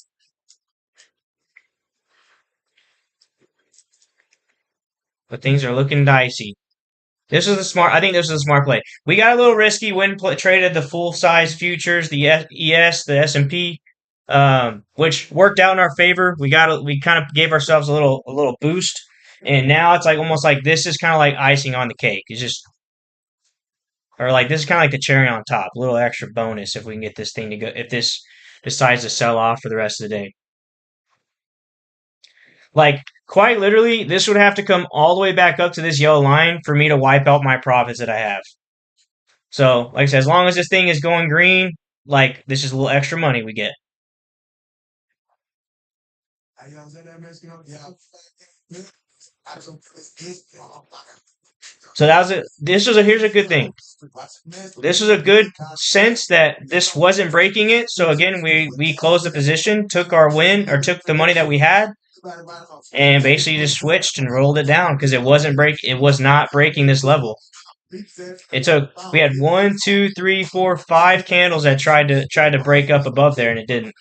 But things are looking dicey. This is a smart. I think this is a smart play. We got a little risky when traded the full size futures, the ES, the S&P, which worked out in our favor. We kind of gave ourselves a little boost, and now it's like almost like this is kind of like icing on the cake. It's just Or like this is kind of like the cherry on top, a little extra bonus if we can get this thing to go. If this decides to sell off for the rest of the day, like quite literally, this would have to come all the way back up to this yellow line for me to wipe out my profits that I have. So, like I said, as long as this thing is going green, like this is a little extra money we get. So that was it. This was a here's a good thing. This was a good sense that this wasn't breaking it. So again, we closed the position, took our win or took the money that we had, and basically just switched and rolled it down because it was not breaking this level. It took we had one, two, three, four, five candles that tried to break up above there and it didn't.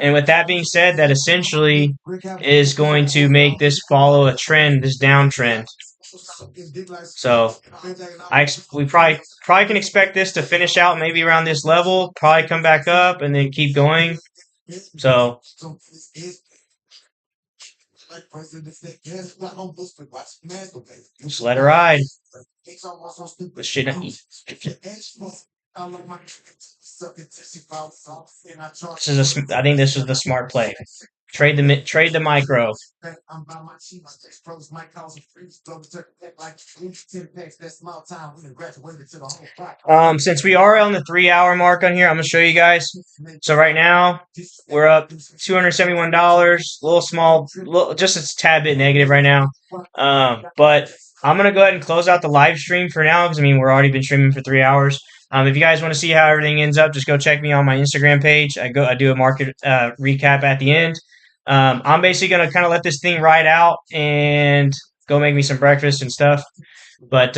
And with that being said, that essentially is going to make this follow a trend, this downtrend. So we probably can expect this to finish out maybe around this level, probably come back up and then keep going. So just let it ride. This shit, I think this is the smart play. Trade the micro. Since we are on the 3 hour mark on here, I'm gonna show you guys. So right now we're up $271. A little small, just a tad bit negative right now. But I'm gonna go ahead and close out the live stream for now because I mean we're already been streaming for 3 hours. If you guys want to see how everything ends up, just go check me on my Instagram page. I do a market recap at the end. I'm basically gonna kind of let this thing ride out and go make me some breakfast and stuff. But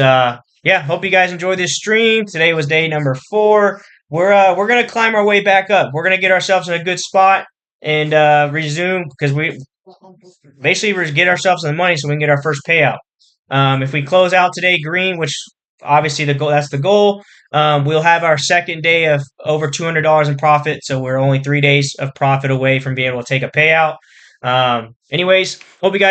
yeah, hope you guys enjoyed this stream. Today was day number 4. We're gonna climb our way back up. We're gonna get ourselves in a good spot and resume because we basically get ourselves in the money so we can get our first payout. If we close out today green, which obviously that's the goal, we'll have our second day of over $200 in profit. So we're only 3 days of profit away from being able to take a payout. Anyways, hope you guys.